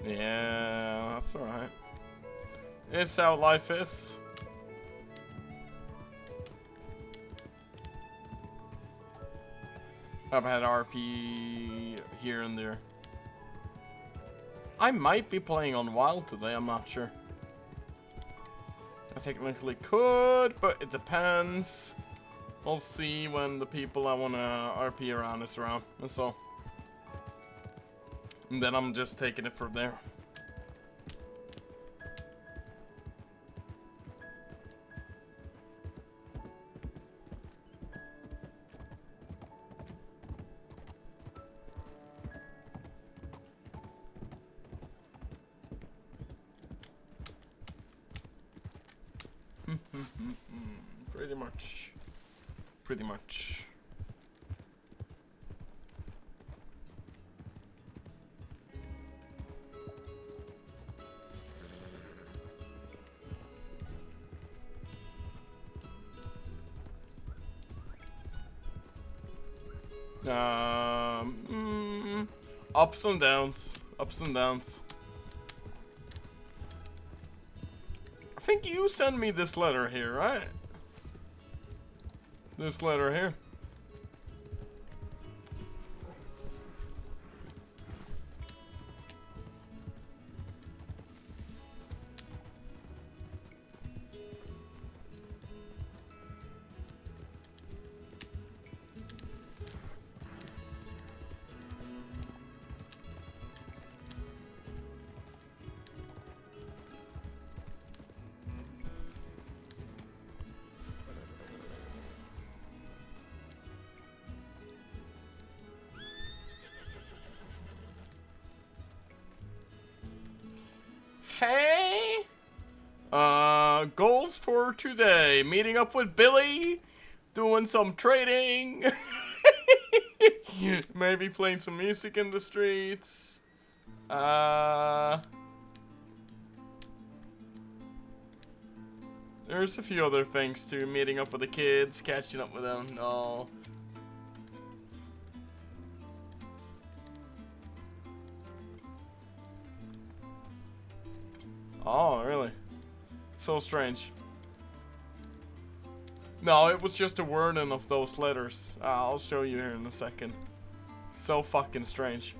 Yeah, that's alright. It's how life is. I've had RP here and there. I might be playing on Wild today, I'm not sure. I technically could, but it depends. We'll see when the people I want to RP around is around, that's all. And then I'm just taking it from there. Pretty much. Pretty much. Ups and downs. Ups and downs. I think you sent me this letter here, right? This letter here. Hey! Goals for today. Meeting up with Billy. Doing some trading. Maybe playing some music in the streets. There's a few other things too. Meeting up with the kids. Catching up with them. No. Oh, really? So strange. No, it was just a wording of those letters. I'll show you here in a second. So fucking strange.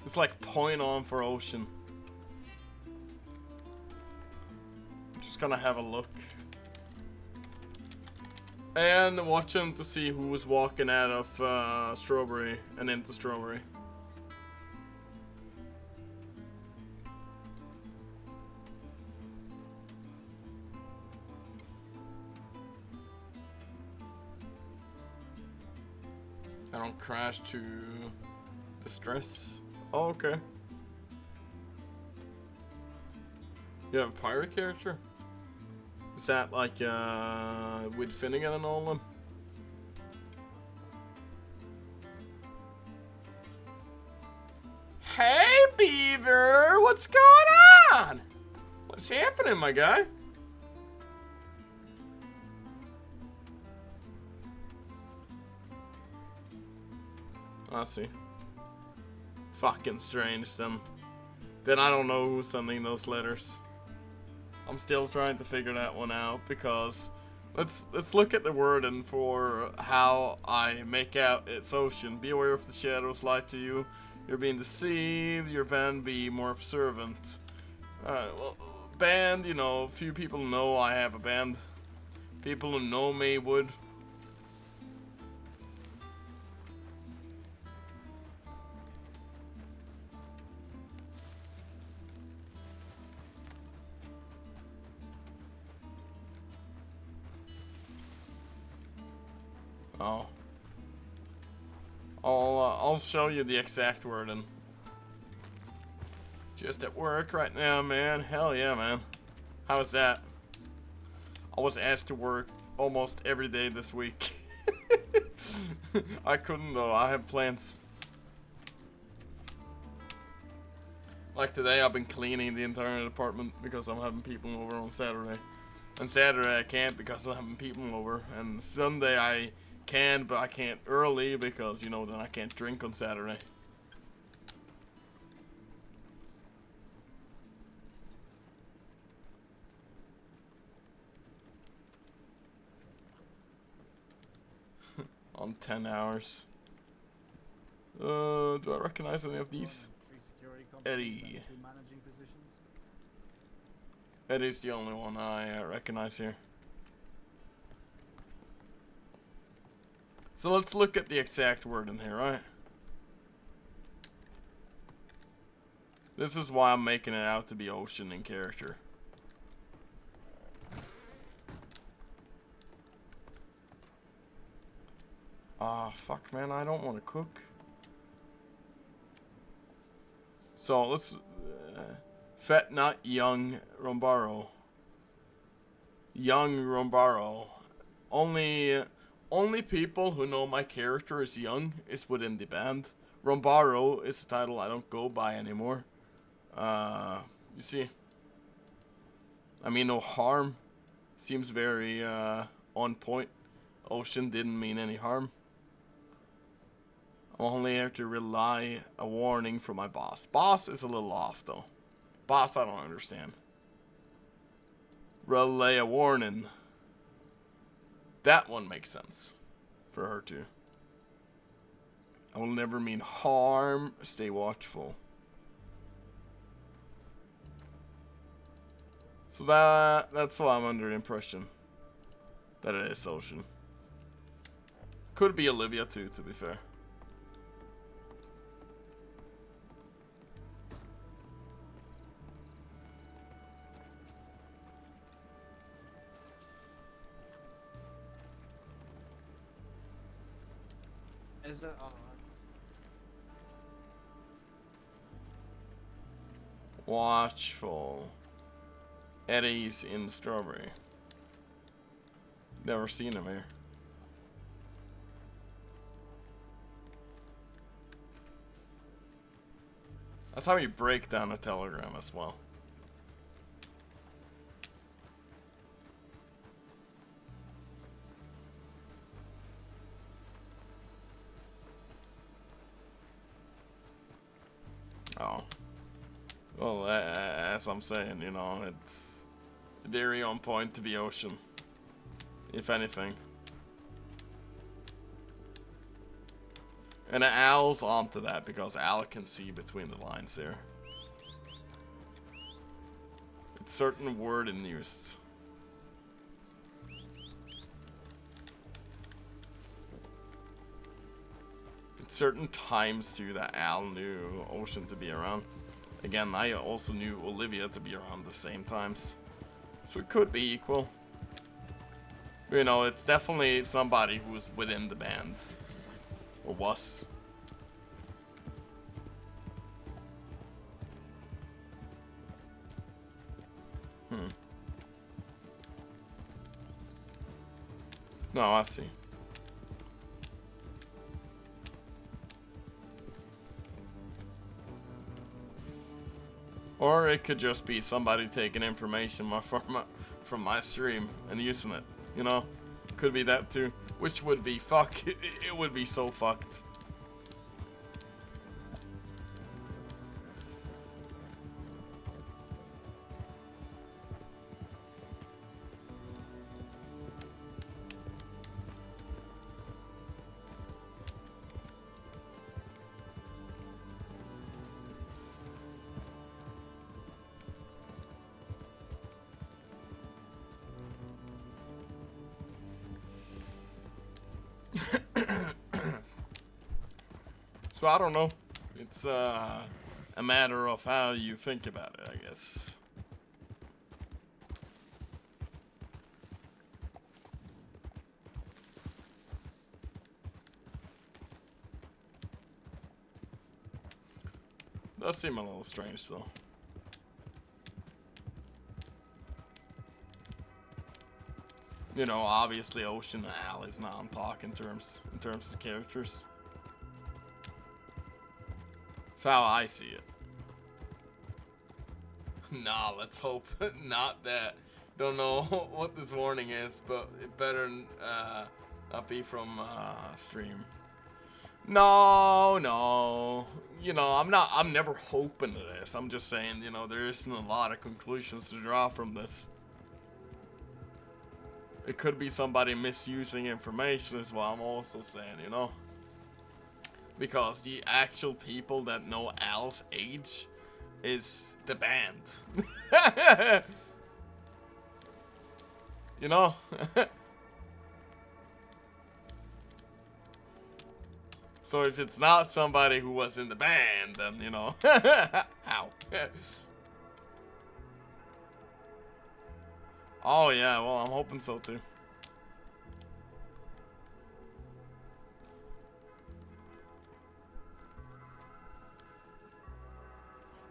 It's like point on for ocean. I'm just gonna have a look. And watching to see who was walking out of Strawberry and into Strawberry. I don't crash to distress. Oh, okay. You have a pirate character? Is that like with Finnegan and all of them? Hey Beaver, what's going on? What's happening, my guy? I see. Fucking strange then. Then I don't know who's sending those letters. I'm still trying to figure that one out because let's look at the wording for how I make out it's ocean. Be aware of the shadows lie to you. You're being deceived. Your band be more observant. Well, band, you know, few people know I have a band. People who know me would. Oh. I'll show you the exact wording. Just at work right now, man. Hell yeah, man. How was that? I was asked to work almost every day this week. I couldn't though. I have plans. Like today, I've been cleaning the entire apartment because I'm having people over on Saturday. On Saturday, I can't because I'm having people over. And Sunday, I can, but I can't early because, you know, then I can't drink on Saturday. On 10 hours. Do I recognize any of these? Eddie. Eddie's the only one I recognize here. So let's look at the exact word in here, right? This is why I'm making it out to be Ocean in character. Ah, fuck, man, I don't want to cook. So let's Fet not young Rombaro. Young Rombaro. Only people who know my character is young is within the band. Rombaro is a title I don't go by anymore. You see. I mean, no harm. Seems very on point. Ocean didn't mean any harm. I only have to rely a warning from my boss. Boss is a little off though. Boss, I don't understand. Relay a warning. That one makes sense for her too. I will never mean harm. Stay watchful. So that's why I'm under the impression that it is Ocean. Could be Olivia too, to be fair. Is it? Oh. Watchful. Eddie's in Strawberry. Never seen him here. That's how you break down a telegram as well. Oh. Well, as I'm saying, you know, it's very on point to the Ocean. If anything. And Al's onto that because Al can see between the lines here. It's certain word in used. It's certain times too that Al knew Ocean to be around. Again, I also knew Olivia to be around the same times. So it could be equal. But, you know, it's definitely somebody who's within the band. Or was. No, I see. Or it could just be somebody taking information from my stream and using it, you know? Could be that too. Which would be it would be so fucked. So I don't know. It's a matter of how you think about it, I guess. Does seem a little strange though. You know, obviously Ocean and Al is not on talk in terms of characters. That's how I see it. Nah, let's hope not that. Don't know what this warning is, but it better. Happy from stream. No, no. You know, I'm never hoping to this. I'm just saying, you know, there isn't a lot of conclusions to draw from this. It could be somebody misusing information is what I'm also saying, you know? Because the actual people that know Al's age is the band. You know? So if it's not somebody who was in the band, then, you know. Ow. Oh, yeah, well, I'm hoping so, too.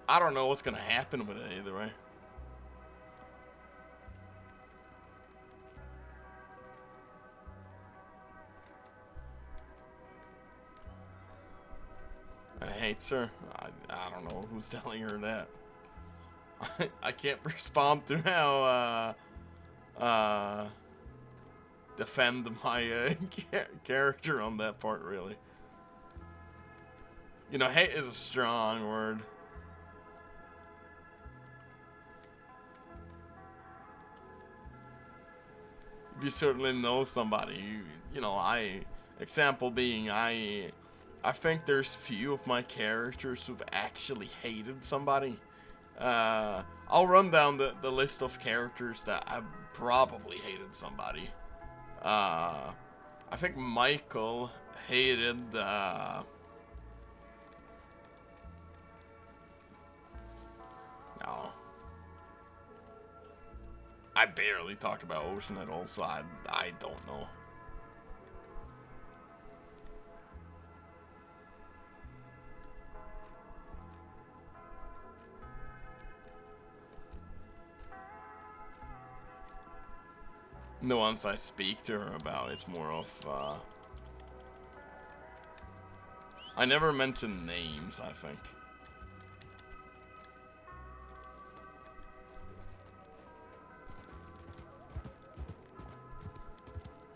I don't know what's gonna happen with it either way. I hate her. I don't know who's telling her that. I can't respond to how defend my character on that part, really. You know, hate is a strong word. If you certainly know somebody, you know, example being, I think there's few of my characters who've actually hated somebody. I'll run down the list of characters that have probably hated somebody. I think Michael hated, no. I barely talk about Ocean at all, so I don't know. The ones I speak to her about, it's more of, I never mention names, I think.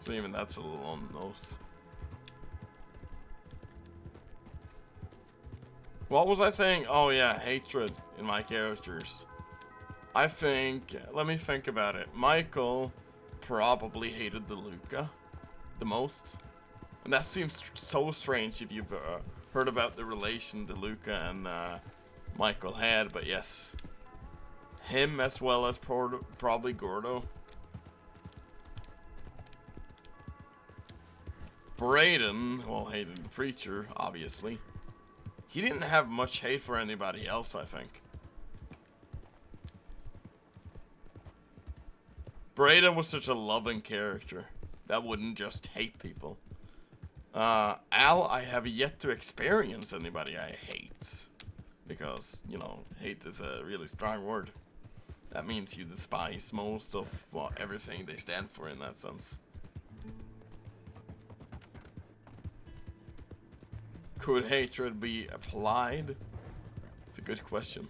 So even that's a little on the nose. What was I saying? Oh yeah, hatred in my characters. I think, let me think about it. Michael probably hated the Luca the most. And that seems so strange if you've heard about the relation the Luca and Michael had, but yes. Him as well as probably Gordo. Brayden, well, hated the Preacher, obviously. He didn't have much hate for anybody else, I think. Brayden was such a loving character that wouldn't just hate people. Al, I have yet to experience anybody I hate. Because, you know, hate is a really strong word. That means you despise most of, well, everything they stand for in that sense. Could hatred be applied? It's a good question.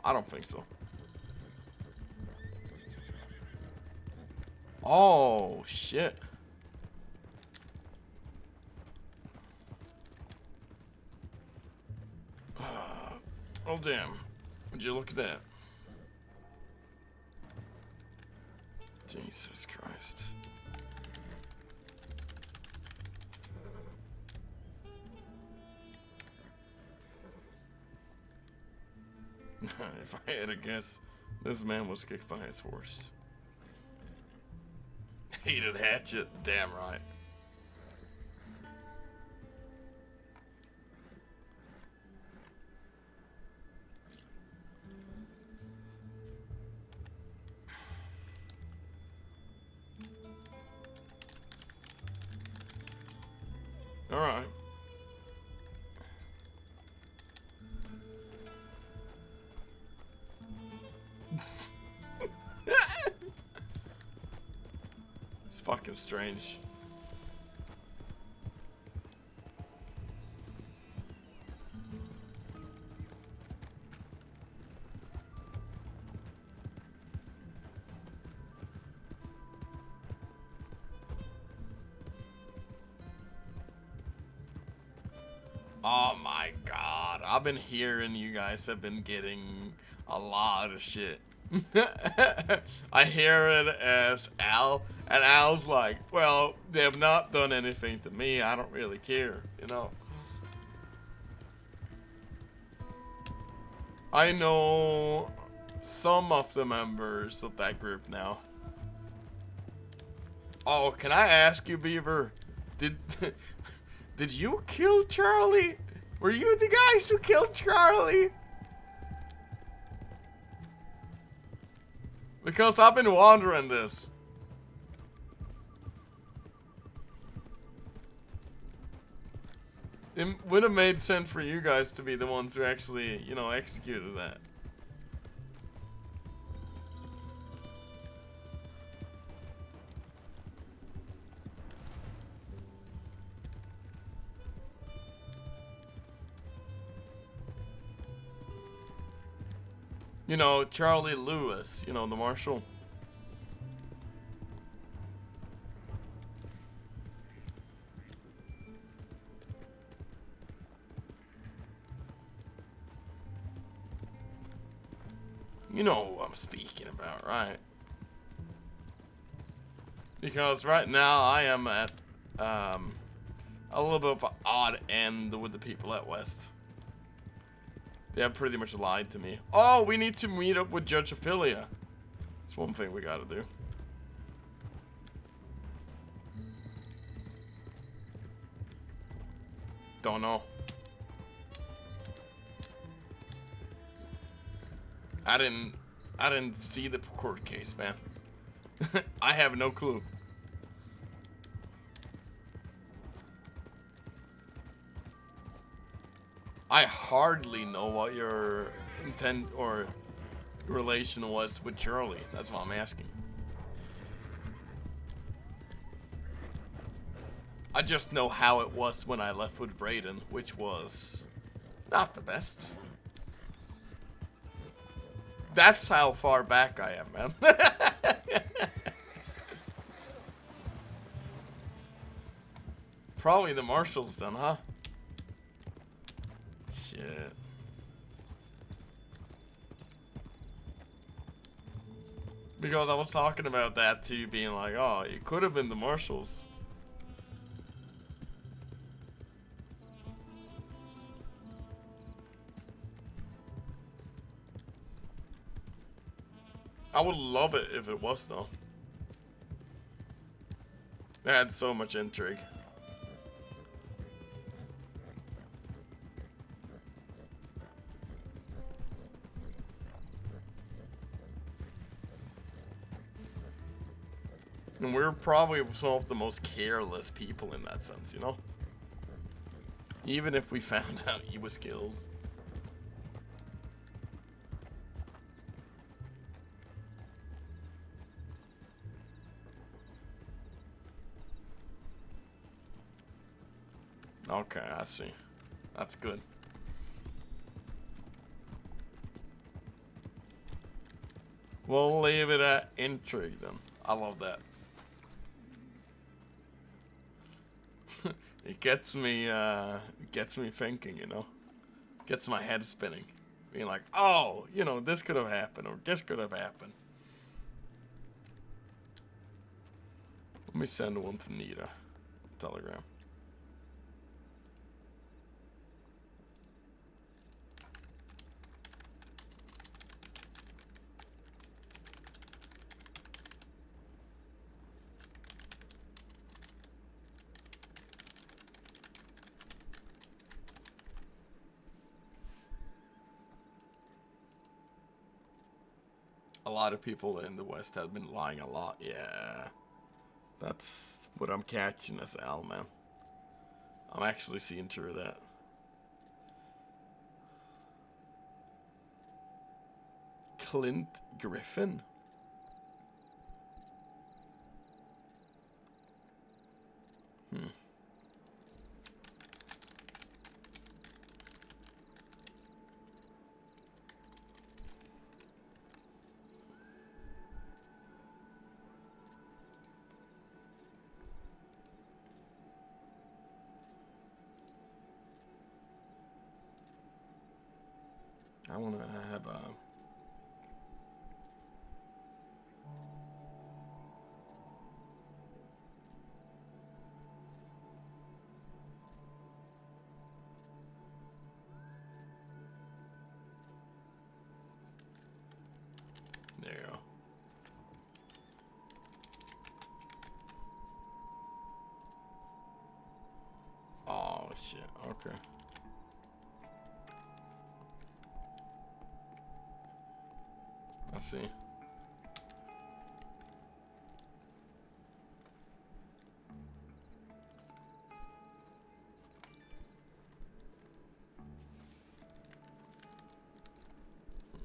I don't think so. Oh, shit. Oh, damn. Would you look at that? Jesus Christ. If I had a guess, this man was kicked by his horse. Hated Hatchet, damn right. Alright. It's fucking strange. Oh my god. I've been hearing you guys have been getting a lot of shit. I hear it as Al, and Al's like, well, they have not done anything to me. I don't really care, you know. I know some of the members of that group now. Oh, can I ask you, Beaver? Did did you kill Charlie? Were you the guys who killed Charlie? Because I've been wondering this. It would have made sense for you guys to be the ones who actually, you know, executed that. You know, Charlie Lewis, you know, the marshal. You know who I'm speaking about, right? Because right now I am at a little bit of an odd end with the people at West. They have pretty much lied to me. Oh, we need to meet up with Judge Ophelia. That's one thing we gotta do. Don't know. I didn't see the court case, man. I have no clue. I hardly know what your intent or relation was with Charlie. That's what I'm asking. I just know how it was when I left with Brayden, which was not the best. That's how far back I am, man. Probably the marshals then, huh? Shit. Because I was talking about that too, being like, oh, it could have been the marshals. I would love it if it was, though. They had so much intrigue. And we're probably some of the most careless people in that sense, you know? Even if we found out he was killed. Okay, I see. That's good. We'll leave it at intrigue then. I love that. It gets me thinking, you know? Gets my head spinning. Being like, oh, you know, this could have happened, or this could have happened. Let me send one to Nita. Telegram. A lot of people in the West have been lying a lot. Yeah. That's what I'm catching as Al, man. I'm actually seeing through that. Clint Griffin? I want to have a... There you go. Oh, shit. Okay. I see.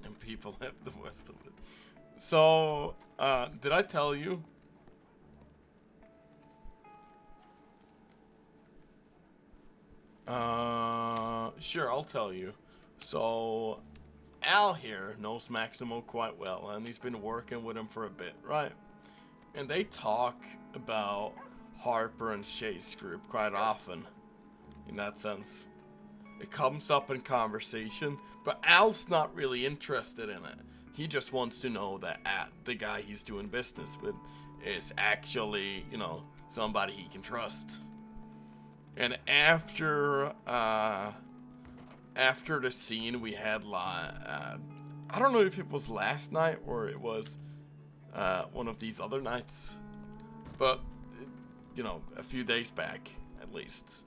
And people have the west of it. So, did I tell you? Sure, I'll tell you. So, Al here knows Maximo quite well, and he's been working with him for a bit, right? And they talk about Harper and Shay's group quite often, in that sense. It comes up in conversation, but Al's not really interested in it. He just wants to know that the guy he's doing business with is actually, you know, somebody he can trust. And after the scene we had, I don't know if it was last night or it was one of these other nights, but you know, a few days back at least.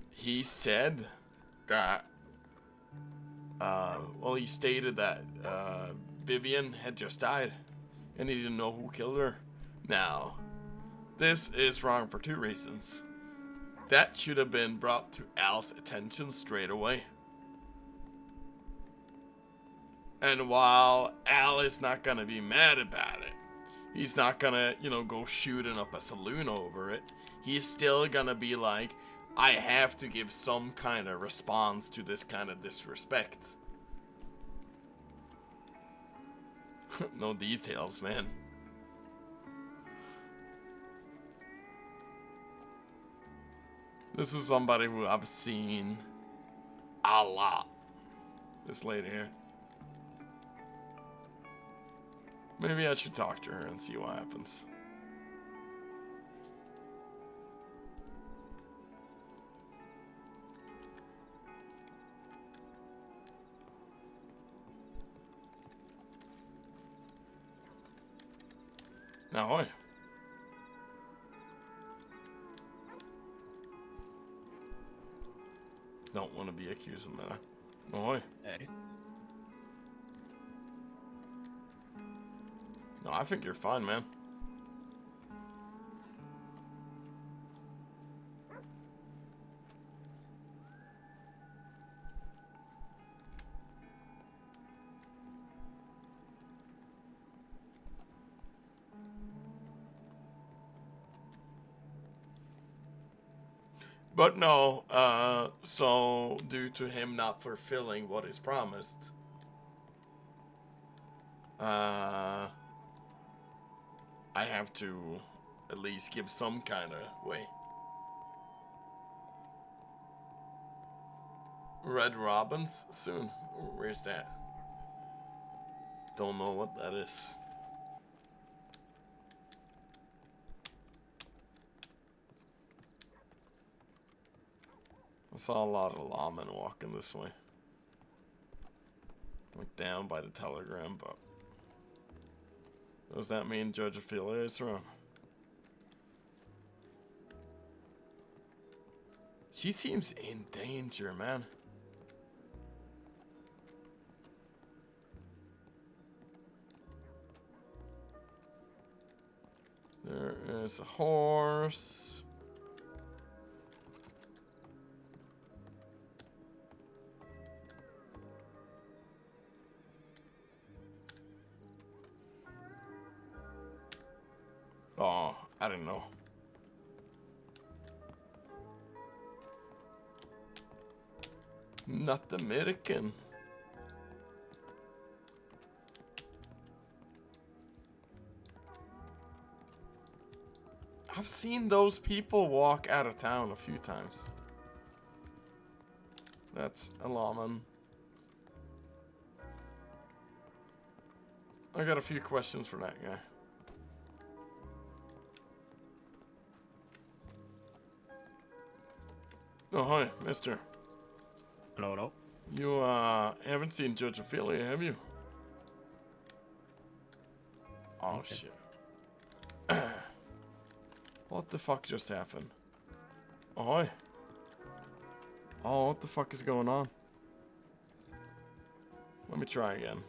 He said that, well, he stated that Vivian had just died, and he didn't know who killed her. Now, this is wrong for two reasons. That should have been brought to Al's attention straight away. And while Al is not gonna be mad about it, he's not gonna, you know, go shooting up a saloon over it. He's still gonna be like, I have to give some kind of response to this kind of disrespect. No details, man. This is somebody who I've seen a lot. This lady here. Maybe I should talk to her and see what happens. Now, hoy. Don't want to be accusing that. Ahoy. Hey. No, I think you're fine, man. But no, so due to him not fulfilling what is promised, I have to at least give some kind of way. Red Robins soon? Where's that? Don't know what that is. I saw a lot of lawmen walking this way. Like down by the telegram, but does that mean Judge Ophelia is wrong? She seems in danger, man. There is a horse. Oh, I didn't know. Not American. I've seen those people walk out of town a few times. That's a lawman. I got a few questions for that guy. Oh, hi, mister. Hello, hello. You, haven't seen Judge Ophelia, have you? Oh, Okay. shit. What the fuck just happened? Oh, hi. Oh, what the fuck is going on? Let me try again.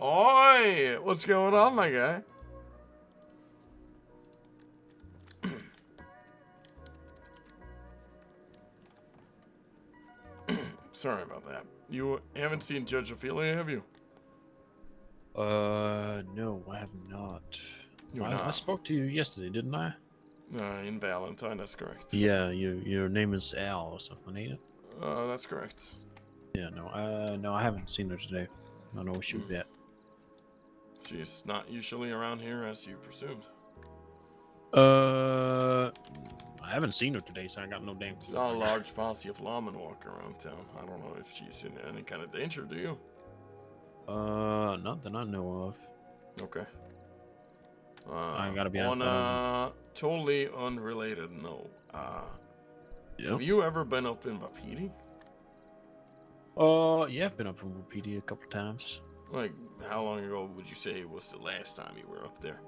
Oi! What's going on, my guy? Sorry about that. You haven't seen Judge Ophelia, have you? No, I have not. You're I not. spoke to you yesterday, didn't I? In Valentine, that's correct. Yeah, your name is Al or something, ain't it? That's correct. Yeah, no, I haven't seen her today. I don't know where she would be at. She's not usually around here, as you presumed. I haven't seen her today, so I got no damn clue. Saw a large posse of lawmen walk around town. I don't know if she's in any kind of danger, do you? Not that I know of. Okay. I gotta be On honest, I don't know. a totally unrelated note, Yeah. have you ever been up in Wapiti? Yeah, I've been up in Wapiti a couple times. Like, how long ago would you say was the last time you were up there?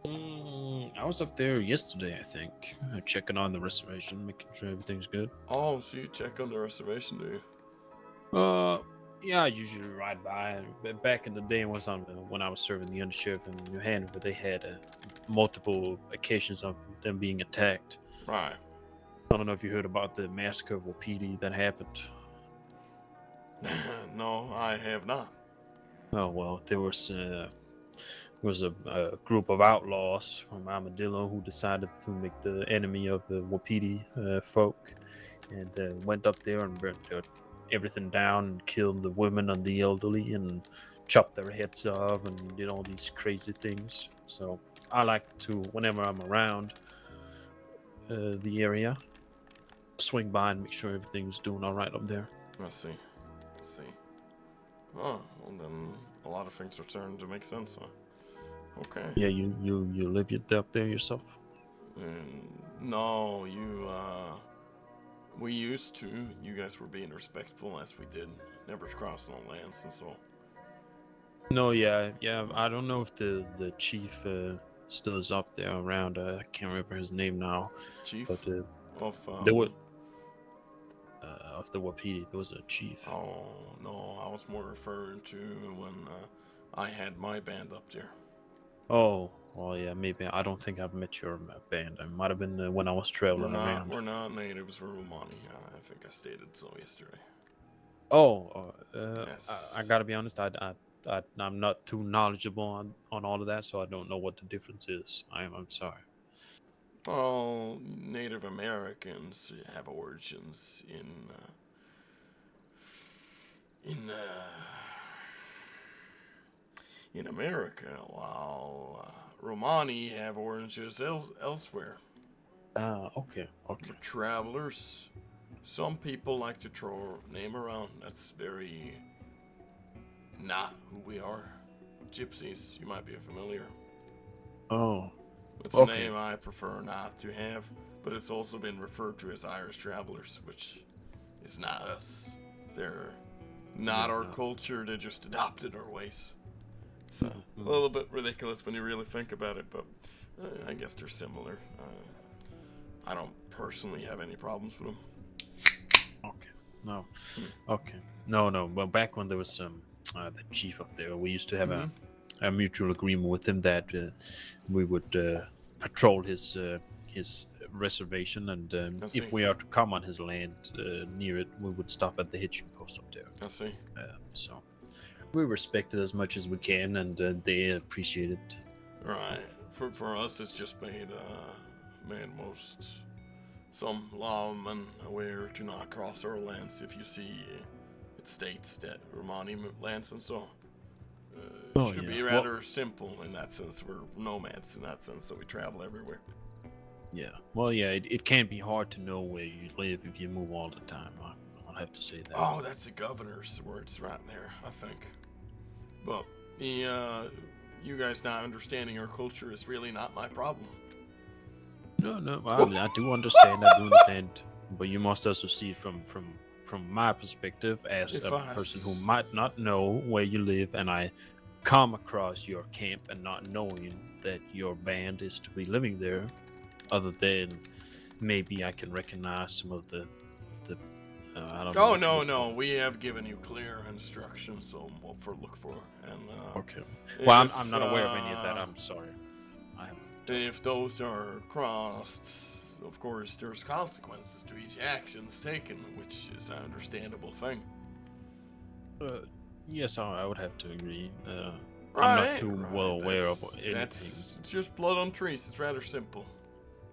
I was up there yesterday, I think, checking on the reservation, making sure everything's good. Oh, so you check on the reservation, do you? Yeah, I usually ride by. But back in the day, when I was serving the undersheriff in New Hanover, they had multiple occasions of them being attacked. Right. I don't know if you heard about the massacre of Wapiti that happened. No, I have not. Oh well, there was a group of outlaws from Armadillo who decided to make the enemy of the Wapiti folk, and went up there and burnt everything down and killed the women and the elderly and chopped their heads off and did all these crazy things. So I like to, whenever I'm around the area, swing by and make sure everything's doing all right up there. Let's see. Let's see. Oh, well then a lot of things are starting to make sense, huh? Okay. Yeah, you live up there yourself? No, we used to. You guys were being respectful as we did. Never crossed no lands and so. No, yeah. I don't know if the chief still is up there around. I can't remember his name now. Chief But of, there was of the Wapiti. There was a chief. Oh, no, I was more referring to when I had my band up there. Oh, well, yeah, maybe. I don't think I've met your band. It might have been when I was traveling around. We're not natives from Romani. I think I stated so yesterday. Oh, Yes. I gotta be honest. I'm not too knowledgeable on all of that, so I don't know what the difference is. I'm sorry. Well, Native Americans have origins in America, while Romani have origins elsewhere. Okay. Travelers. Some people like to throw a name around that's very not who we are. Gypsies, you might be familiar. Oh, It's a okay. name I prefer not to have, but it's also been referred to as Irish travelers, which is not us. They're not our culture, they just adopted our ways. It's a little bit ridiculous when you really think about it, but I guess they're similar. I don't personally have any problems with them. Okay. No. Okay. No. Well, back when there was the chief up there, we used to have a mutual agreement with him that we would patrol his reservation, and if we are to come on his land near it, we would stop at the hitching post up there. I see. So we respect it as much as we can, and they appreciate it. Right. For us, it's just made some lawmen aware to not cross our lands. If you see, it states that Romani lands and so. Should be rather simple in that sense. We're nomads in that sense, so we travel everywhere. Yeah. Well, yeah, it can be hard to know where you live if you move all the time. have to say that. Oh, that's the governor's words right there, I think. But you guys not understanding our culture is really not my problem. No, I do understand. I do understand. But you must also see it from my perspective as If a I person who s- might not know where you live, and I come across your camp and not knowing that your band is to be living there, other than maybe I can recognize some of the I don't know Oh what you no, would call no, we have given you clear instructions on what for look for, and it. Okay. Well, I'm if not aware of any of that. I'm sorry. I haven't. if those are crossed, of course, there's consequences to each actions taken, which is an understandable thing. Yes, I would have to agree. I'm not Right, too right. well aware of anything. That's it's just blood on trees. It's rather simple.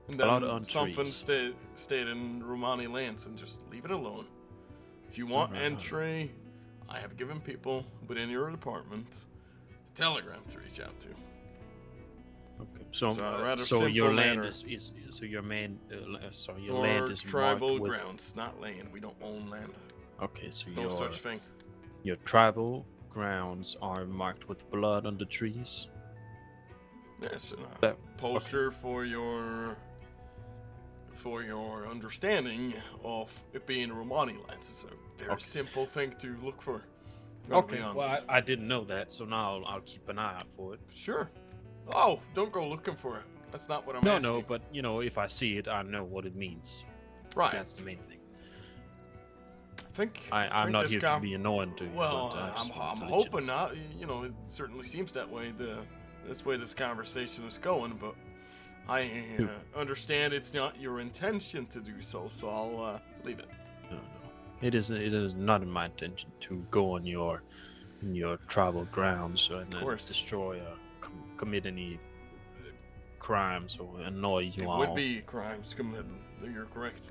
And Blood then on something trees. stayed in Romani lands and just leave it alone. If you want Alright. entry, I have given people within your department a telegram to reach out to. Okay. So, a rather so your simple land manner. is so your man. Sorry, your Or land is tribal marked with. grounds, not land. We don't own land. Okay, so There's no such thing. your tribal grounds are marked with blood on the trees. Yes, and a That- poster for your understanding of it being Romani lands. It's a very Okay. simple thing to look for. Gotta be Okay. honest. Well, I didn't know that, so now I'll keep an eye out for it. Sure. Oh, don't go looking for it. That's not what I'm asking. No, but if I see it, I know what it means. Right. That's the main thing. I think I'm not this here to be annoying to you. Well, but I I'm just wanted to let you hoping not. It certainly seems that way. This way this conversation is going, but I understand it's not your intention to do so, so I'll leave it. No. It is not in my intention to go on your tribal grounds and then course. destroy or commit any crimes or annoy you It all. would be crimes committed. You're correct.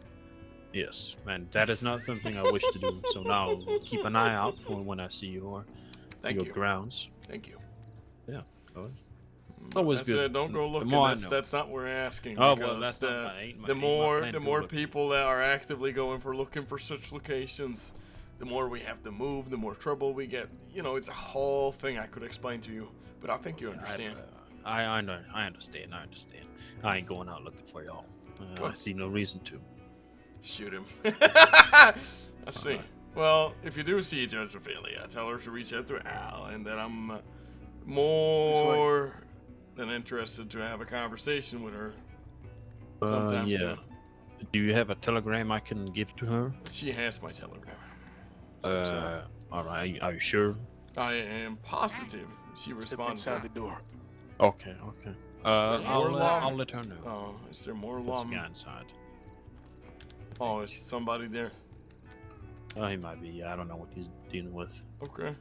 Yes, and that is not something I wish to do. So now keep an eye out for when I see your Thank you. grounds. Thank you. Yeah, always That's good. it. Don't go The looking. more I know. That's not what we're asking. Oh, because well, that's not my the more plan to the more look. people that are actively going for looking for such locations, the more we have to move, the more trouble we get. It's a whole thing I could explain to you, but I think you understand. I know. I understand. I ain't going out looking for y'all. I Good. see no reason to. Shoot him. I see. Alright. Well, if you do see Judge Ophelia, tell her to reach out to Al, and that I'm more than interested to have a conversation with her sometime Yeah. soon. Do you have a telegram I can give to her? She has my telegram. All right. Are you sure? I am positive she Step responds. inside the door. Okay. there more law? I'll let her know. Oh, is there more What's law? the guy inside? Oh, is somebody there? Oh, he might be. Yeah, I don't know what he's dealing with. Okay.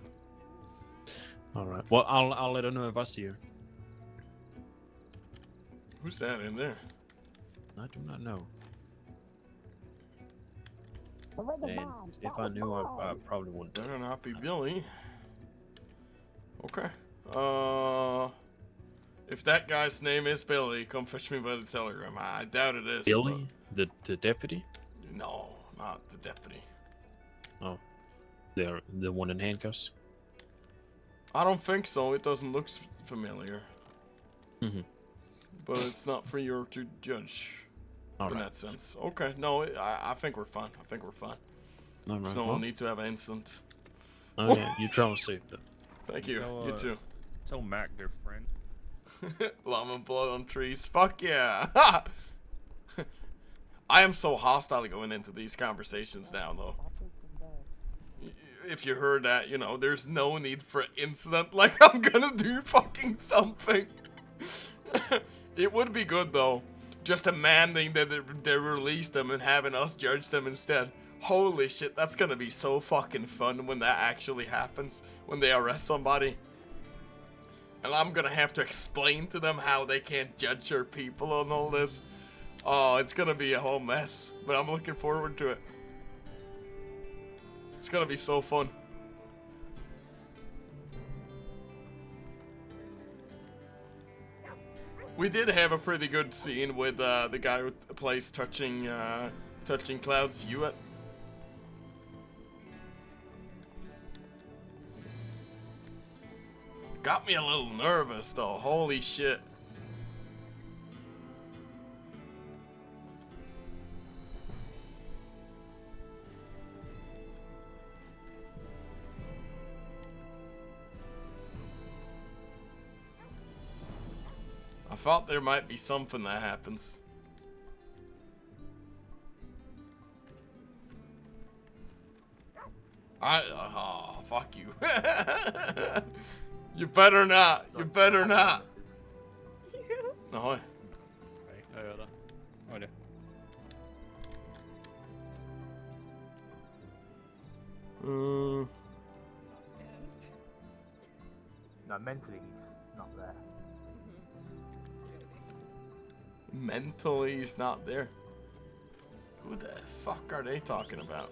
All right. Well, I'll let her know if I see her. Who's that in there? I do not know. And if I knew, I probably wouldn't. Better not be Billy. Okay. If that guy's name is Billy, come fetch me by the telegram. I doubt it is. Billy, the deputy. but- No, not the deputy. Oh, the one in handcuffs. I don't think so. It doesn't look familiar. Mhm. But it's not for you to judge All in right. that sense. Okay. No, I think we're fine. I think we're fine. All There's right. no Well, need to have an incident. oh, yeah, you travel safe though. Thank you. So, You too. Tell Mac, their friend. Llama blood on trees. Fuck yeah. I am so hostile going into these conversations now, though. If you heard that, there's no need for an incident. Like, I'm gonna do fucking something. It would be good, though. Just demanding that they release them and having us judge them instead. Holy shit, that's gonna be so fucking fun when that actually happens. When they arrest somebody. And I'm gonna have to explain to them how they can't judge our people and all this. Oh, it's gonna be a whole mess. But I'm looking forward to it. It's gonna be so fun. We did have a pretty good scene with the guy who plays touching Cloud's Hewitt. Got me a little nervous though. Holy shit. I thought there might be something that happens. Oh, fuck you. You better not. You better not. No. Okej, jag gör det. Oj det. No, mentally he's not there. Mentally, he's not there. Who the fuck are they talking about?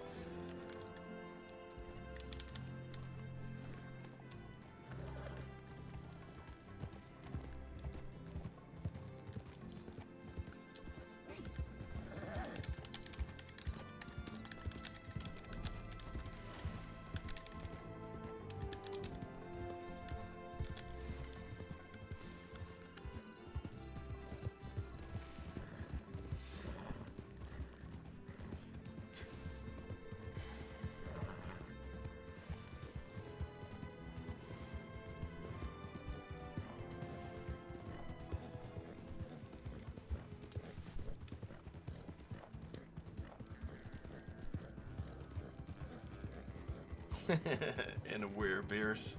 And a weird beers.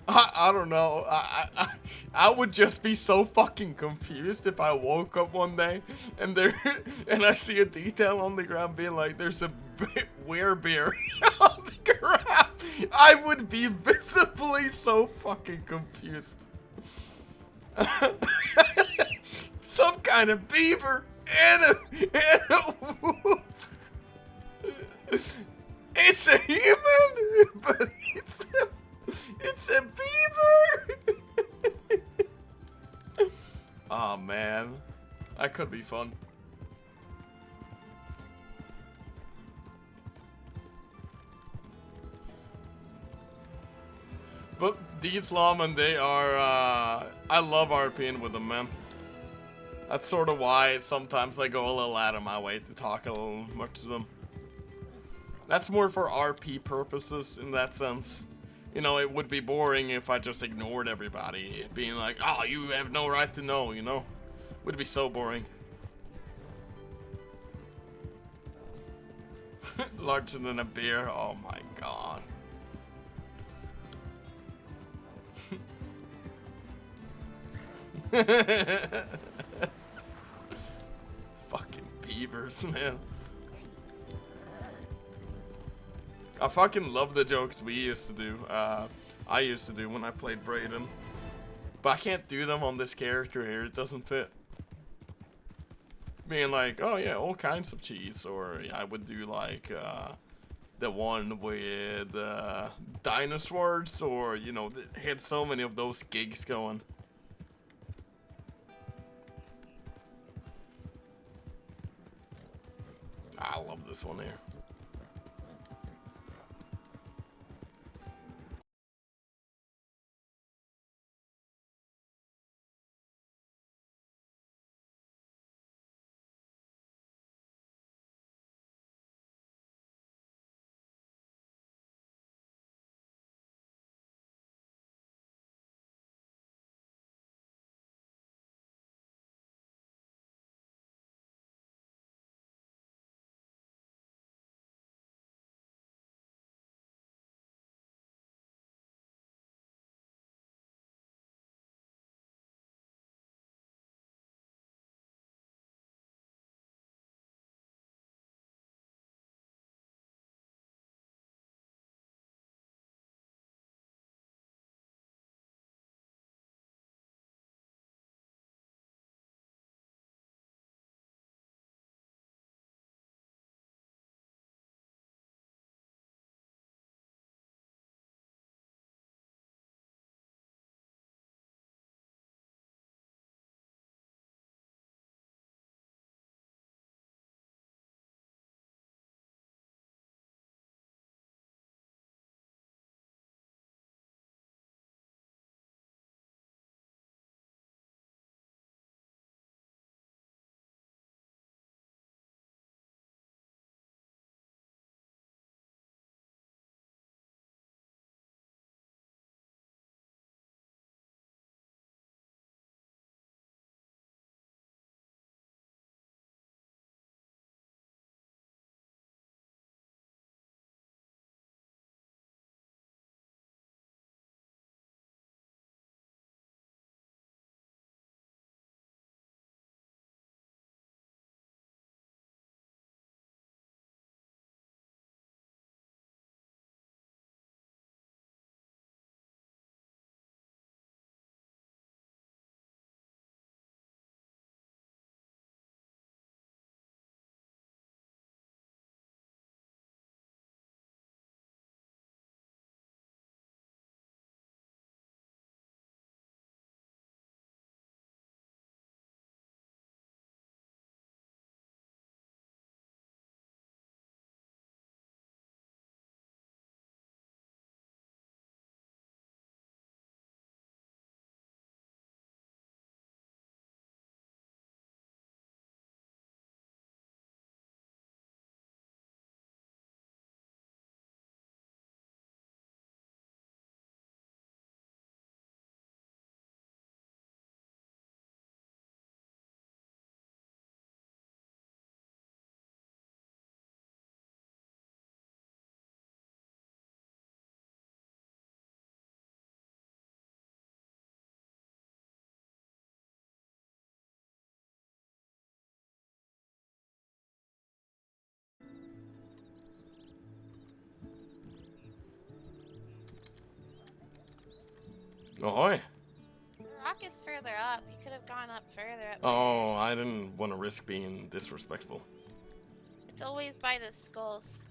I don't know. I would just be so fucking confused if I woke up one day and I see a detail on the ground being like there's a weird beer on the ground. I would be visibly so fucking confused. Some kind of beaver and a wolf. It's a human, but it's a beaver. Oh man, that could be fun. But these lawmen, they are, I love RPing with them, man. That's sort of why sometimes I go a little out of my way to talk a little much to them. That's more for RP purposes in that sense. You know, it would be boring if I just ignored everybody, being like, oh, you have no right to know, you know? Would be so boring. Larger than a beer, oh my god. Fucking beavers, man. I fucking love the jokes we used to do. I used to do when I played Brayden. But I can't do them on this character here. It doesn't fit. Being like, oh yeah, all kinds of cheese. Or yeah, I would do like the one with dinosaurs. Or, you know, had so many of those gigs going. I love this one here. Ahoy. The rock is further up. You could have gone up further up Oh, I didn't want to risk being disrespectful. there. It's always by the skulls.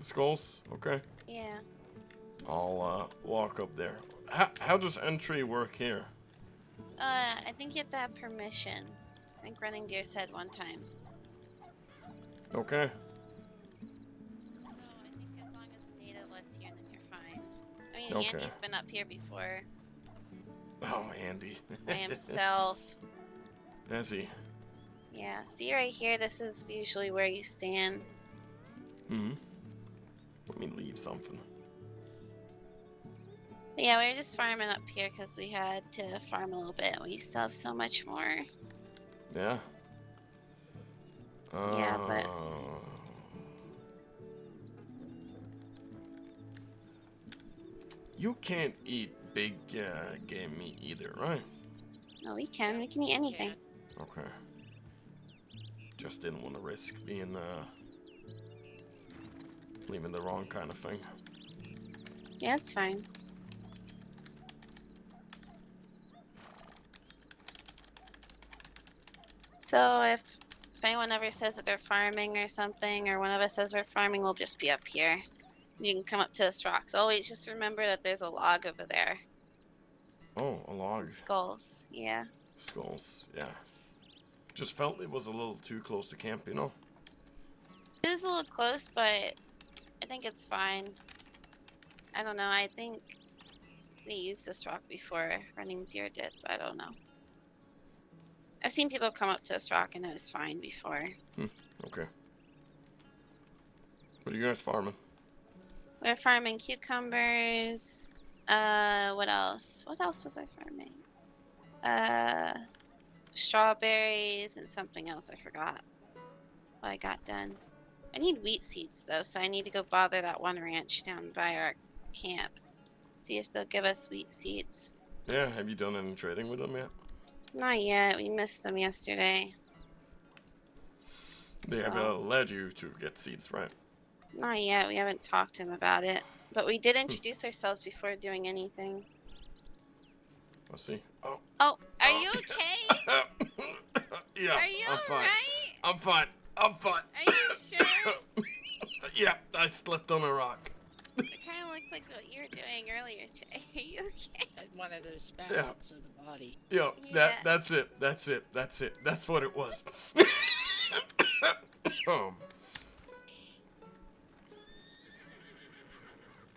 Skulls? Okay. Yeah. I'll walk up there. How does entry work here? I think you have to have permission. I think Running Deer said one time. Okay. No, I think as long as Native lets you in, then you're fine. I mean, Okay. Andy's been up here before Oh, Andy. by himself. Has he? Yeah. See right here, this is usually where you stand. Hmm. Let me leave something. But yeah, we were just farming up here because we had to farm a little bit. We still have so much more. Yeah. Yeah, but- You can't eat big game meat either, right? No, we can. We can eat anything. Okay. Just didn't want to risk being leaving the wrong kind of thing. Yeah, it's fine. So if anyone ever says that they're farming or something, or one of us says we're farming, we'll just be up here. You can come up to this rocks. Always just remember that there's a log over there. Oh, a log. Skulls. Yeah. Skulls. Yeah. Just felt it was a little too close to camp, you know? It is a little close, but I think it's fine. I don't know. I think they used this rock before Running Deer did, but I don't know. I've seen people come up to this rock and it was fine before. Okay. What are you guys farming? We're farming cucumbers. What else? What else was I farming? Strawberries and something else I forgot. What I got done. I need wheat seeds though, so I need to go bother that one ranch down by our camp. See if they'll give us wheat seeds. Yeah, have you done any trading with them yet? Not yet. We missed them yesterday. They have So- led you to get seeds, right? Not yet. We haven't talked to him about it. But we did introduce ourselves before doing anything. Let's see. Oh. Oh, are Oh. you okay? Yeah, Are you I'm fine. alright? I'm fine. I'm fine. Are you sure? Yeah, I slipped on a rock. It kind of looked like what you were doing earlier today. Are you okay? Had one of those spasms of the body. Yo, Yeah. that's it. That's it. That's it. That's what it was.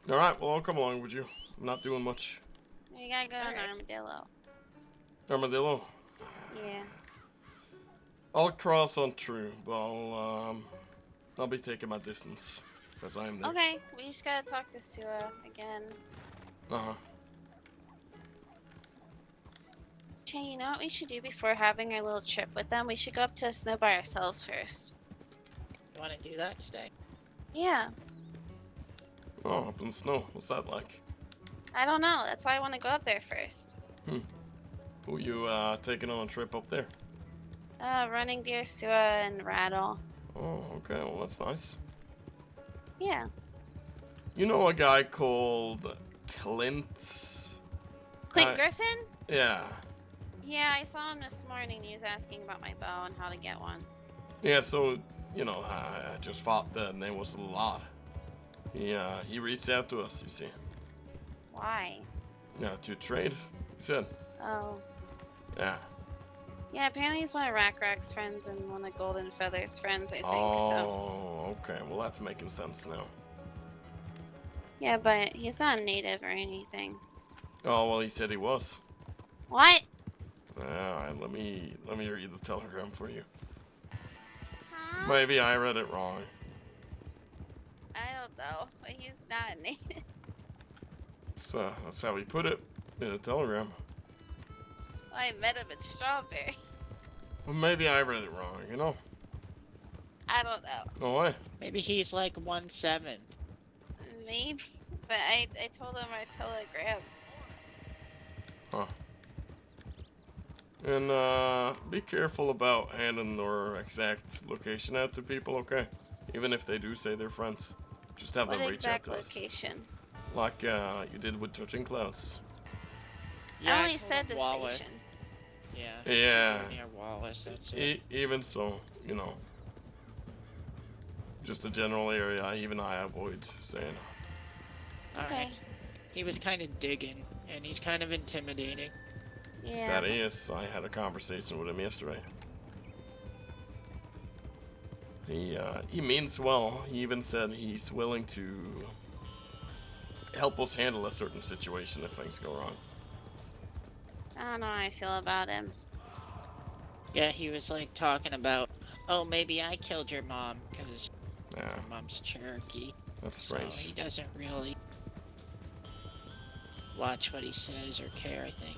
All right, well, I'll come along with you. I'm not doing much. You gotta go on Alright. Armadillo. Armadillo. Yeah. I'll cross on true, but I'll be taking my distance as I'm there. Okay, we just gotta talk to Sua again. Uh-huh. Che, you know what we should do before having our little trip with them? We should go up to Snow by ourselves first. You want to do that today? Yeah. Oh, up in the snow. What's that like? I don't know. That's why I want to go up there first. Who you taking on a trip up there? Running Deer, Sua, and Rattle. Oh, okay. Well, that's nice. Yeah. You know a guy called Clint? Clint Uh, Griffin? Yeah. Yeah, I saw him this morning. He was asking about my bow and how to get one. Yeah, so, you know, I just thought the name was a lot. He reached out to us, you see. Why? Yeah, to trade, he said. Oh. Yeah. Yeah, apparently he's one of Rack's friends and one of Golden Feather's friends, I think, so. Oh, okay. Well, that's making sense now. Yeah, but he's not a native or anything. Oh, well, he said he was. What? Yeah, let me read the telegram for you. Huh? Maybe I read it wrong. I don't know, but he's not a native. That's how he put it in the telegram. I met him at Strawberry. Well, maybe I read it wrong, you know? I don't know. No way. Maybe he's like 1/7. Maybe. But I told him our telegram. Huh. And, be careful about handing their exact location out to people, okay? Even if they do say they're friends. Just have What them reach out exact to us. location? Like, you did with Touching Clouds. Yeah, I I only told said him the Wallace. station. Yeah. Yeah. somewhere near Wallace. That's it. Even so, you know, just a general area. Even I avoid saying. All Okay. right. He was kind of digging, and he's kind of intimidating. Yeah. That is, I had a conversation with him yesterday. He means well. He even said he's willing to help us handle a certain situation if things go wrong. I don't know how I feel about him. Yeah, he was like talking about, oh, maybe I killed your mom because Yeah, your mom's Cherokee. that's So strange. he doesn't really watch what he says or care, I think.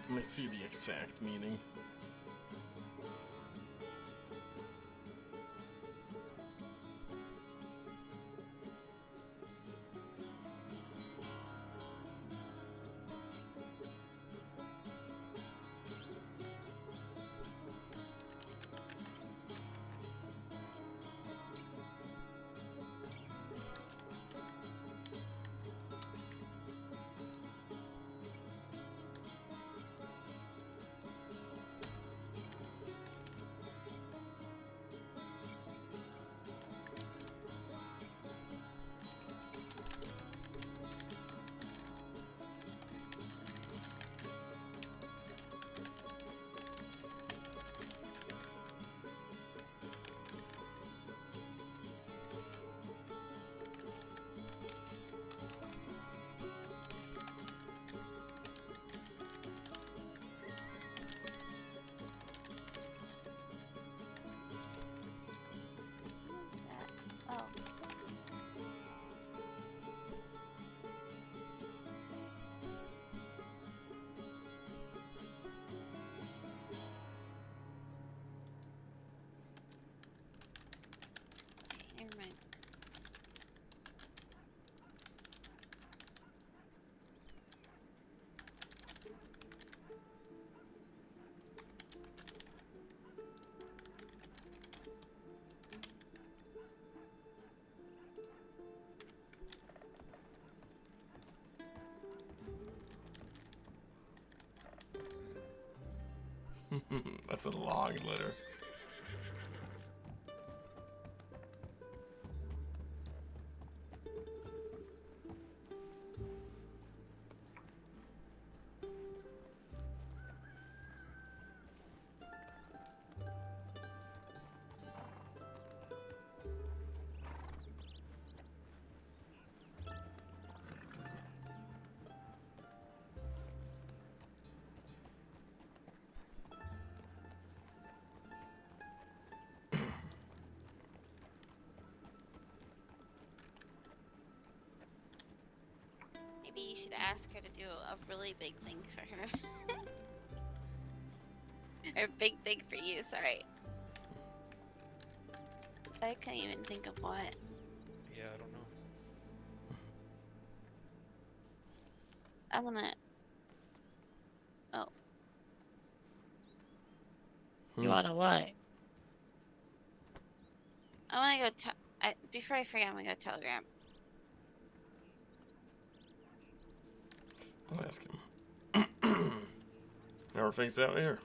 Let me see the exact meaning. That's a long letter. Maybe you should ask her to do a really big thing for her. Or big thing for you, sorry. I can't even think of what. Yeah, I don't know. I wanna. Oh, You wanna what? I wanna go. Before I forget, I'm gonna go Telegram. I'll ask him. How are things out here?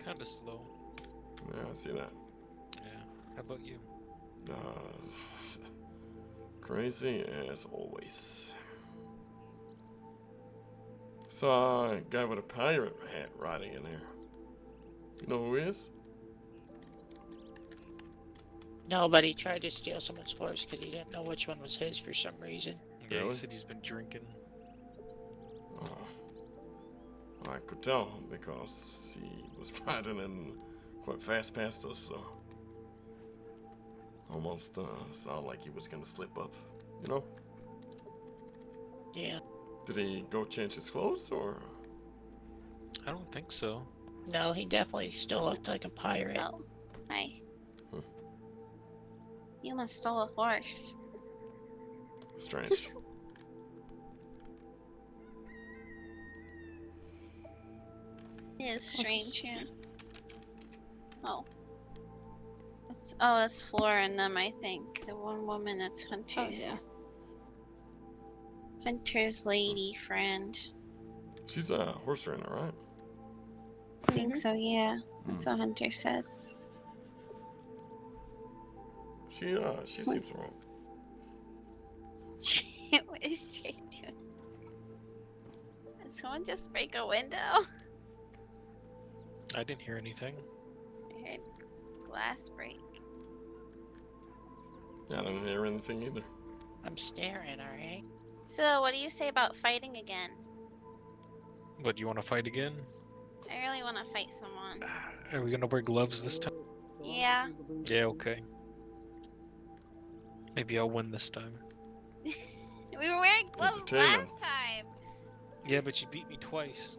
Kinda slow. Yeah, I see that. Yeah. How about you? Crazy as always. Saw a guy with a pirate hat riding in here. You know who he is? Nobody tried to steal someone's horse because he didn't know which one was his for some reason. Yeah, Really? he said he's been drinking. I could tell because he was riding in quite fast past us, so almost sounded like he was gonna slip up, you know? Yeah. Did he go change his clothes or? I don't think so. No, he definitely still looked like a pirate. Oh, hi. You must stole a horse. Strange. It is strange, yeah. Oh. That's Flora and them, I think. The one woman that's Hunter's. Hunter's lady friend. She's a horse trainer, right? I think so, yeah. That's what Hunter said. She seems right. What is Jay doing? Did someone just break a window? I didn't hear anything. I heard glass break. Yeah, I didn't hear anything either. I'm staring, alright? So, what do you say about fighting again? What, do you want to fight again? I really want to fight someone. Are we gonna wear gloves this time? Yeah. Yeah, okay. Maybe I'll win this time. We were wearing gloves Entertainment. last time. Yeah, but you beat me twice.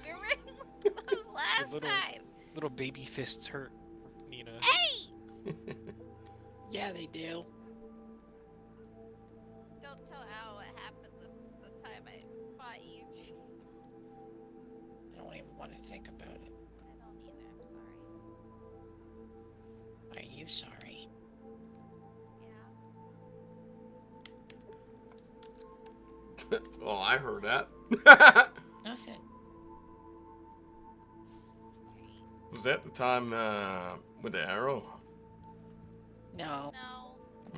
We were wearing gloves last little- time. Little baby fists hurt, Nina. Hey! Yeah, they do. Don't tell Al what happened the time I fought you. I don't even want to think about it. I don't either, I'm sorry. Are you sorry? Yeah. Well, I heard that. Nothing. Was that the time with the arrow? No. No.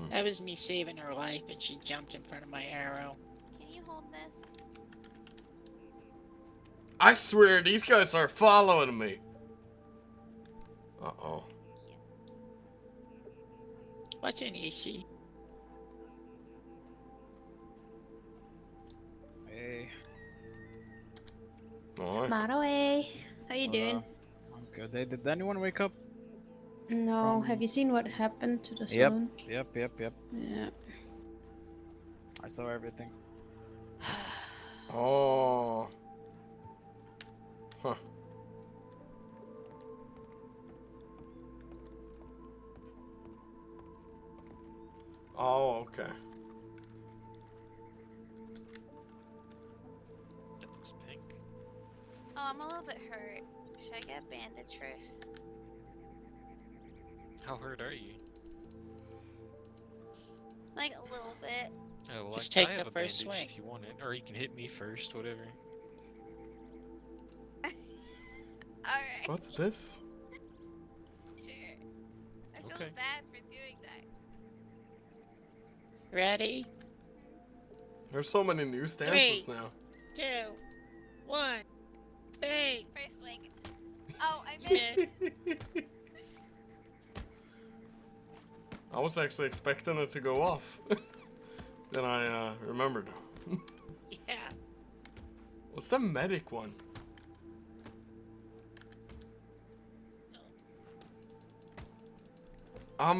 That was me saving her life and she jumped in front of my arrow. Can you hold this? I swear these guys are following me. Uh-oh. What's an EC? Hey, Alright. Maroe, how you doing? I'm good. Hey, did anyone wake up? No, from- have you seen what happened to the Yep. saloon? Yep. Yeah. I saw everything. Oh. Huh. Oh, okay. that looks pink. Oh, I'm a little bit hurt. Should I get bandage first? How hurt are you? Like a little bit. Oh, well, Just I take have the a first bandage swing. if you want it, or you can hit me first, whatever. Alright. What's this? Sure. I feel Okay. bad for doing that. Ready? There's so many new stances Three. now. 2, 1, bang! First swing. Oh, I missed. I was actually expecting it to go off. Then I remembered. Yeah. What's the medic one? I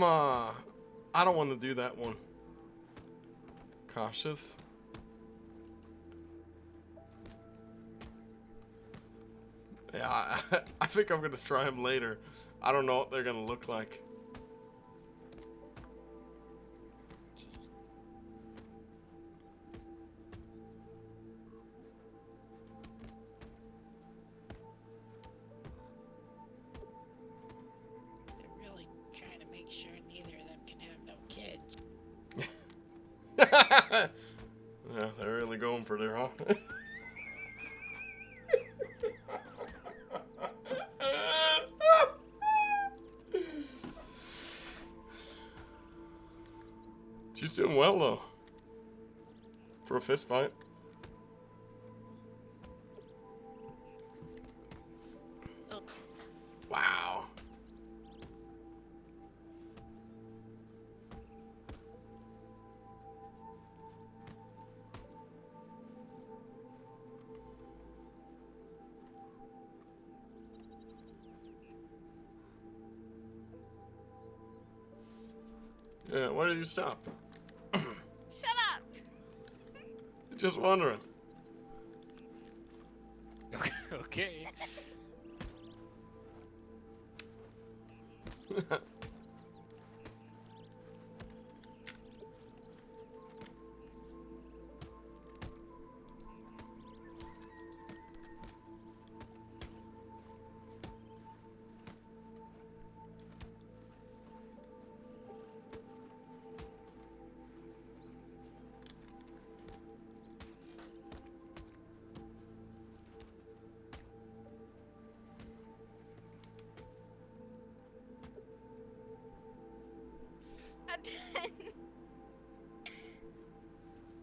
don't want to do that one. Cautious. Yeah, I think I'm gonna try them later. I don't know what they're gonna look like. They're really trying to make sure neither of them can have no kids. Yeah, they're really going for there, huh? She's doing well though. For a fist fight. Oh. Wow. Yeah, why did you stop? Shut up. Just wondering. Okay.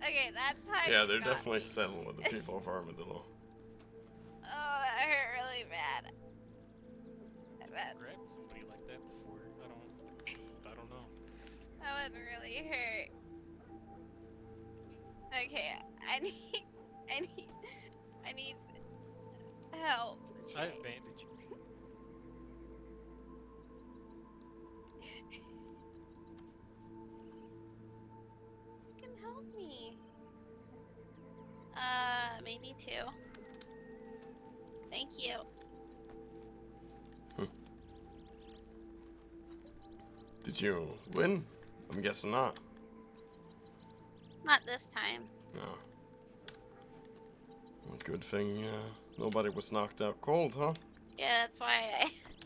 Okay, that's how Yeah, you they're got definitely me. settling with the people of Armadillo. Oh, that hurt really bad. That, Grabbed somebody like that before. I don't know. that would really hurt. Okay, I need help. I have Shay. bandage. You can help me. Maybe 2. Thank you. Did you win? I'm guessing not. Not this time. No. Well, good thing nobody was knocked out cold, huh? Yeah, that's why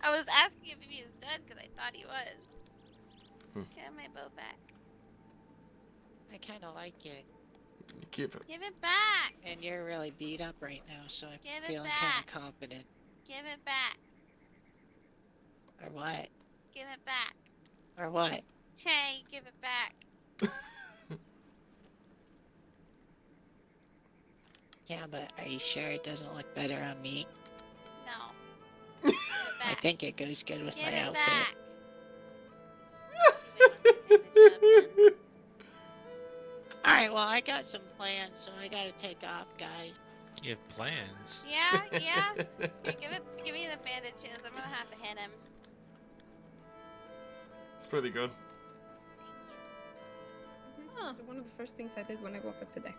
I was asking if he was dead because I thought he was. Get my bow back. I kind of like it. You keep it. Give it back. And you're really beat up right now, so I'm Give it feeling kind back. of confident. Give it back. Or what? Give it back. Or what? Che, give it back. Yeah, but are you sure it doesn't look better on me? No. Give it I back. think it goes good with Give my it outfit. back. Give it Alright, well, I got some plans, so I gotta take off, guys. You have plans. Yeah, yeah. Here, give me the bandages. I'm gonna have to hit him. It's pretty good. Oh. So one of the first things I did when I woke up today.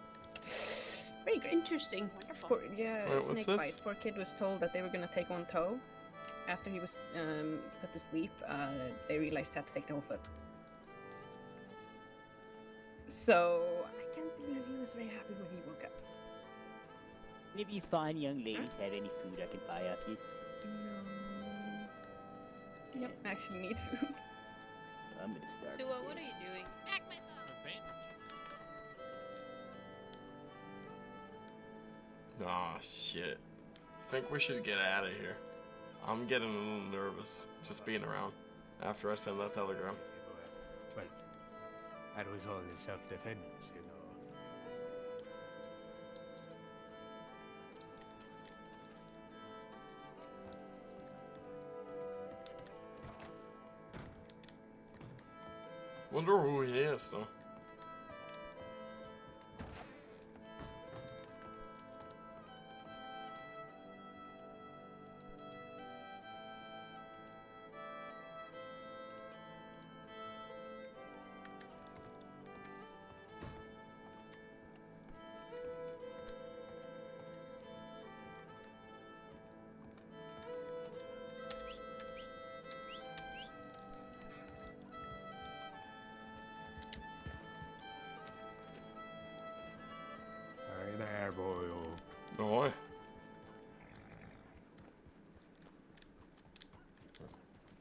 Very great. Interesting. Wonderful. Yeah, Wait, what's snake this? bite. Poor kid was told that they were gonna take one toe. After he was put to sleep, they realized they had to take the whole foot. So I can't believe he was very happy when he woke up. If you find young ladies have any food I could buy up, please. No. Yep, I actually need food. I'm gonna start. So what are you doing? Back my A bow. bandage. Oh shit. I think we should get out of here. I'm getting a little nervous just being around after I send that telegram. Well, that was only self-defense, you know. Wonder who he is, though. Hi there, boyo. Boy.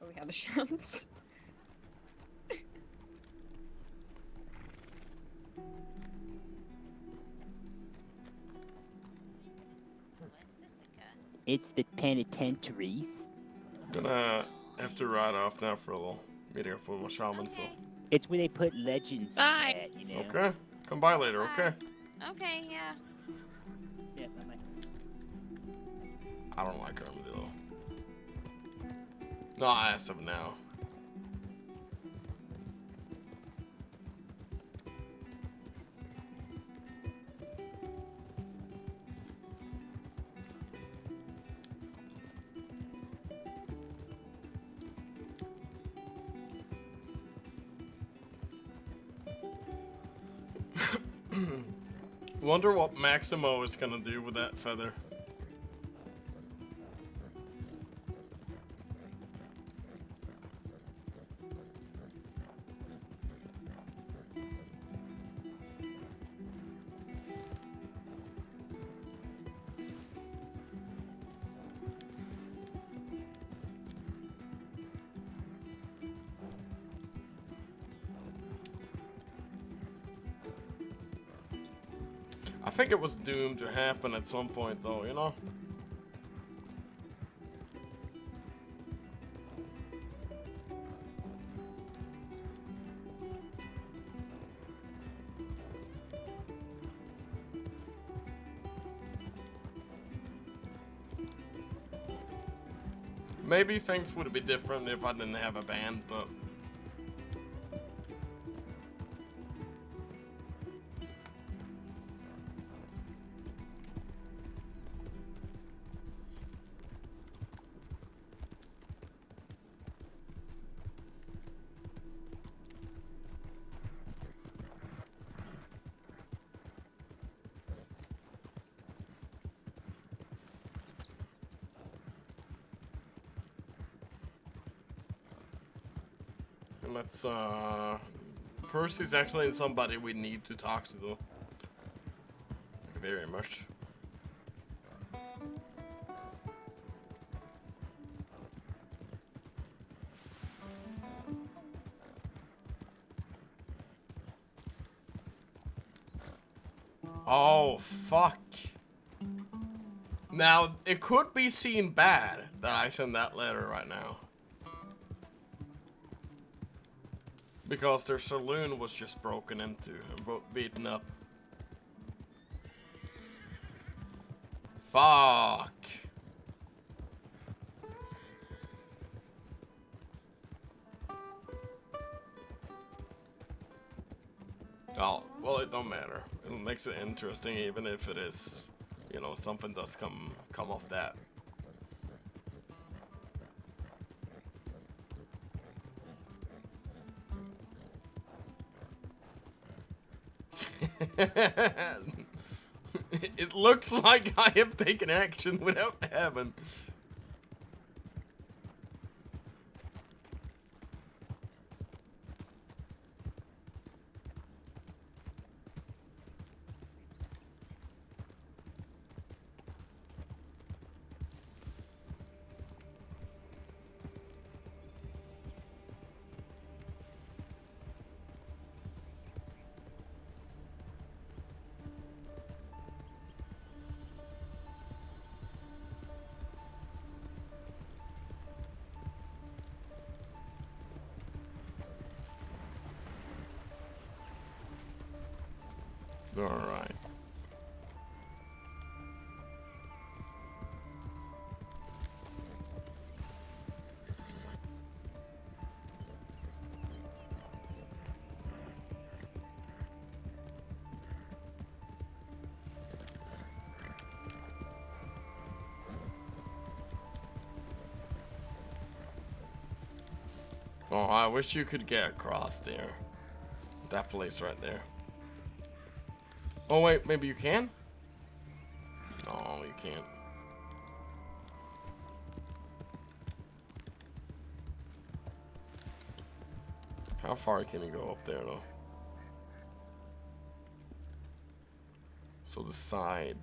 Oh, we had a chance. It's the penitentiaries. Gonna have to ride off now for a little meeting up with my shaman, so. It's where they put legends Bye. at, you know. Okay. Come by later, okay? Okay, yeah. Yeah, bye-bye. I don't like Armadillo. No, I asked him now. Wonder what Maximo is gonna do with that feather. I think it was doomed to happen at some point, though, you know? Maybe things would be different if I didn't have a band, but... Let's, Percy's actually somebody we need to talk to, though. Like, very much. Oh, fuck. Now, it could be seen bad that I send that letter right now. Because their saloon was just broken into and beaten up. Fuck. Oh, well, it don't matter. It makes it interesting, even if it is, you know, something does come off that. It looks like I have taken action without having. Alright. Oh, I wish you could get across there. That place right there. Oh wait, maybe you can? No, you can't. How far can you go up there though? So the side.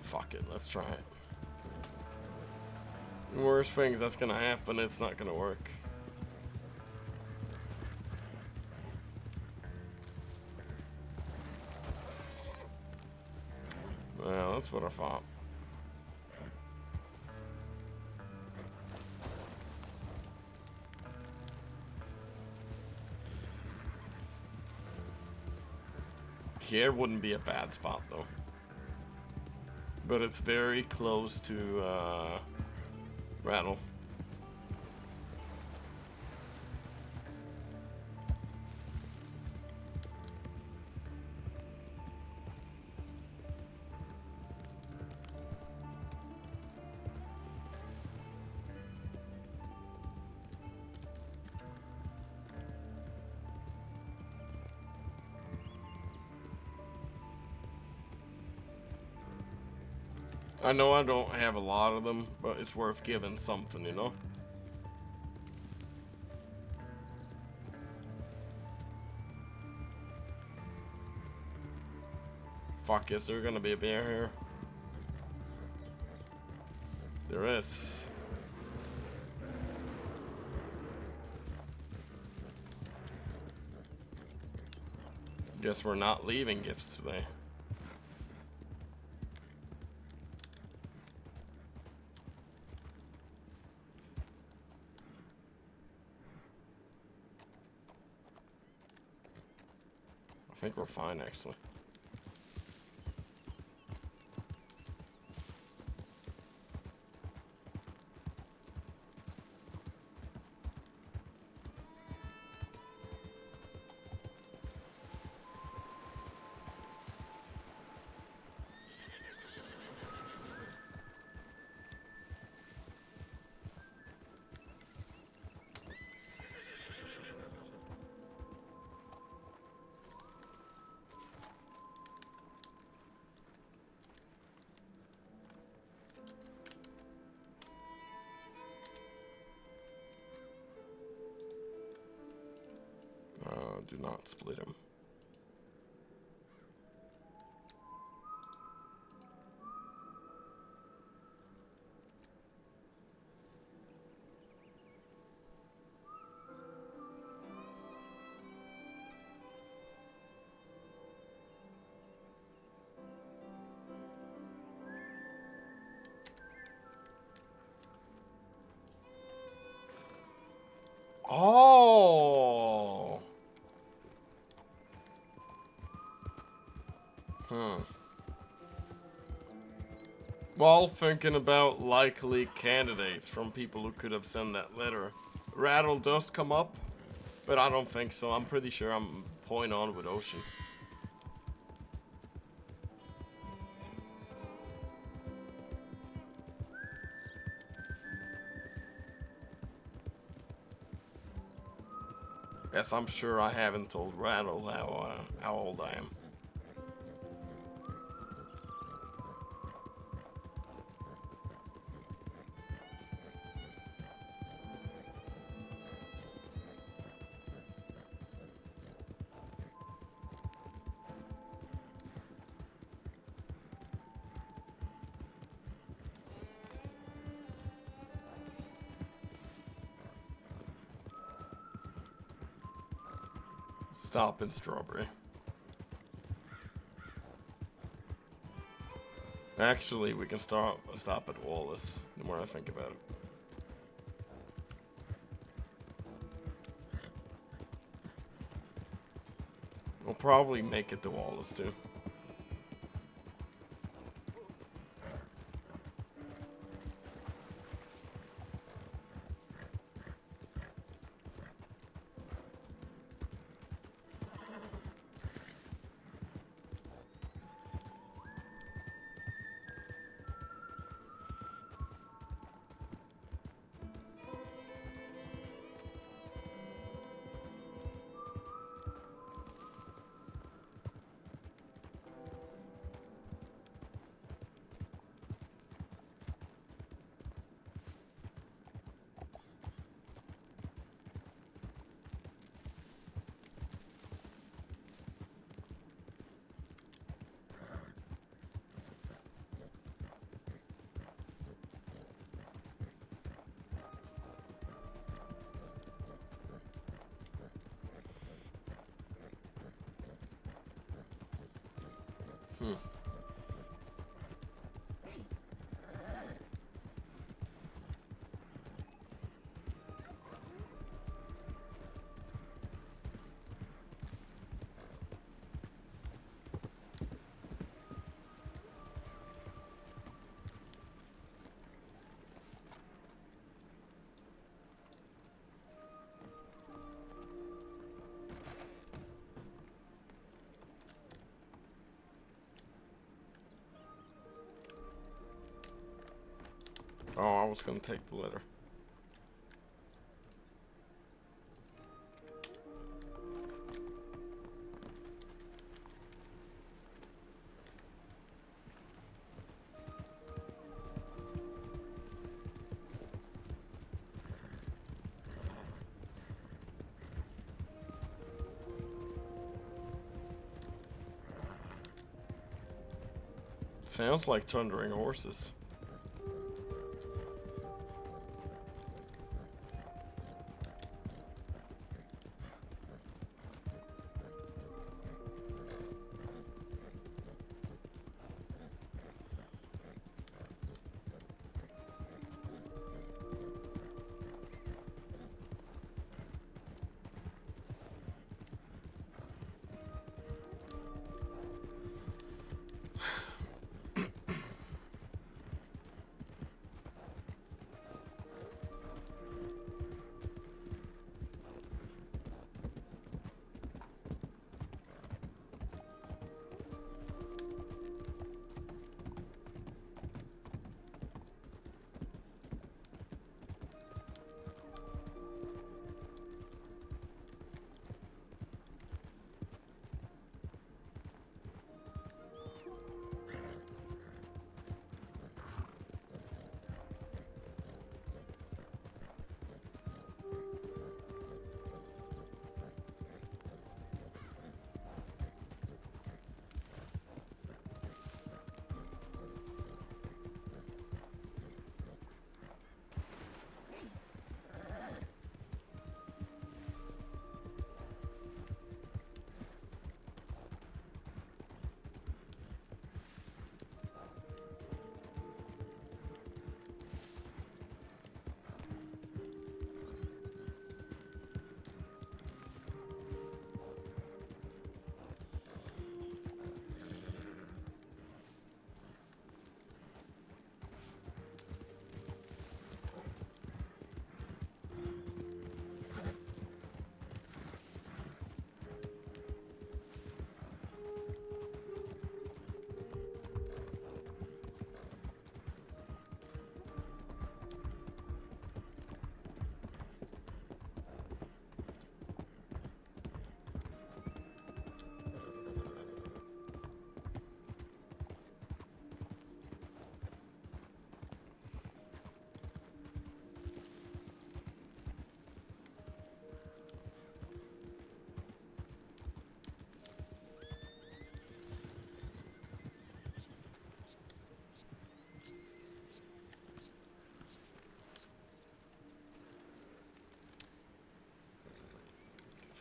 Fuck it, let's try it. The worst things that's gonna happen, it's not gonna work. Well, that's what I thought. Here wouldn't be a bad spot though. But it's very close to Rattle. I know I don't have a lot of them, but it's worth giving something, you know? Fuck, is there gonna be a bear here? There is. Guess we're not leaving gifts today. I think we're fine, actually. Do not split him. Oh. While thinking about likely candidates from people who could have sent that letter, Rattle does come up, but I don't think so. I'm pretty sure I'm point on with Ocean. Yes, I'm sure I haven't told Rattle how old I am. Stop in Strawberry. Actually, we can stop at Wallace, the more I think about it. We'll probably make it to Wallace too. Oh, I was gonna take the letter. Sounds like thundering horses.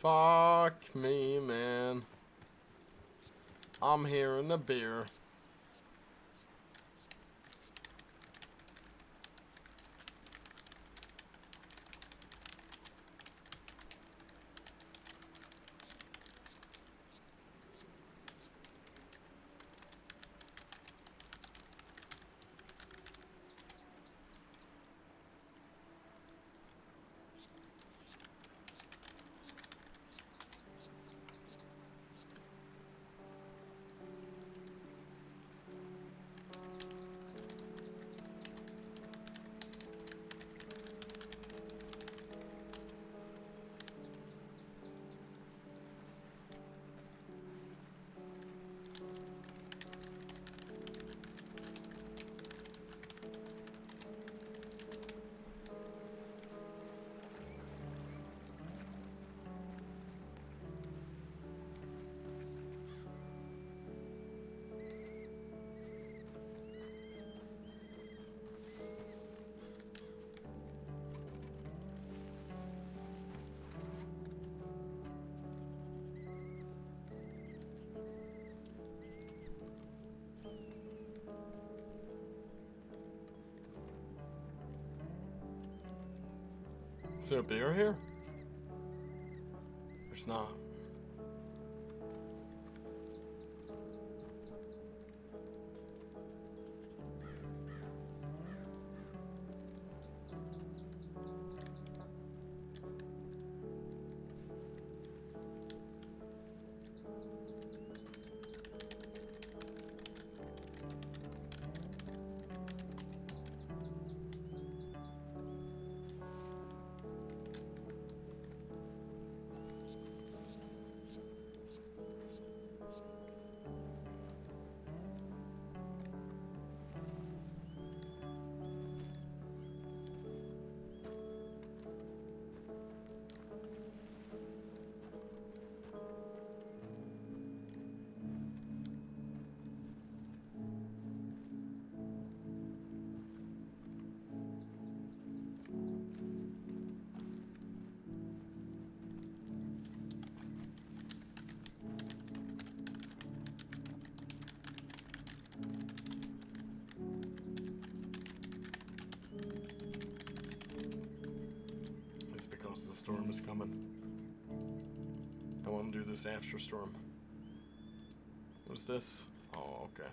Fuck me, man. I'm hearing the beer. Is there a beer here? There's not. It's because the storm is coming. I want to do this after storm. What's this? Oh, okay.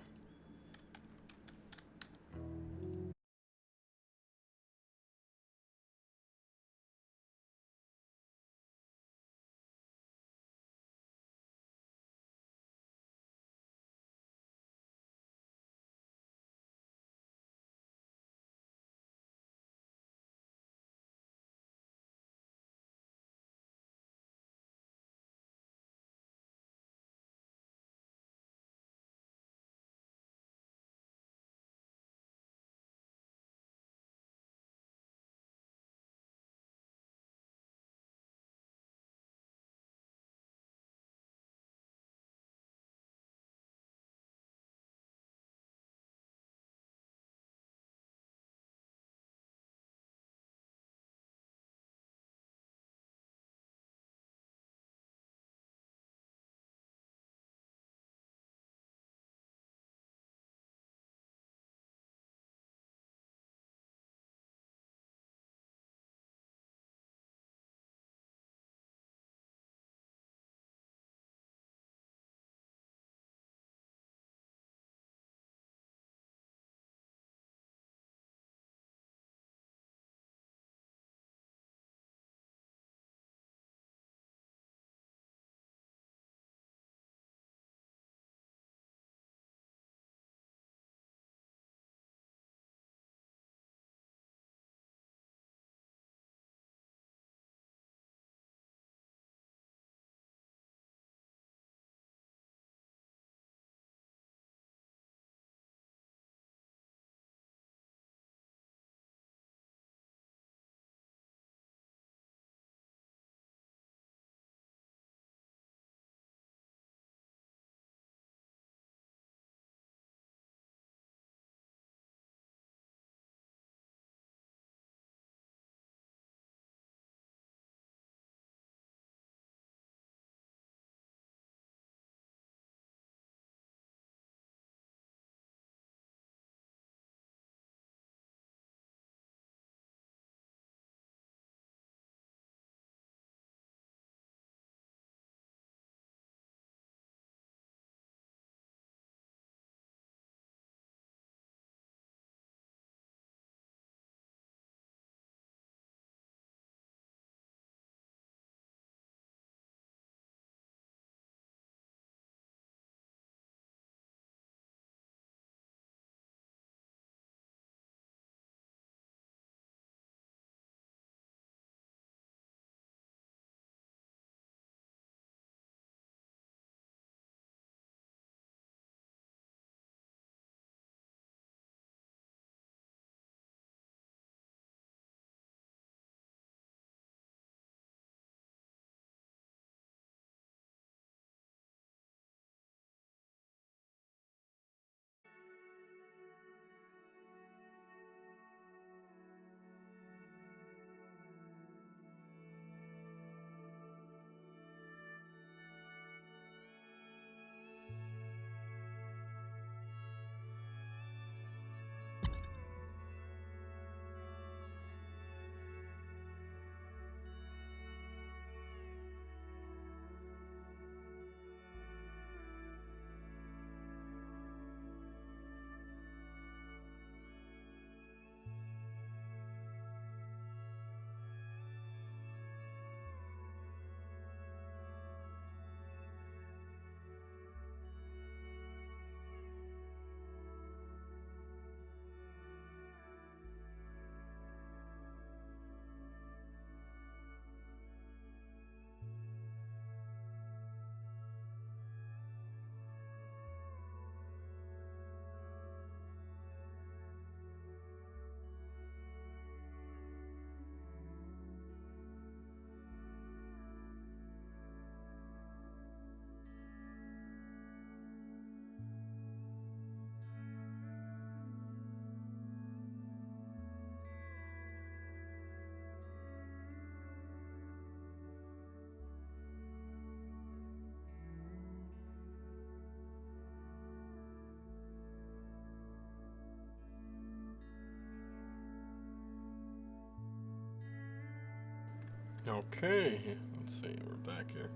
Okay, let's see, we're back here.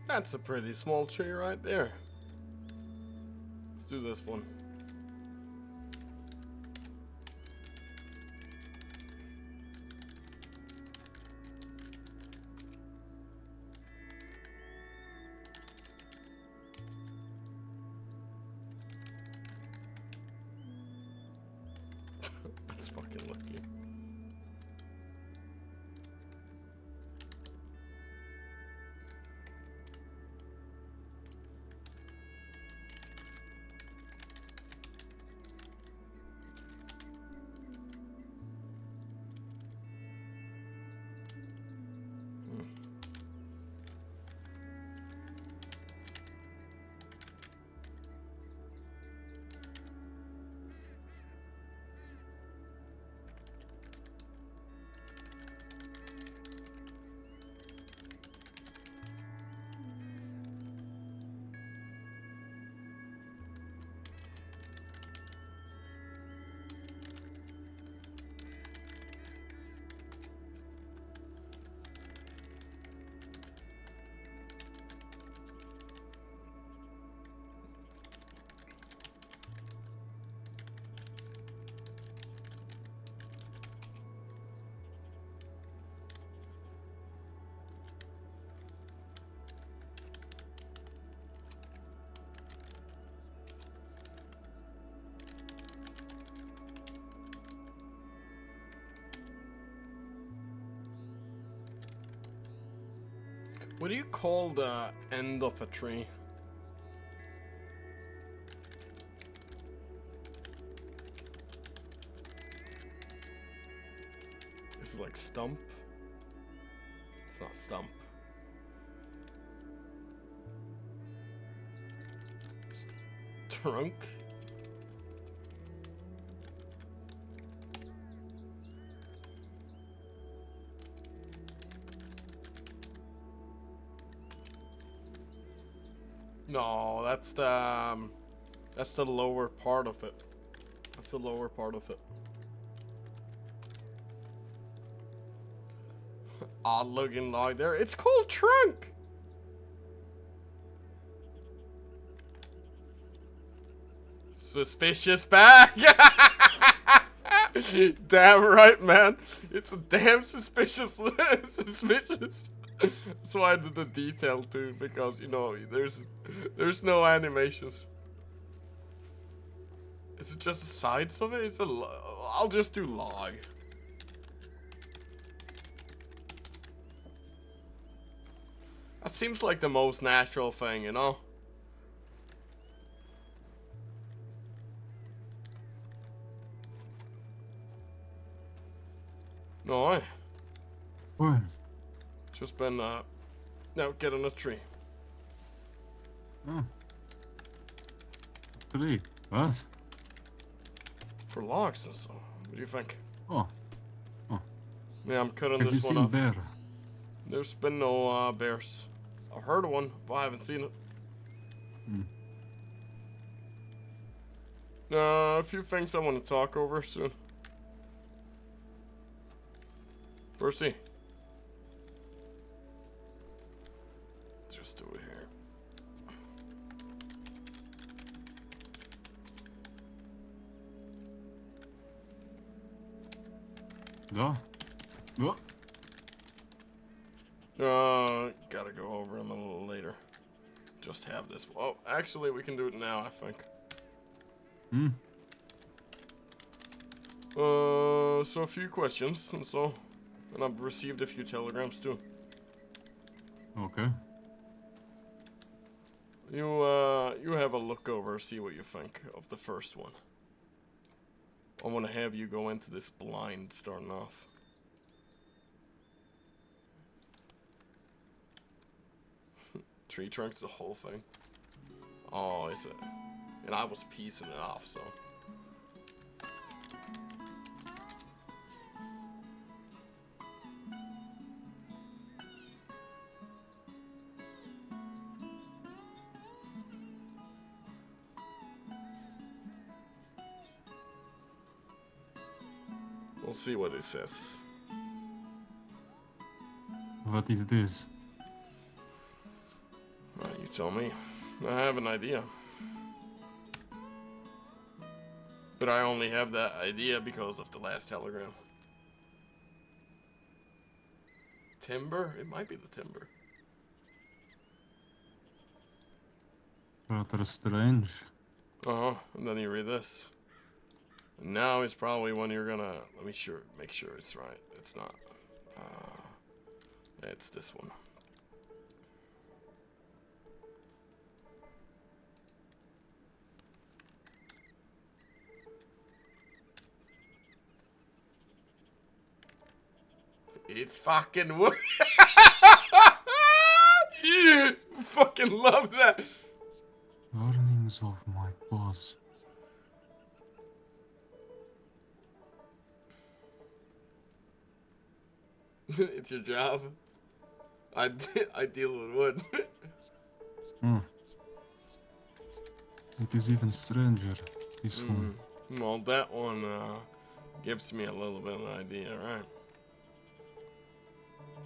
That's a pretty small tree right there. Let's do this one. That's fucking lucky. What do you call the end of a tree? Is it like stump? It's not stump. It's trunk? No, that's the lower part of it. That's the lower part of it. Odd looking log there. It's called trunk. Suspicious bag. Damn right, man. It's a damn suspicious. Suspicious. That's why I did the detail too, because you know there's no animations. Is it just the sides of it? It's a. I'll just do log. That seems like the most natural thing, you know. No, What? just been now getting a tree. Oh. Tree. What? For logs and so. What do you think? Oh. Oh. Yeah, I'm cutting Have you this one seen up. bear? There's been no bears. I've heard of one, but I haven't seen it. A few things I want to talk over soon. Percy. Just do it here. Ja. Ja. Gotta go over them a little later. Just have this. Oh, actually, we can do it now, I think. So a few questions, and I've received a few telegrams too. Okay. You have a look over, see what you think of the first one. I want to have you go into this blind starting off. Tree trunks, the whole thing. Oh, is it? And I was piecing it off, so. We'll see what it says. What is this? You tell me. I have an idea. But I only have that idea because of the last telegram. Timber? It might be the timber. Rather strange. Uh-huh. And then you read this. And now it's probably when you're gonna... Let me make sure it's right. It's not. It's this one. It's fucking wood. Fucking love that. Warnings of my boss. It's your job. I deal with wood. It is even stranger, this one. Well, that one gives me a little bit of an idea, right?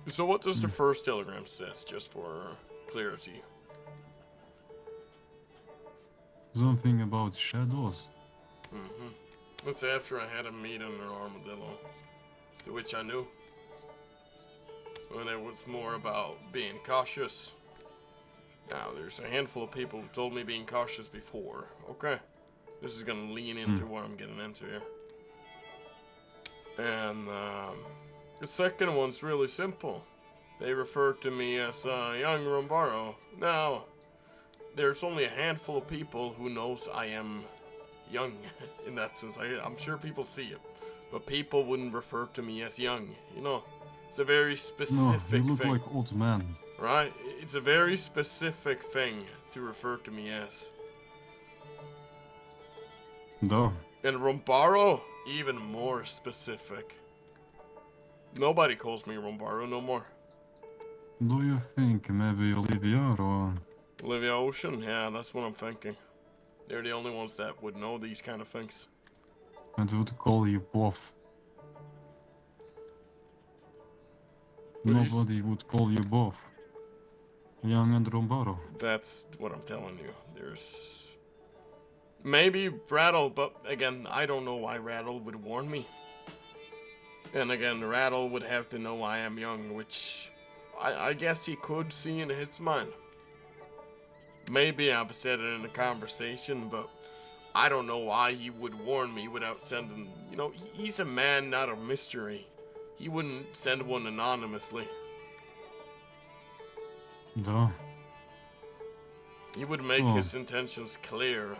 So what does the first telegram says, just for clarity? Something about shadows. That's after I had a meeting in Armadillo, to which I knew. When it was more about being cautious. Now, there's a handful of people who told me being cautious before. Okay. This is going to lean into what I'm getting into here. And the second one's really simple. They refer to me as young Rombaro. Now, there's only a handful of people who knows I am young in that sense. I'm sure people see it. But people wouldn't refer to me as young, you know. It's a very specific No, you look thing. like old man. Right? It's a very specific thing to refer to me as. Da. And Rombaro, even more specific. Nobody calls me Rombaro no more. Do you think maybe Olivia or... Olivia Ocean? Yeah, that's what I'm thinking. They're the only ones that would know these kind of things. and would call you both? What Nobody would call you both. Young and Rombaro. That's what I'm telling you. There's... Maybe Rattle, but again, I don't know why Rattle would warn me. And again, Rattle would have to know I am young, which I guess he could see in his mind. Maybe I've said it in a conversation, but I don't know why he would warn me without sending... You know, he's a man, not a mystery. He wouldn't send one anonymously. Da. He would make his intentions clear.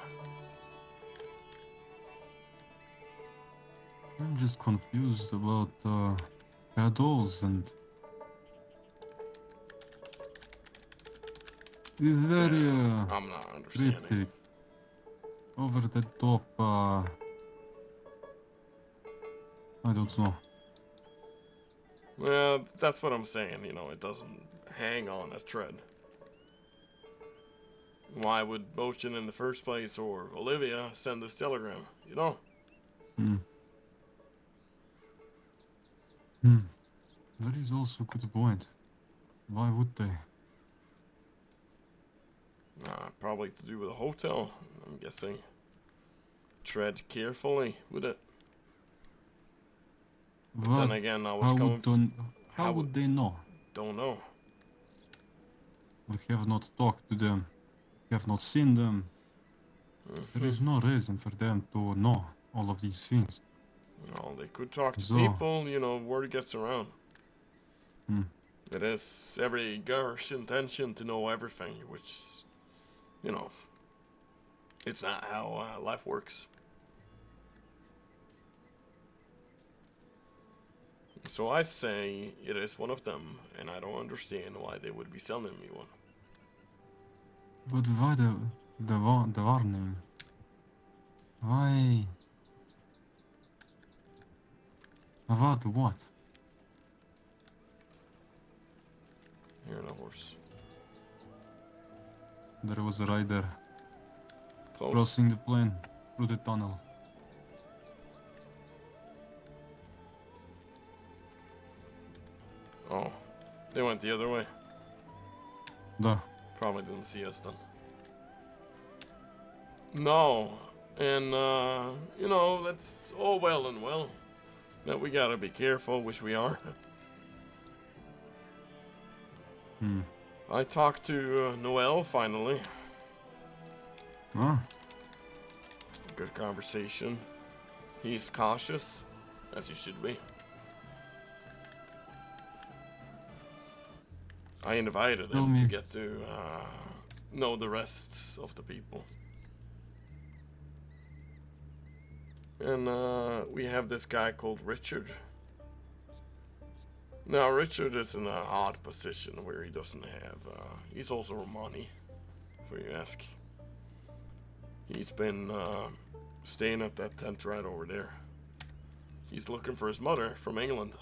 I'm just confused about shadows and... It's very I'm not understanding. cryptic. Over the top, I don't know. Well, that's what I'm saying, you know, it doesn't hang on a thread. Why would Motion in the first place or Olivia send this telegram, you know? That is also a good point. Why would they? Probably to do with a hotel, I'm guessing. Tread carefully with it. But then again, I was how would they know? Don't know. We have not talked to them. We have not seen them. There is no reason for them to know all of these things. Well, they could talk to So- people, you know, word gets around. It is every girl's intention to know everything, which you know, it's not how life works. So I say it is one of them, and I don't understand why they would be selling me one. But why the warning? Why? About what? Here, the horse. There was a rider Close. crossing the plain through the tunnel. Oh, they went the other way. Да. Probably didn't see us then. No, and you know, that's all well and well. That we gotta be careful, which we are. Hmm. I talked to Noel finally. Ah, Good conversation. He's cautious, as you should be. I invited Tell him to me. get to know the rest of the people. And we have this guy called Richard. Now, Richard is in an odd position where he doesn't have... he's also Romani, if you ask. He's been staying at that tent right over there. He's looking for his mother from England.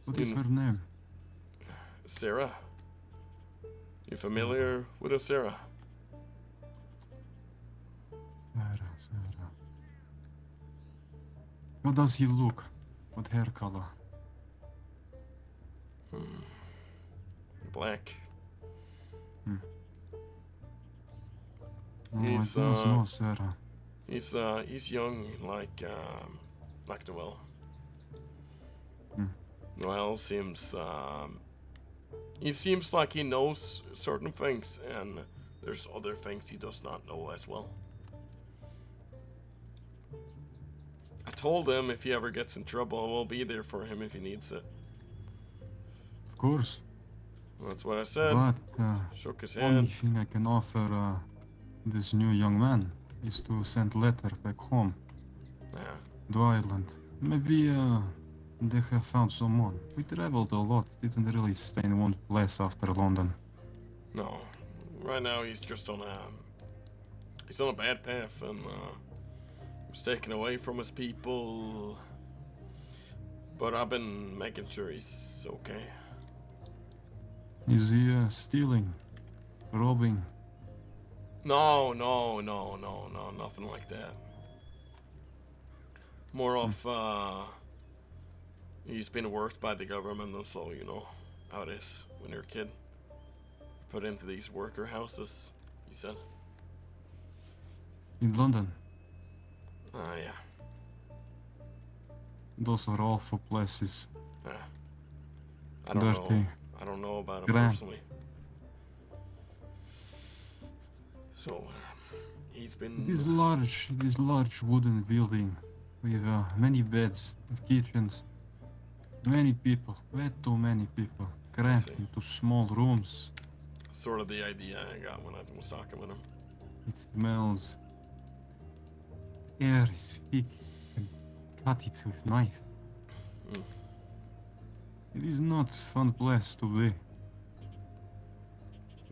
what is her name? Sarah. You familiar with a Sarah? Sarah. How does he look? What hair color? Black. Oh, He's, I don't know, Sarah. He's young like Noel. Noel seems he seems like he knows certain things, and there's other things he does not know as well. I told him if he ever gets in trouble, we'll be there for him if he needs it. Of course. That's what I said. But Shook his only hand. thing I can offer this new young man is to send letter back home Yeah. to Ireland. Maybe they have found someone. We traveled a lot, didn't really stay in one place after London. No. Right now he's just on a bad path, and was taken away from his people. But I've been making sure he's okay. Is he stealing, robbing? No, nothing like that. More of, he's been worked by the government, and so you know how it is when you're a kid. Put into these worker houses, he said. In London? Yeah. Those are awful places. I don't Dirty. know. I don't know about him Grand. personally. So, he's been... This large wooden building with many beds and kitchens. Many people, way too many people, cramped see. into small rooms. Sort of the idea I got when I was talking with him. It smells. Air is thick and cut it with knife. Mm. It is not fun place to be.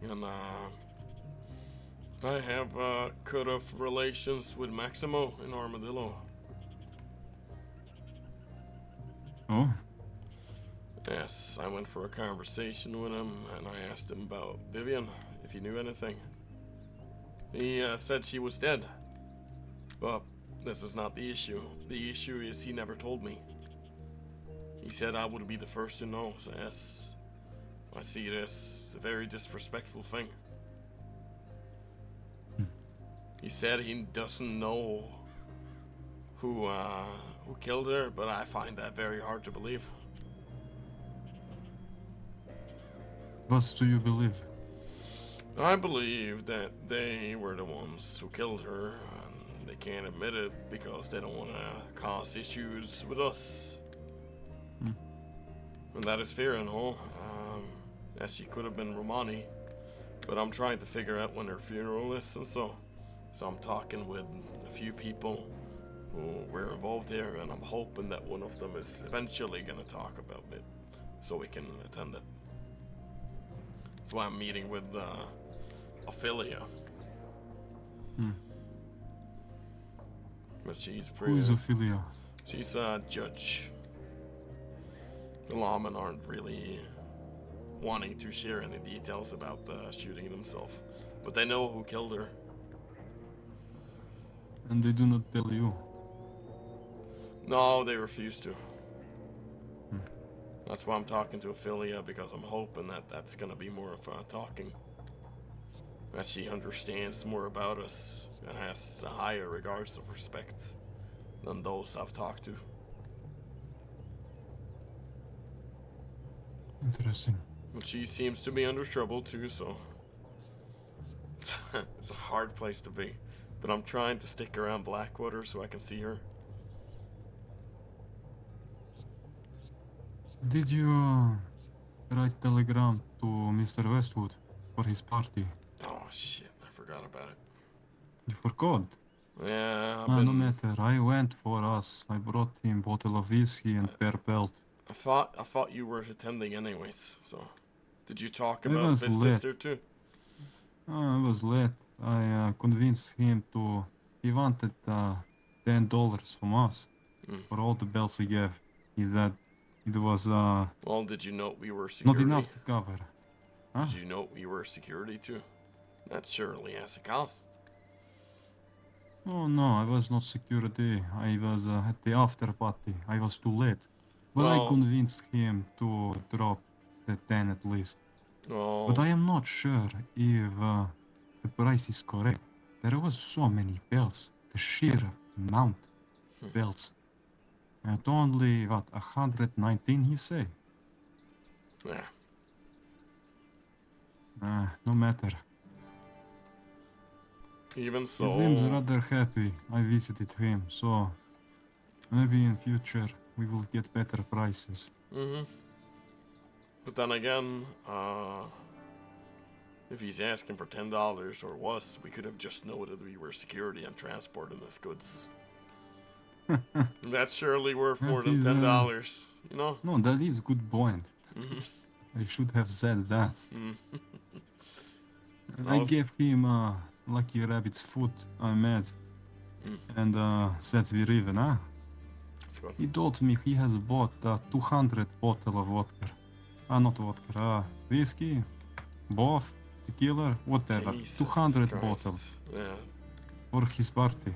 And, I have cut off relations with Maximo in Armadillo. Oh? Yes, I went for a conversation with him, and I asked him about Vivian, if he knew anything. He said she was dead. But this is not the issue. The issue is he never told me. He said I would be the first to know, so yes, I see it as a very disrespectful thing. He said he doesn't know who killed her, but I find that very hard to believe. What do you believe? I believe that they were the ones who killed her, and they can't admit it because they don't want to cause issues with us. And that is fair and all, as she could have been Romani, But I'm trying to figure out when her funeral is and so. So I'm talking with a few people who were involved here, and I'm hoping that one of them is eventually gonna talk about it, so we can attend it. That's why I'm meeting with Ophelia. But she's pretty. Who is Ophelia? She's a judge. The lawmen aren't really wanting to share any details about shooting themselves, but they know who killed her. And they do not tell you. No, they refuse to. That's why I'm talking to Ophelia, because I'm hoping that that's gonna be more of talking. That she understands more about us and has a higher regards of respect than those I've talked to. Interesting. But she seems to be under trouble too, so it's a hard place to be. But I'm trying to stick around Blackwater so I can see her. Did you write telegram to Mr. Westwood for his party? Oh shit, I forgot about it. You forgot? Yeah, No matter. I went for us. I brought him bottle of whiskey and pear pelt. I thought you were attending anyways, so did you talk I about was business late. there too? I was late. I convinced him to. He wanted $10 from us for all the bells we gave. He said it was Well, did you know we were not security? enough to cover. Huh? Did you know we were security too? That surely has a cost. Oh no, I was not security. I was at the after party. I was too late. Well, I Well- convinced him to drop the 10 at least. Oh, But I am not sure if the price is correct. There was so many belts. The sheer amount of belts. At only, what, 119 he say? yeah. No matter. Even so. He seems rather happy I visited him, so maybe in future we will get better prices. But then again, if he's asking for $10 or was, we could have just noted we were security and transporting his goods. That's surely worth more That than is, $10, you know? No, that is good point. I should have said that. I gave him Lucky Rabbit's foot I made and said we're even, huh? That's good. He told me he has bought 200 bottle of vodka. Not vodka, whiskey, both, tequila, whatever. Jesus 200 Christ. bottles Yeah. for his party.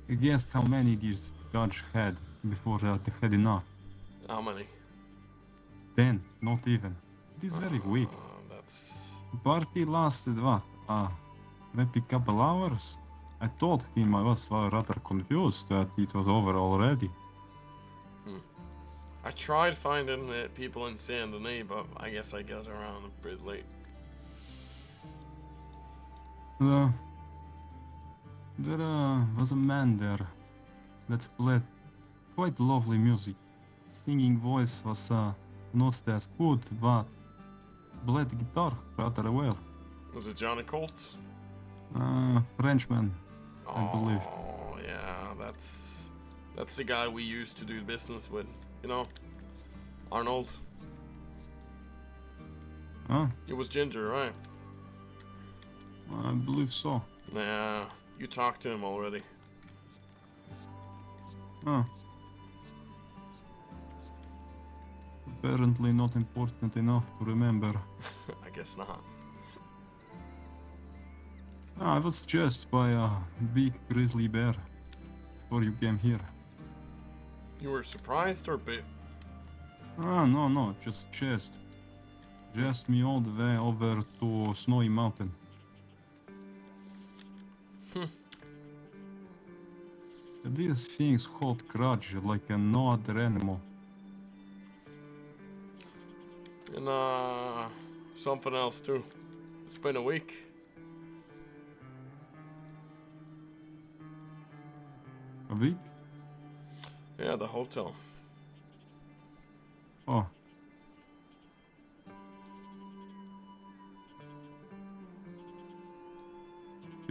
Guess how many this judge had before they had enough? How many? 10, not even. It is very weak. That's... Party lasted what? Maybe couple hours? I told him I was rather confused that it was over already. I tried finding people in Saint Denis, but I guess I got around a bit late. There was a man there that played quite lovely music. Singing voice was not that good, but played guitar rather well. Was it Johnny Colts? Frenchman, I believe. Oh, yeah, that's the guy we used to do business with, you know? Arnold. Huh? It was Ginger, right? I believe so. Yeah, you talked to him already. Huh. Apparently not important enough to remember. I guess not. I was chased by a big grizzly bear before you came here. You were surprised or bit? No, just chased. Chased me all the way over to Snowy Mountain. These things hold grudge like no other animal. And something else too. It's been a week. A week? Yeah, the hotel. Oh.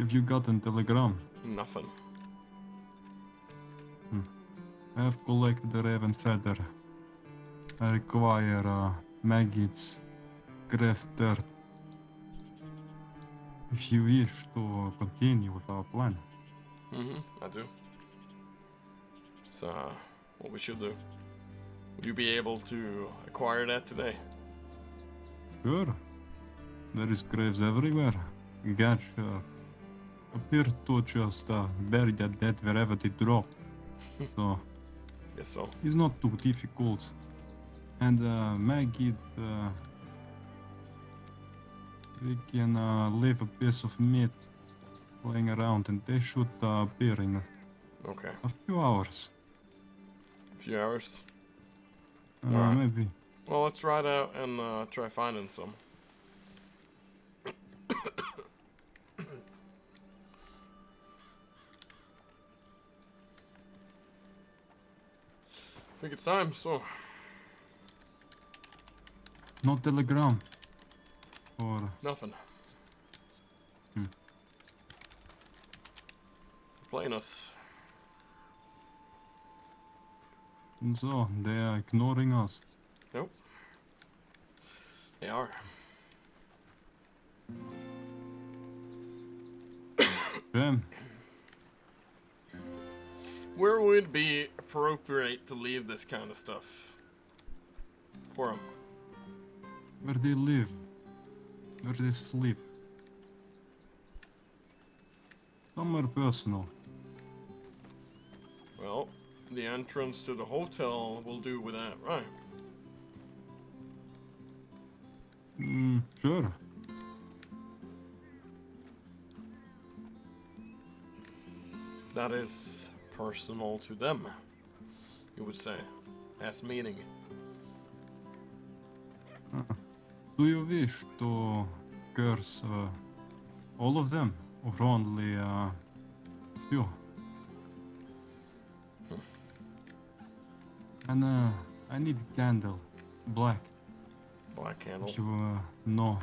Have you gotten telegram? Nothing. I have collected the raven feather. I require maggots, craft dirt. If you wish to continue with our plan. I do. So, what we should do? Would you be able to acquire that today? Sure. There is graves everywhere. Gash appear to just bury that dead wherever they drop. So, Guess so. it's not too difficult. And maggot, we can leave a piece of meat laying around and they should appear in Okay. a few hours. A few hours. Alright. Maybe. Well, let's ride out and try finding some. I think it's time, so. No telegram. Or Nothing. Playing us. so they are ignoring us. Nope. They are. Shame. Where would it be appropriate to leave this kind of stuff? For them. Where they live. Where they sleep. Somewhere personal. Well, the entrance to the hotel will do with that, right? Sure. That is personal to them, you would say, as meaning. Do you wish to curse all of them, or only few? And I need a candle, black. Black candle. If you know.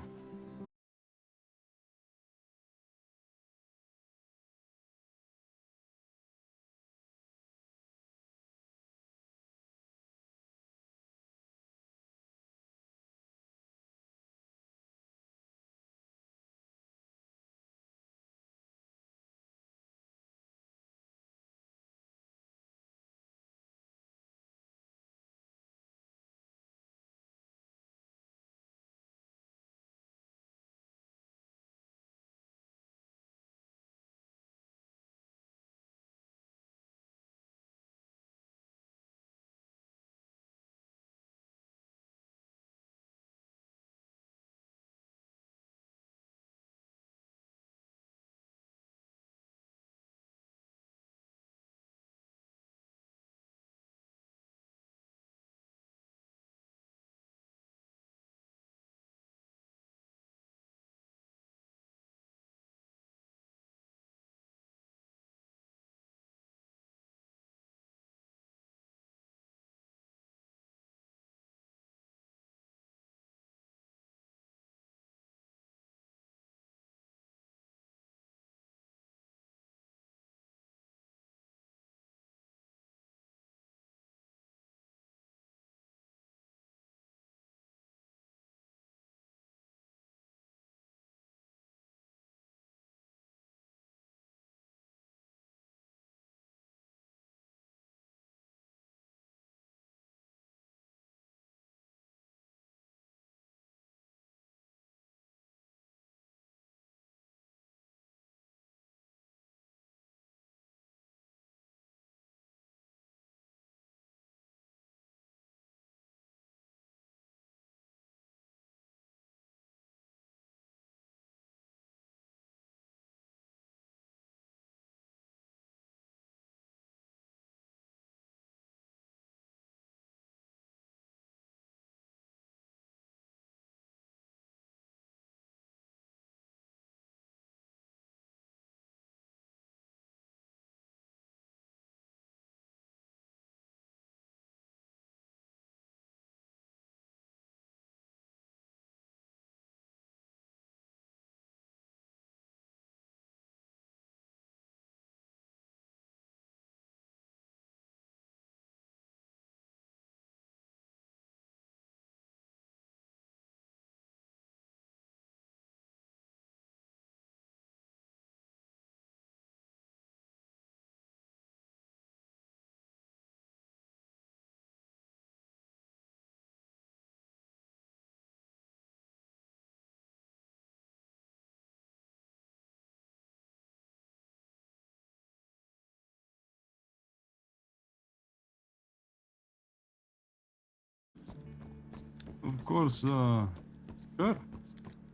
course, sure.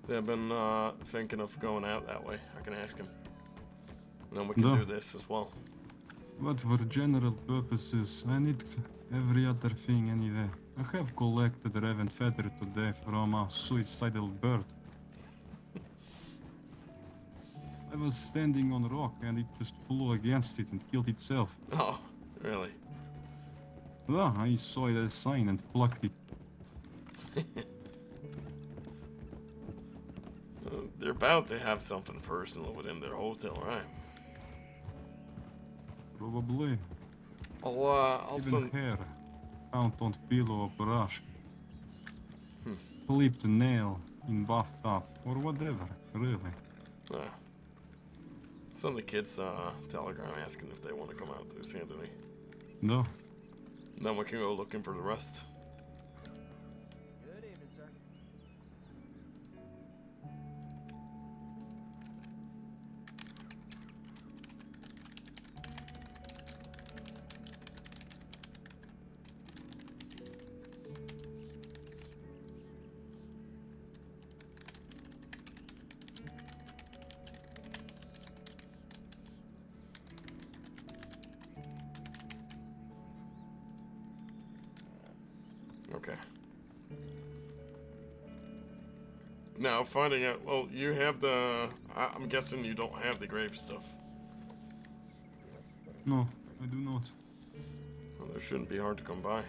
They've been thinking of going out that way. I can ask him. And then we can No. do this as well. But for general purposes, I need every other thing anyway. I have collected raven feather today from a suicidal bird. I was standing on a rock and it just flew against it and killed itself. Oh, really? Well, I saw it as a sign and plucked it. They're bound to have something personal within their hotel, right? Probably. I'll Even send. hair found on pillow or brush. Hmm. Clipped nail in bathtub or whatever, really. Send the kids telegram asking if they want to come out to Saint Denis. No. And then we can go looking for the rest. Good evening, sir. Okay. Now, finding out, well, you have the, I'm guessing you don't have the grave stuff. No, I do not. Well, there shouldn't be hard to come by.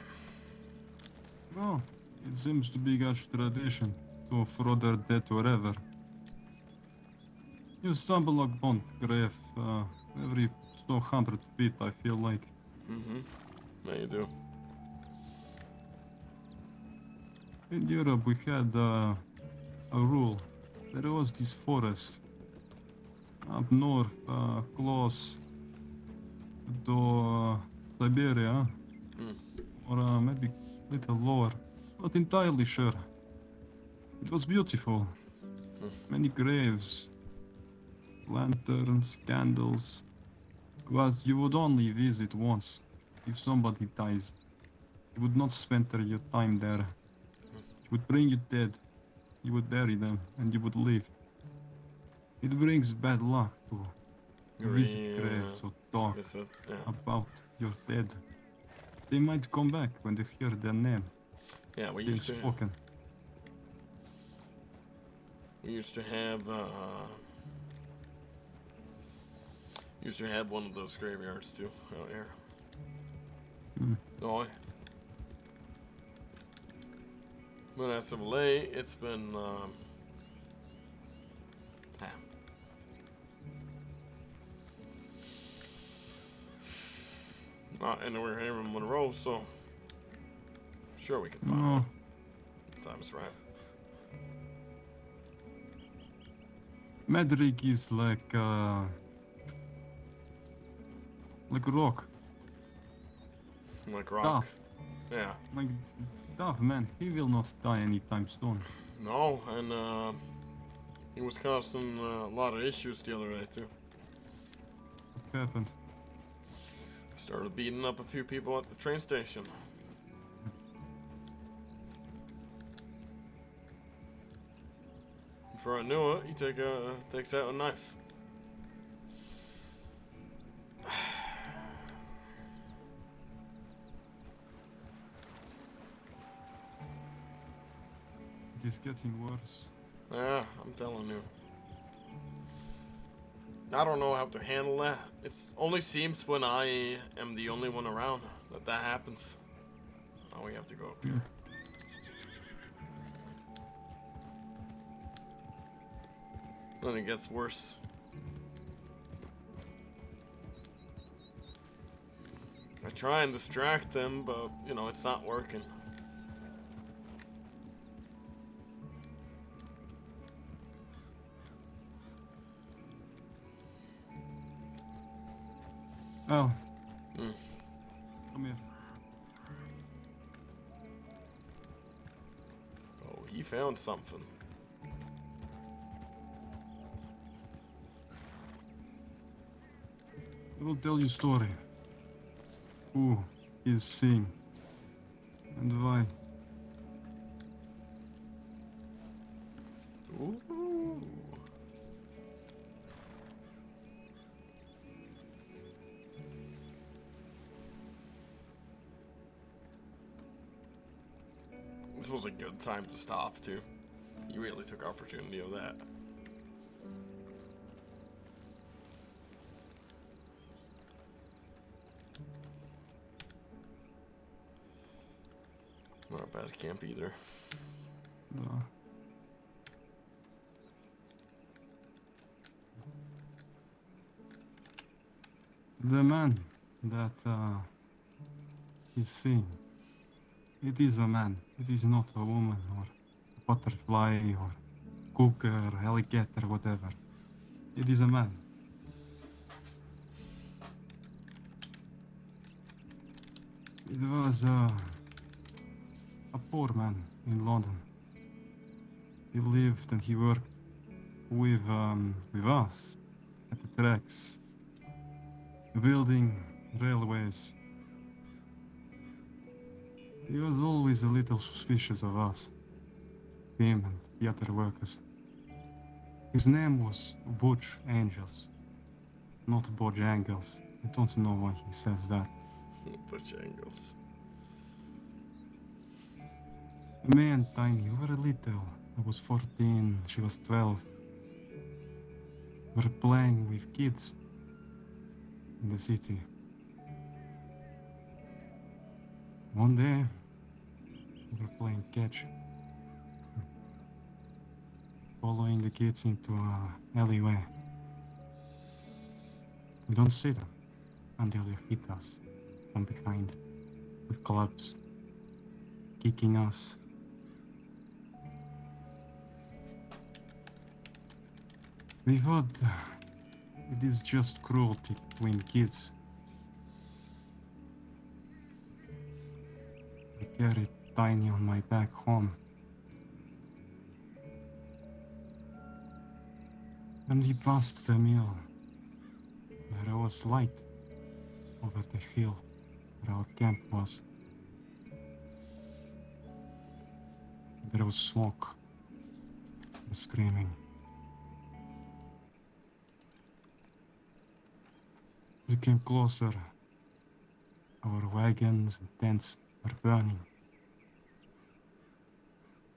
No, it seems to be God's tradition to throw their dead wherever. You stumble upon grave every 100 feet, I feel like. Mm-hmm. Yeah, you do. In Europe, we had a rule. There was this forest up north, close to Siberia, or maybe a little lower. Not entirely sure. It was beautiful. Many graves, lanterns, candles. But you would only visit once. If somebody dies, you would not spend your time there. You would bring you dead. You would bury them, and you would leave. It brings bad luck to visit graves or talk about your dead. They might come back when they hear their name. Yeah, we being used to. spoken. We used to have one of those graveyards too out here. Oh, but as of late, it's been not anywhere here in Monroe, so sure we can find No. it. Time is right. Medric is like rock. Like rock. Tough. Yeah. Like tough man. He will not die anytime soon. No, and he was causing a lot of issues the other day too. What happened? Started beating up a few people at the train station. Before I knew it, he takes out a knife. It is getting worse. Yeah, I'm telling you. I don't know how to handle that. It only seems when I am the only one around that happens. Now we have to go up here. Then it gets worse. I try and distract him, but, you know, it's not working. Al. Come here. Oh, he found something. I will tell you story. Who is seeing and why. Ooh. This was a good time to stop, too. You really took opportunity of that. Not a bad camp either. Да. The man that is seeing, it is a man. It is not a woman or a butterfly or cooker, helicopter, whatever. It is a man. It was a poor man in London. He lived and he worked with us at the tracks, building railways. He was always a little suspicious of us, him and the other workers. His name was Butch Angels, not Bojangles. I don't know why he says that. Butch Angles. Me and Tiny were little. I was 14, she was 12. We were playing with kids in the city. One day, we were playing catch, following the kids into an alleyway. We don't see them until they hit us from behind with clubs, kicking us. We thought it is just cruelty between kids. I carried Tiny on my back home. And we passed the mill. There was light over the hill where our camp was. There was smoke and screaming. We came closer. Our wagons and tents were burning.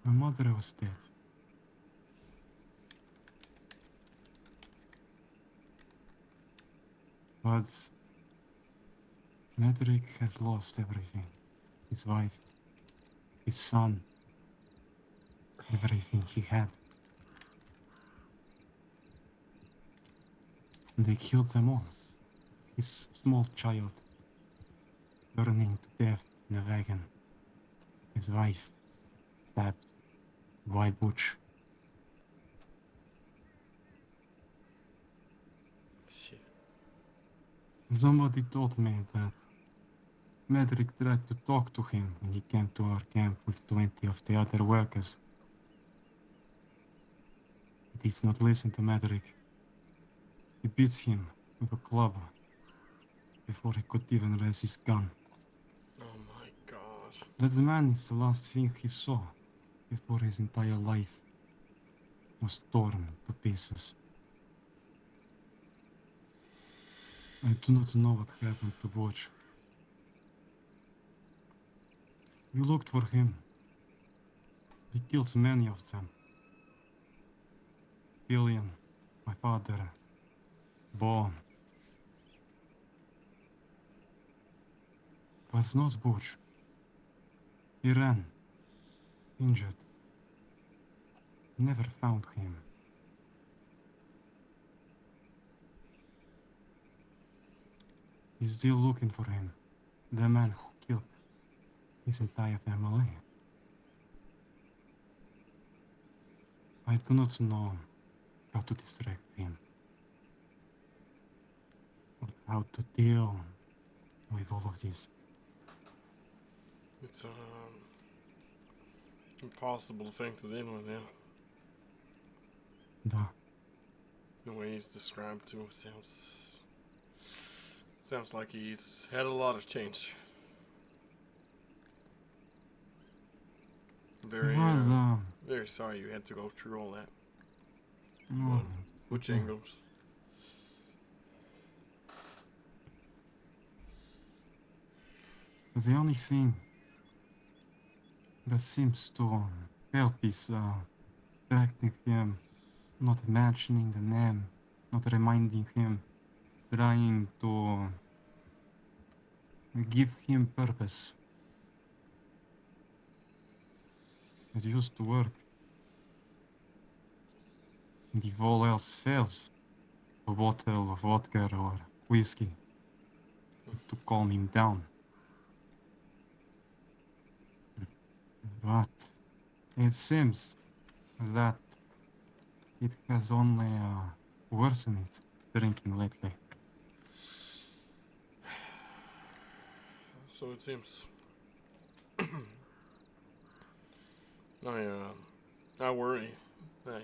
My mother was dead. But Medric has lost everything. His wife, his son, everything he had. And they killed them all. His small child, burning to death in a wagon. His wife, stabbed by Butch. Shit. Somebody told me that Medric tried to talk to him when he came to our camp with 20 of the other workers. He did not listen to Medric. He beats him with a club before he could even raise his gun. Oh my god. That man is the last thing he saw before his entire life was torn to pieces. I do not know what happened to Butch. We looked for him. We killed many of them. Killian, my father, Bo. But it's not Butch. He ran, injured. Never found him. He's still looking for him. The man who killed his entire family. I do not know how to distract him. Or how to deal with all of this. It's impossible thing to deal with, yeah. Да. The way he's described too sounds like he's had a lot of change. Very It was, very sorry you had to go through all that. No, Which okay. angles? The only thing that seems to help is distracting him, not mentioning the name, not reminding him, trying to give him purpose. It used to work. And if all else fails, a bottle of vodka or whiskey to calm him down. But it seems that it has only worsened drinking lately. So it seems. I worry that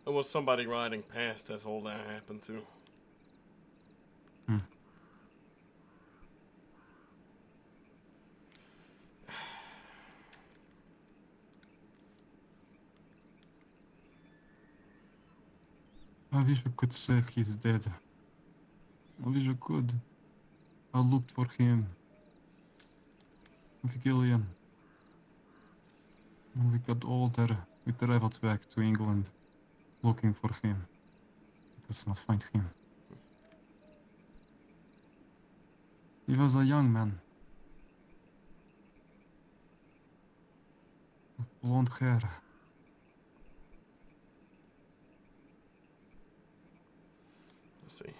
there was somebody riding past as all that happened to. I wish I could say he's dead. I wish I could. I looked for him with Gillian. When we got older, we traveled back to England looking for him. We could not find him. He was a young man. With blonde hair. Let's see.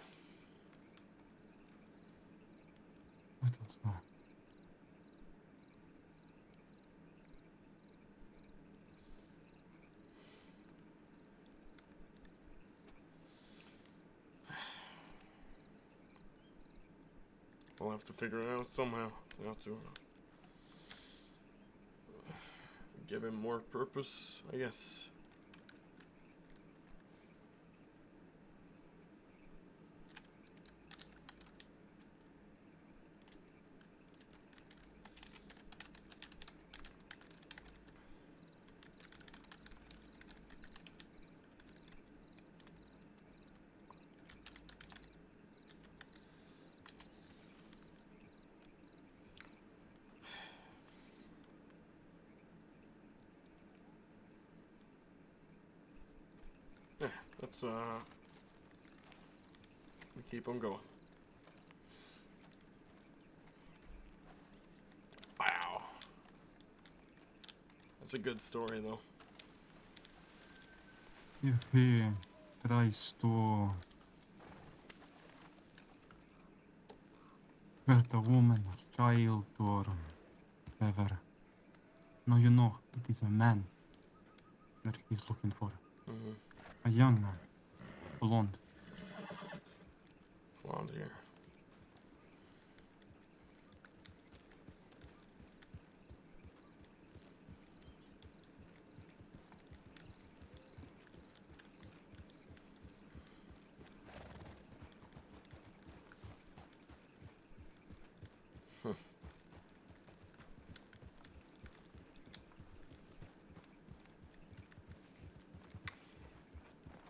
I don't know. We'll have to figure it out somehow. We'll have to give him more purpose, I guess. Yeah, let's we keep on going. Wow. That's a good story though. If he tries to hurt a woman or child or whatever, now you know it is a man that he's looking for. Mm-hmm. A young man, blonde. Blonde hair.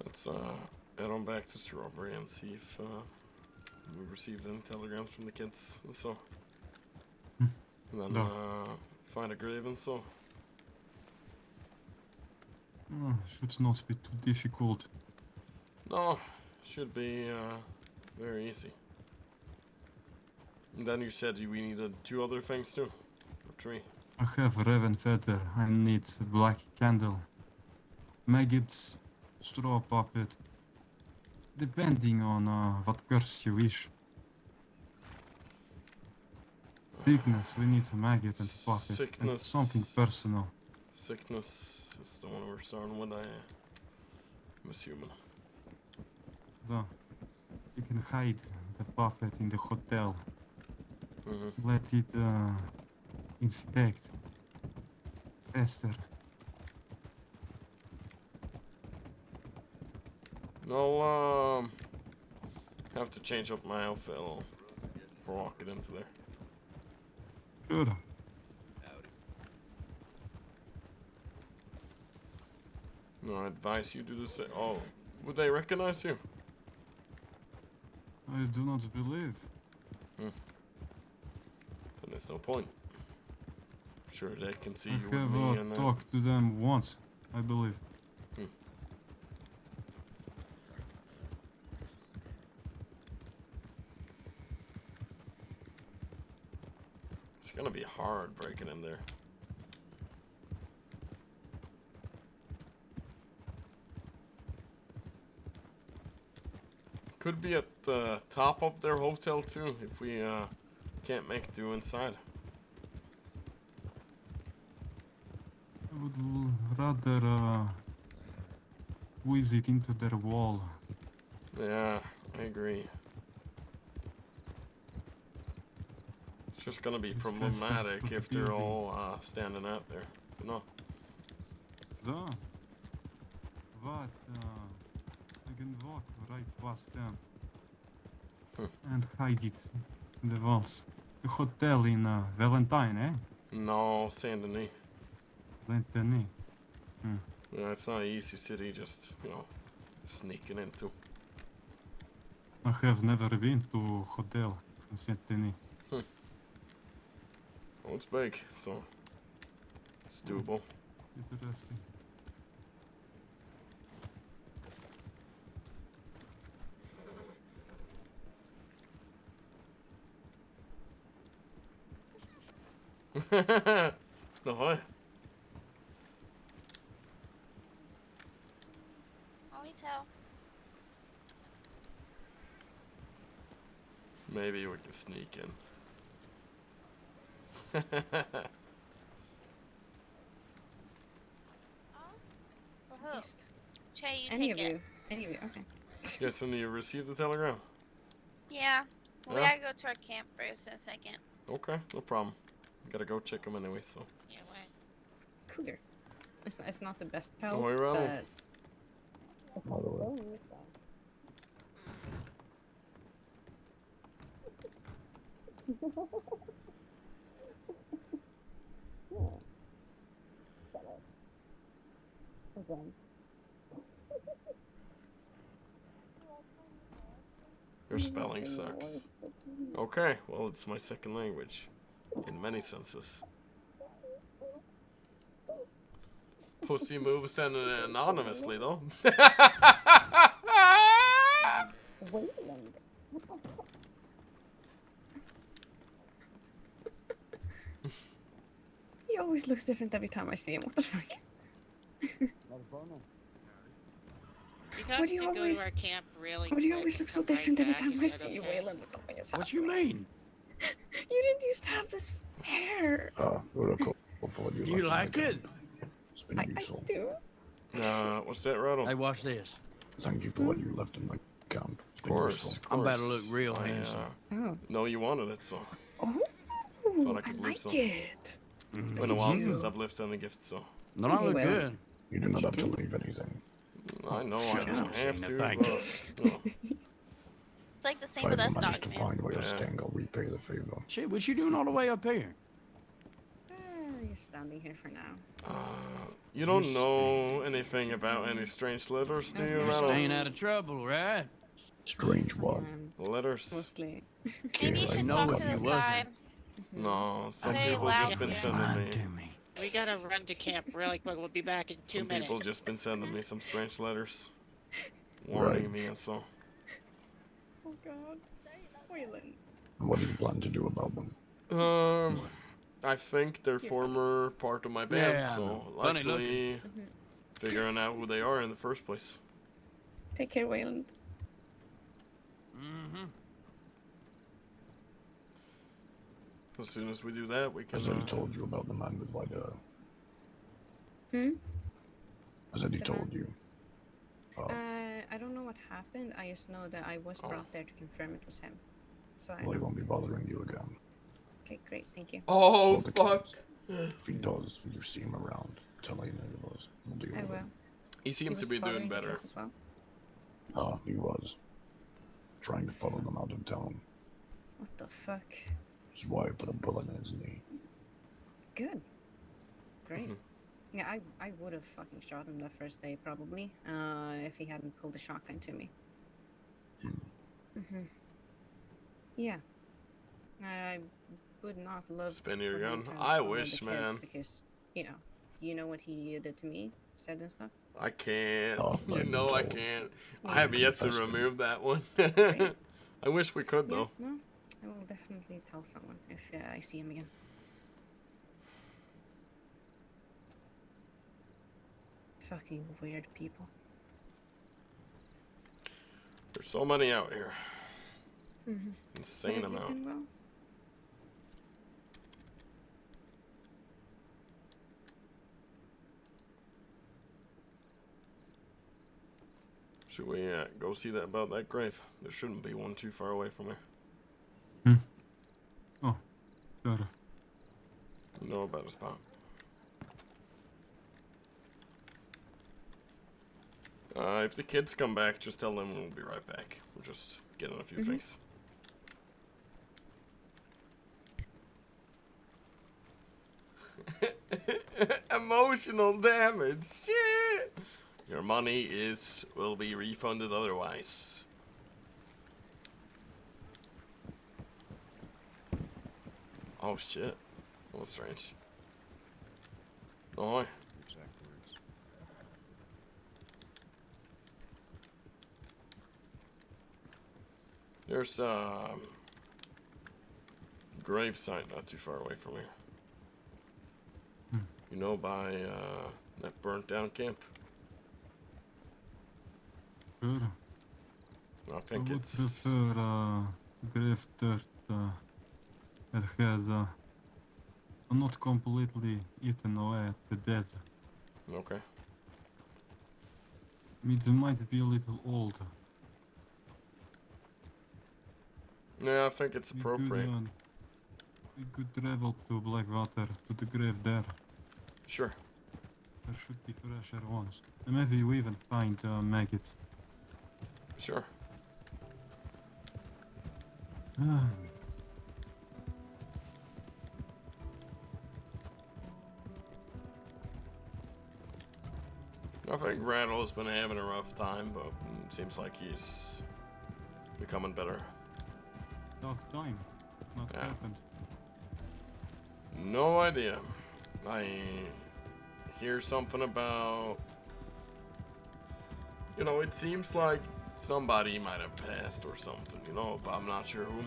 Let's head on back to Strawberry and see if we received any telegrams from the kids and so. And then find a grave and so. Should not be too difficult. No, should be very easy. And then you said we needed 2 other things too, or 3. I have raven feather. I need a black candle. Maggots, straw puppet. Depending on what curse you wish. Sickness, we need a maggot and puppet. And Sickness. something personal. Sickness is the one we're starting with, I'm assuming. So, you can hide the puppet in the hotel. Mm-hmm. Let it inspect. Fester. No, have to change up my outfit. I'll walk it into there. Sure. No, I advise you to do the same. Oh, would they recognize you? I do not believe. Then there's no point. Sure, they can see I you with have me and talked to them once, I believe. It's gonna be hard breaking in there. Could be at the top of their hotel too, if we can't make do inside. I would rather squeeze it into their wall. Yeah, I agree. It's just gonna be It's faster problematic for if the they're building. all standing out there. No. Да. But I can walk right past them and hide it in the walls. The hotel in Valentine, eh? No, Saint Denis. Valentine. Yeah, it's not an easy city just, you know, sneaking into. I have never been to hotel in Saint Denis. Oh, it's big, so it's doable. Interesting. No, Molito. maybe we can sneak in. For who? Che, you Any take of it. you. Any of you. Okay. Yes, and you received the telegram? Yeah. We Yeah. gotta go to our camp first in a second. Okay, no problem. Gotta go check them anyway, so. Yeah, what? Cooler. It's not the best pal, Oh, hey, Ronald. but Your spelling sucks. Okay, well, it's my second language. In many senses. Pussy move sending it anonymously, though. he always looks different every time I see him. What the fuck? You guys Why do you could go always- to our camp really Why do you quick always and look so come right different every back? time Is I that see you, okay? Waylon? What the fuck is What you happening? mean? You didn't used to have this hair. Do you like it? I do. What's that, Rattle? Hey, watch this. Thank you for what you left in my camp. Of course. I'm about to look real handsome. Oh. No, you wanted it, so. Oh, Thought I I could leave like some. it. It's been a while since I've lifted any gifts, so. Don't I look good? You do not have to leave anything. I know I Shut don't up, have Shayna, to, thank but, you know. It's like the same If with I us, manage dog to man. find where you're Yeah. staying, I'll repay the favor. Shit, what you doing all the way up here? You're standing here for now. You don't know anything about any strange letters, do you, You're Rattle? staying out of trouble, right? Strange what? Letters? Mostly. Maybe you I should know talk if to you the wasn't. side. No, some Very people loud just been here. sending Lying me. to me. We gotta run to camp really quick. We'll be back in 2 Some minutes. people just been sending me some strange letters. Warning Right. me and so. Oh god. Waylon. What do you plan to do about them? I think they're former part of my band, Yeah, so funny likely figuring out who they are in the first place. Take care, Waylon. Mm-hmm. As soon as we do that, we can. Has he told you about the man with white hair? Hmm? Has he The told you? I don't know what happened. I just know that I was brought there to confirm it was him. So I Well, he know. won't be bothering you again. Okay, great. Thank you. Oh Well, the fuck! kids, if he does, you see him around. Tell him he was. We'll deal I with will. it. He seems to was be doing bothering the better. kids as well. He was. Trying to follow them out of town. What the fuck? That's why I put a bullet in his knee. Good. Great. Yeah, I would have fucking shot him the first day probably, if he hadn't pulled a shotgun to me. Yeah. I would not love Spin your for him gun. to have I fun with wish, the kids man. Because, you know what he did to me, said and stuff. I can't. Oh, You I've know been I told. can't. Yeah. I have yet to Confess to me. remove that one. Right? I wish we could Yeah, though. no, I will definitely tell someone if I see him again. Fucking weird people. There's so many out here. Mm-hmm. Insane Have you amount. been well? Should we go see that about that grave? There shouldn't be one too far away from here. Oh, sure. You know about a spot. If the kids come back, just tell them we'll be right back. We're just getting a few things. Emotional damage. Shit. Your money will be refunded otherwise. Oh shit. That was strange. Oh. There's grave site not too far away from here. You know, by that burnt down camp. Sure. I think I would it's prefer grave dirt that has not completely eaten away at the death. okay. It might be a little old. Yeah, I think it's appropriate. We could travel to Blackwater to the grave there. Sure. There should be fresher ones. And maybe we even find maggots. Sure. I think Randall has been having a rough time, but it seems like he's becoming better. Tough time. What Yeah. happened? No idea. I hear something about... You know, it seems like somebody might have passed or something, you know, but I'm not sure who.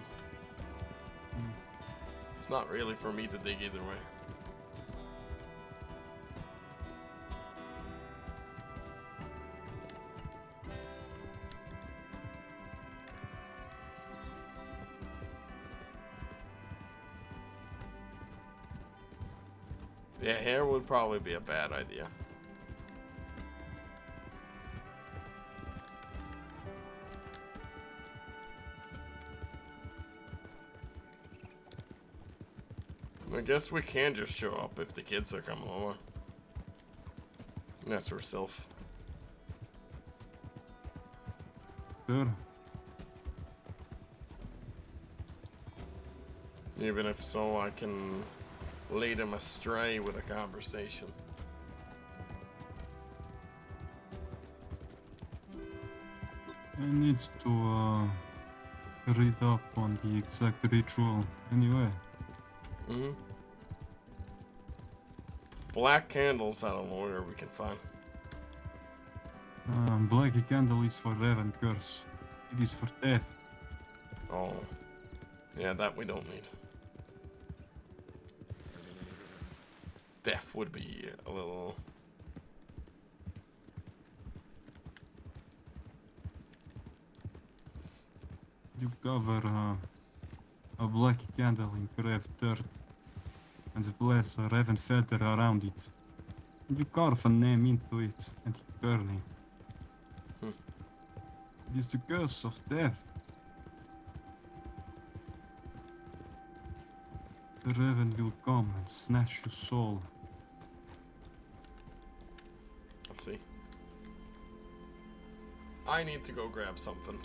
It's not really for me to dig either way. Yeah, hair would probably be a bad idea. I guess we can just show up if the kids are coming over. That's herself. Sure. Even if so, I can lead him astray with a conversation. I need to read up on the exact ritual anyway. Black candles, I don't know where we can find. Black candle is for Raven curse. It is for death. Oh. Yeah, that we don't need. Death would be a little... You cover a black candle in grave dirt and place a raven feather around it. And you carve a name into it and you burn it. It is the curse of death. The raven will come and snatch your soul. Let's see. I need to go grab something.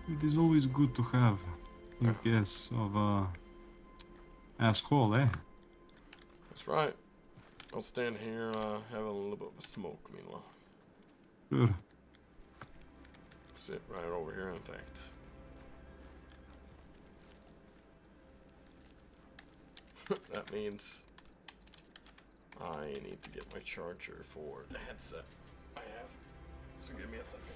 It is always good to have in case of asshole, eh? That's right. I'll stand here, have a little bit of a smoke meanwhile. Sure. Sit right over here, in fact. That means I need to get my charger for the headset I have. So give me a second.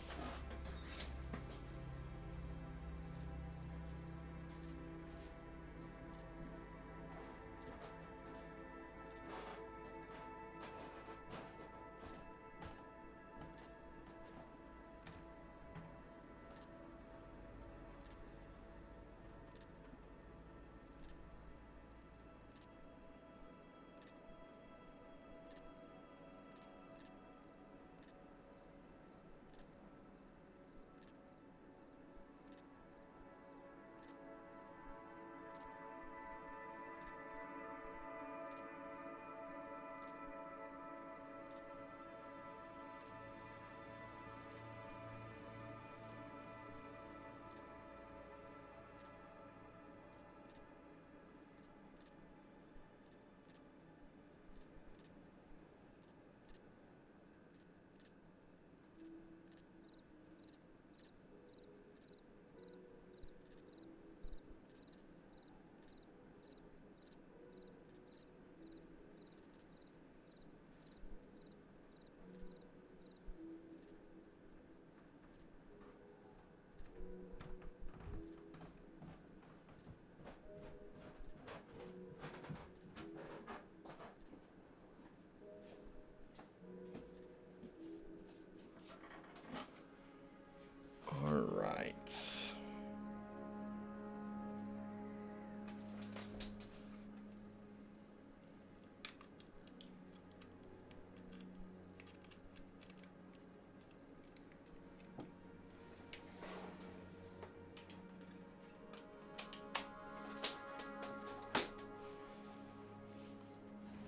Alright.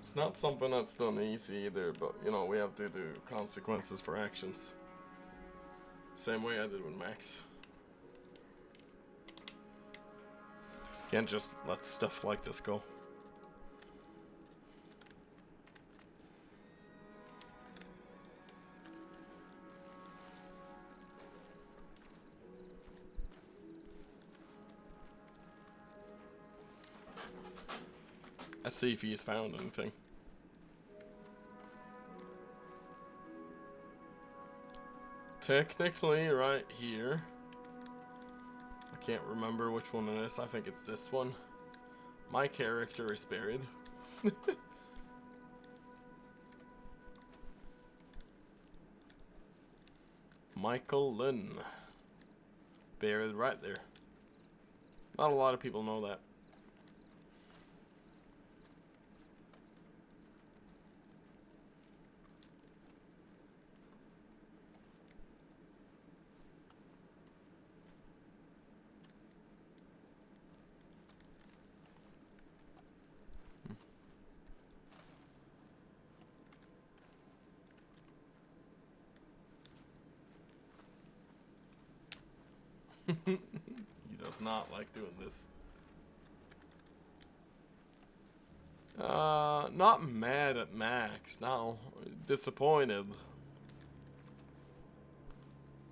It's not something that's done easy either, but you know, we have to do consequences for actions. Same way I did with Max. Can't just let stuff like this go. Let's see if he's found anything. Technically, right here. I can't remember which one it is. I think it's this one. My character is buried. Michael Lynn. Buried right there. Not a lot of people know that. He does not like doing this. Not mad at Max, no. Disappointed.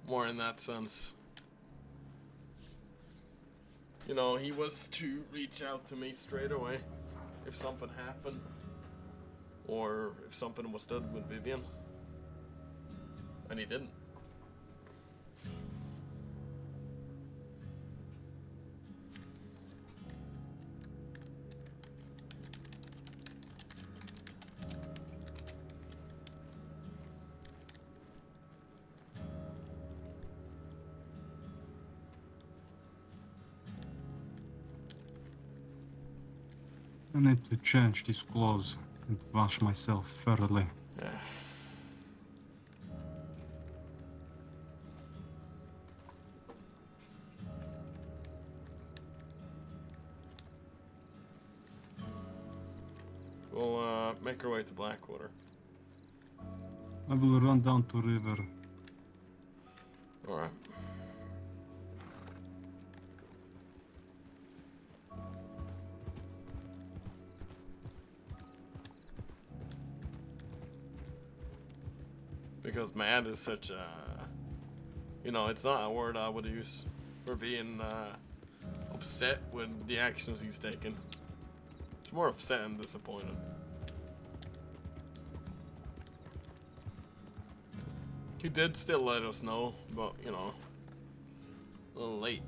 More in that sense. You know, he was to reach out to me straight away if something happened. Or if something was done with Vivian. And he didn't. I need to change these clothes and wash myself thoroughly. Yeah. We'll make our way to Blackwater. I will run down to river. Alright. Because mad is such a, you know, it's not a word I would use for being upset with the actions he's taken. It's more upset and disappointed. He did still let us know, but you know, a little late.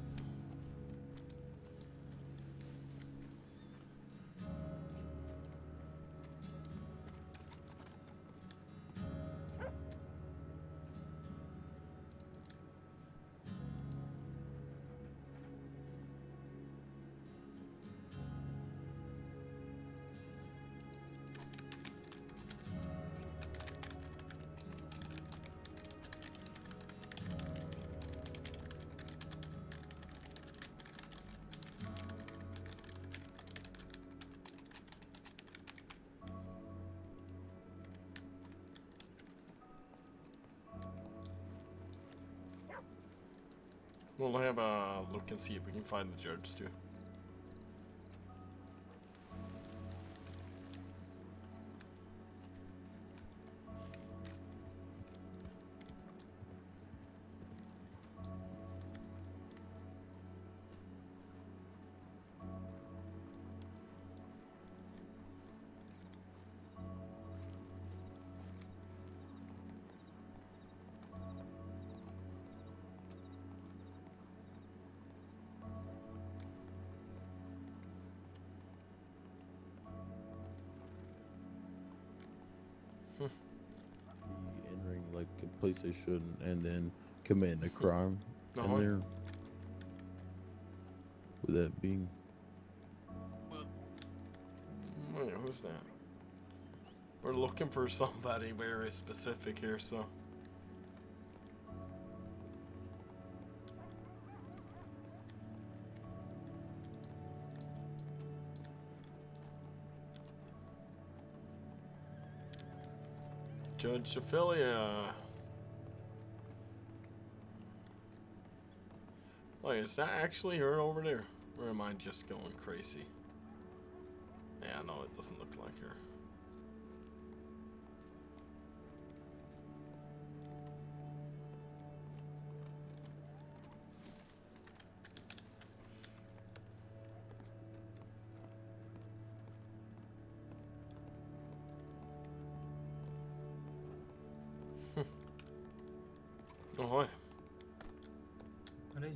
We'll have a look and see if we can find the judge too. Entering like a place they shouldn't, and then committing a crime Uh-huh. in there. With that being, Wait, who's that? We're looking for somebody very specific here, so. Judge Ophelia. Wait, is that actually her over there? Or am I just going crazy? Yeah, no, it doesn't look like her. Oh, hi. Hey.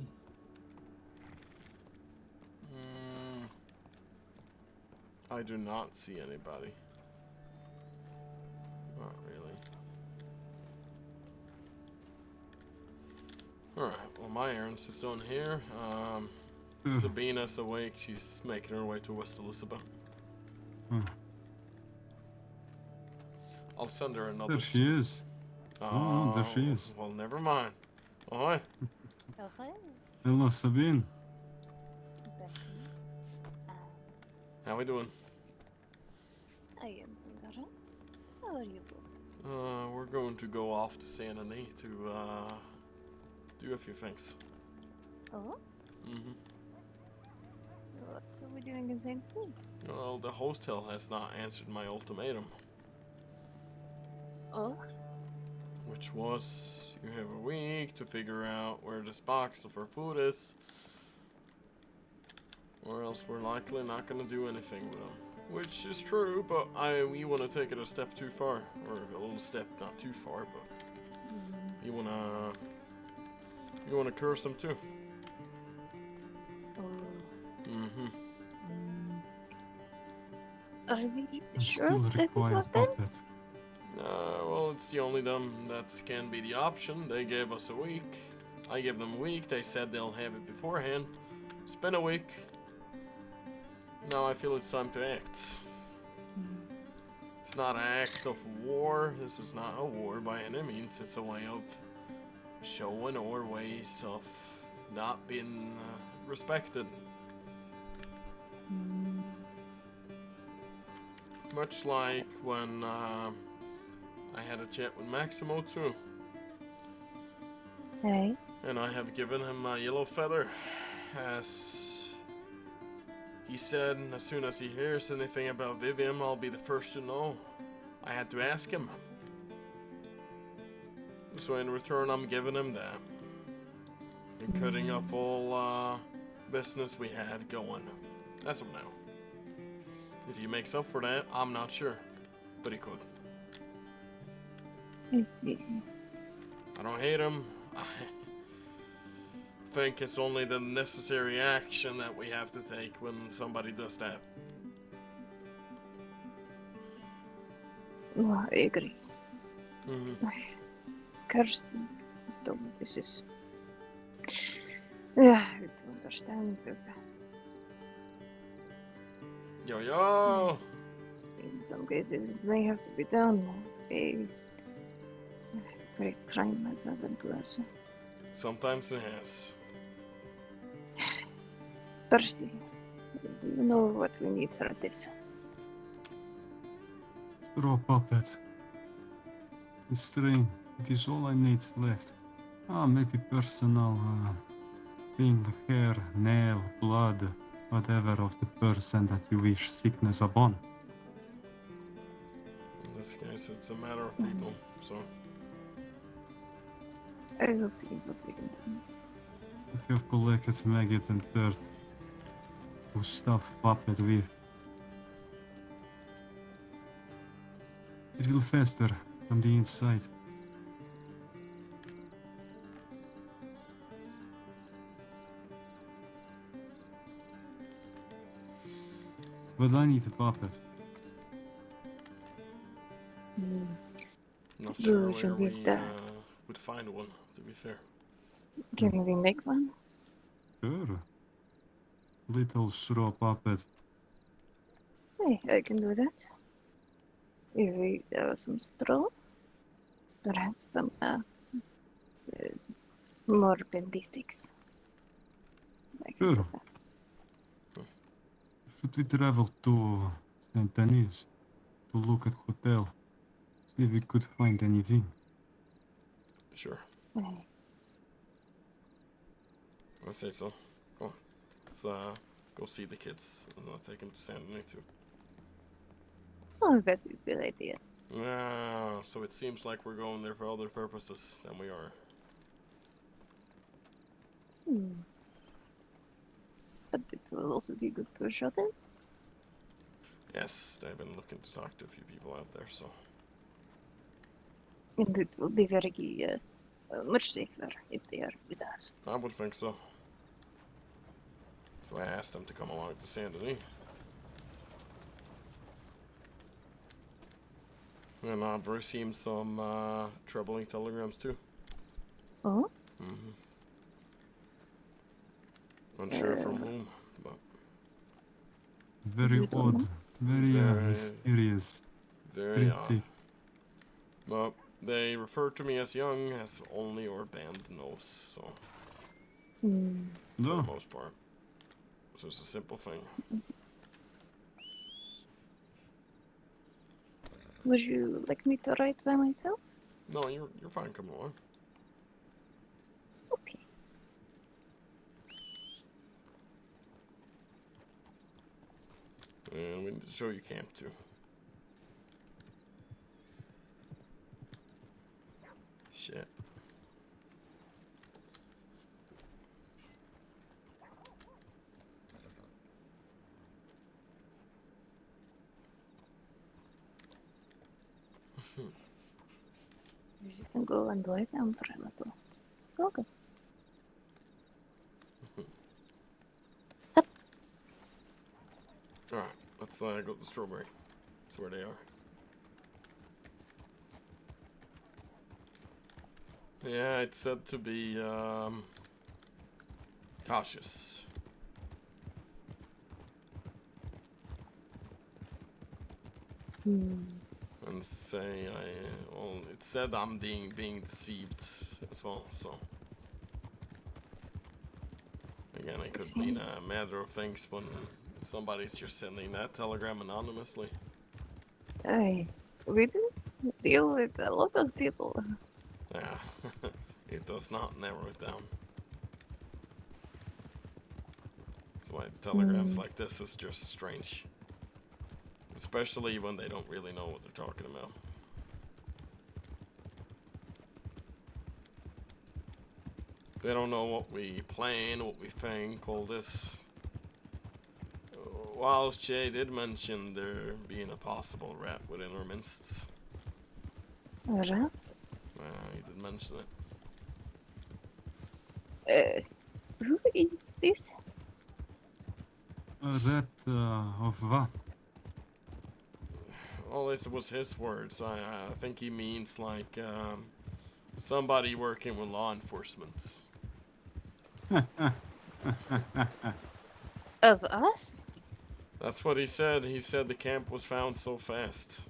I do not see anybody. Not really. Alright, well my errands is done here. Sabina's awake. She's making her way to West Elizabeth. I'll send her another. There she is. Oh, there she is. Well, never mind. Ahoy. Hello, Sabine. How we doing? I am doing better. How are you both? We're going to go off to Saint Denis to do a few things. Oh? Mm-hmm. What are we doing in St. Paul? Well, the hotel has not answered my ultimatum. Oh? Which was, you have a week to figure out where this box of our food is, or else we're likely not going to do anything with them. Which is true, but we want to take it a step too far, or a little step not too far, but you wanna curse them too. Oh. Mm-hmm. Are we I sure still that it require was them? puppet. Well, it's the only them that can be the option. They gave us a week. I gave them a week. They said they'll have it beforehand. It's been a week. Now I feel it's time to act. It's not an act of war. This is not a war by any means. It's a way of showing our ways of not being respected. Much like when I had a chat with Maximo too. Hey. And I have given him my yellow feather. As he said, as soon as he hears anything about Vivian, I'll be the first to know. I had to ask him. So in return, I'm giving him that. And cutting up all business we had going. As of now. If he makes up for that, I'm not sure. But he could. I see. I don't hate him. I think it's only the necessary action that we have to take when somebody does that. No, I agree. Mm-hmm. Kirsten, if told me this is. Yeah, I do understand that Yo. in some cases it may have to be done. A great crime has happened to us. Sometimes it has. Percy, do you know what we need for this? Straw puppet. A string. It is all I need left. Maybe personal thing like hair, nail, blood, whatever of the person that you wish sickness upon. In this case, it's a matter of people, so. I will see what we can do. If you have collected maggot and dirt to stuff puppet with, it will fester from the inside. But I need a puppet. Not Do sure you where need we that? would find one, to be fair. Can we make one? Sure. Little straw puppet. Hey, I can do that. If we have some straw, perhaps some more bendy sticks. I can do Sure. that. Should we travel to Saint Denis to look at hotel? See if we could find anything. Sure. Hey. I say so. Come on. Let's go see the kids. And I'll take them to San Denis too. Oh, that is a good idea. So it seems like we're going there for other purposes than we are. But it will also be good to show them. Yes, they've been looking to talk to a few people out there, so. And it will be very much safer if they are with us. I would think so. So I asked them to come along to Saint Denis. And I've received some troubling telegrams too. Oh? Unsure from whom, but Very You don't odd. know? Very Very- mysterious. very odd. Cryptic. Well, they refer to me as young, as only or band knows, so for No. the most part. So it's a simple thing. Would you like me to write by myself? No, you're fine coming along. Okay. And we need to show you camp too. Shit. You can go and lie down for a little. Go. Alright, let's go to Strawberry. That's where they are. Yeah, it's said to be cautious. And say well, it said I'm being deceived as well, so again it could mean a matter of things when somebody's just sending that telegram anonymously. We do deal with a lot of people. Yeah, it does not narrow it down. That's why telegrams like this is just strange. Especially when they don't really know what they're talking about. They don't know what we plan, what we think, all this. Whilst Che did mention there being a possible rat within our midst. A rat? He did mention it. Who is this? A rat of what? Well, this was his words. I think he means like somebody working with law enforcement. Of us? That's what he said. He said the camp was found so fast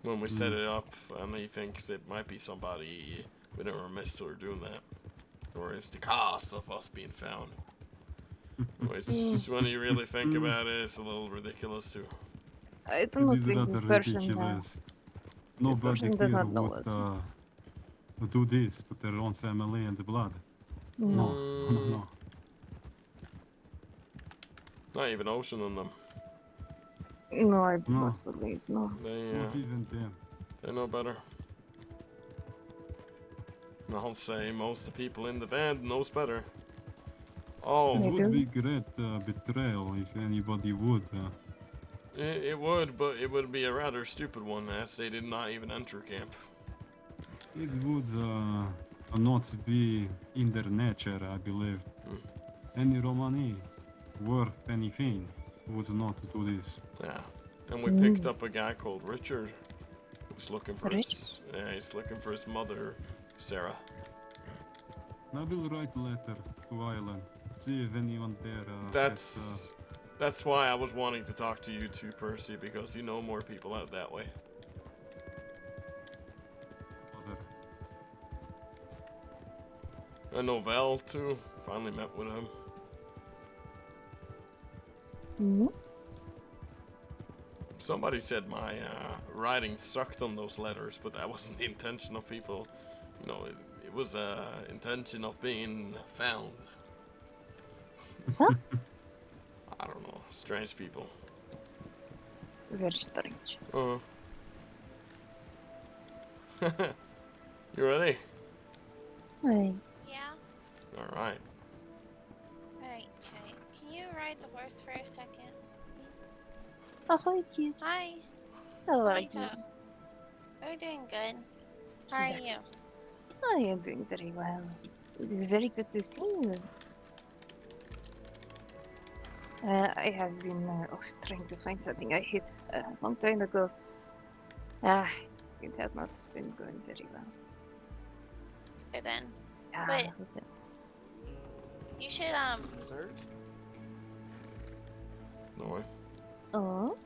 when we set it up, and he thinks it might be somebody we never missed or doing that, or it's the cause of us being found. Which, when you really think about it, it's a little ridiculous too. I do not It is think this rather person ridiculous. this Nobody person does here not know would us. do this to their own family and blood. No. No. Not even Ocean and them. No, I do No. not believe. No. Not even them. They know better. And I'll say most of the people in the band knows better. Oh, It would be great betrayal if anybody would. it would, but it would be a rather stupid one, as they did not even enter camp. It would not be in their nature, I believe. Any Romani worth anything would not do this. Yeah, and we picked up a guy called Richard, who's looking for his. Yeah, he's looking for his mother, Sarah. I will write a letter to Island. See if anyone there. That's why I was wanting to talk to you too, Percy, because you know more people out that way. I know Val too. Finally met with him. Somebody said my writing sucked on those letters, but that wasn't the intention of people. You know, it was intention of being found. Huh? I don't know. Strange people. Very strange. You ready? Hey. Yeah. Alright. Alright, Jay. Can you ride the horse for a second, please? Ahoy, kids. Hi. How are you you? We're doing good. How are you? I am doing very well. It is very good to see you. I have been trying to find something I hid a long time ago. It has not been going very well. Good then. Okay. You should No way. Oh,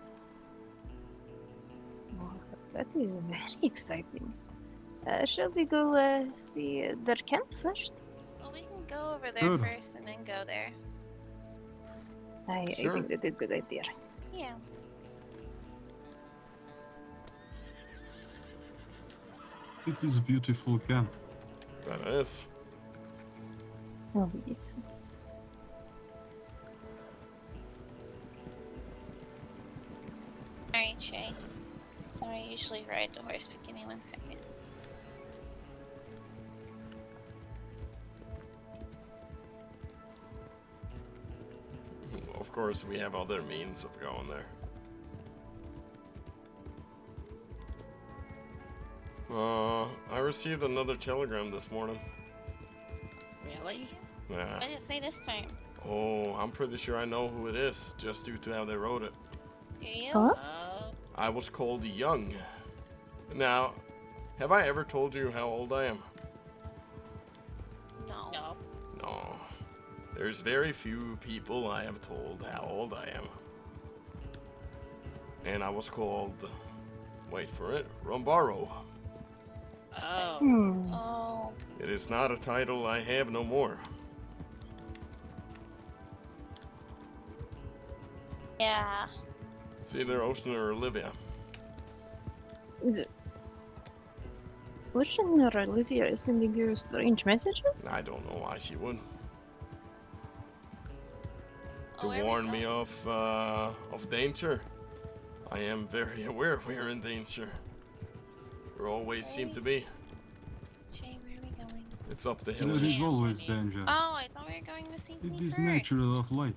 that is very exciting. Shall we go see their camp first? Well, we can go over there Sure. first and then go there. I Sure. think that is a good idea. Yeah. It is a beautiful camp. That is. Oh, yes. Alright, Shay. I usually ride the horse, but give me 1 second. Of course, we have other means of going there. I received another telegram this morning. Really? Yeah. What did it say this time? Oh, I'm pretty sure I know who it is, just due to how they wrote it. Do you? Huh? I was called young. Now, have I ever told you how old I am? No. No. There's very few people I have told how old I am. And I was called, wait for it, Rombaro. Oh. Oh. It is not a title I have no more. Yeah. It's either Ocean or Olivia. Ocean or Olivia is sending you strange messages? I don't know why she would. Oh, To warn me of danger. I am very aware we are in danger. We always seem to be. Shay, where are we going? It's up the hill. There is always danger. Oh, I thought we were going to see It me is first. nature of life.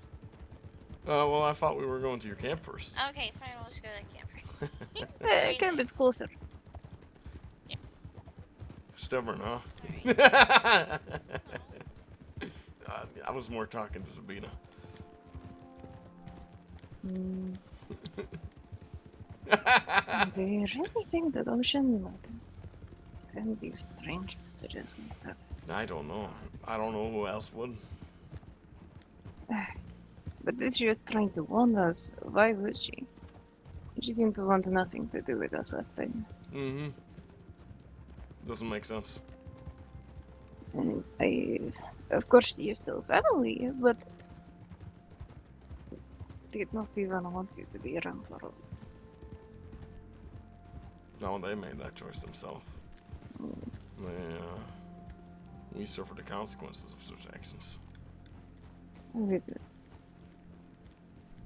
Well, I thought we were going to your camp first. Okay, fine. We'll just go to the camp first. Camp is closer. Stubborn, huh? I was more talking to Sabina. Do you really think that Ocean would send you strange messages like that? I don't know. I don't know who else would. But if she was trying to warn us, why would she? She seemed to want nothing to do with us last time. Mm-hmm. Doesn't make sense. And of course, you're still family, but did not even want you to be around for all. No, they made that choice themselves. We suffer the consequences of such actions. We did.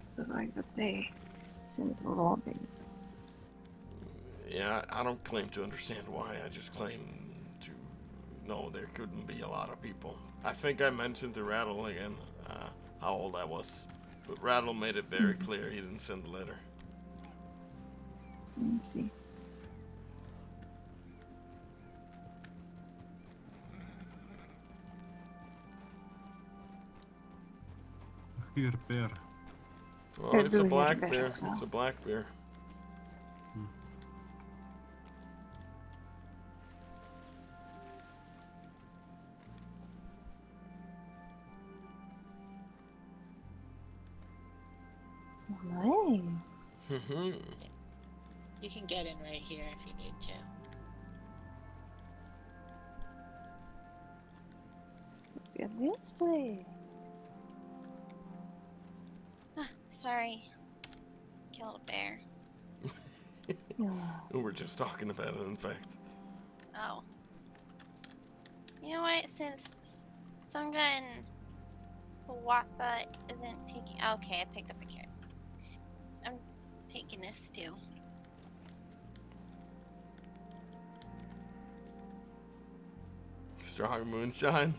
Survive the day, sent warnings. Yeah, I don't claim to understand why. I just claim to know there couldn't be a lot of people. I think I mentioned to Rattle again how old I was. But Rattle made it very clear he didn't send the letter. Let's see. Here, bear. Well, it's a black bear. It's a black bear. Hey. You can get in right here if you need to. Look at this place. Sorry. Killed a bear. We were just talking about it, in fact. Oh. You know what? Since Sunga and Hawatha isn't taking... Okay, I picked up a carrot. I'm taking this too. Strong moonshine.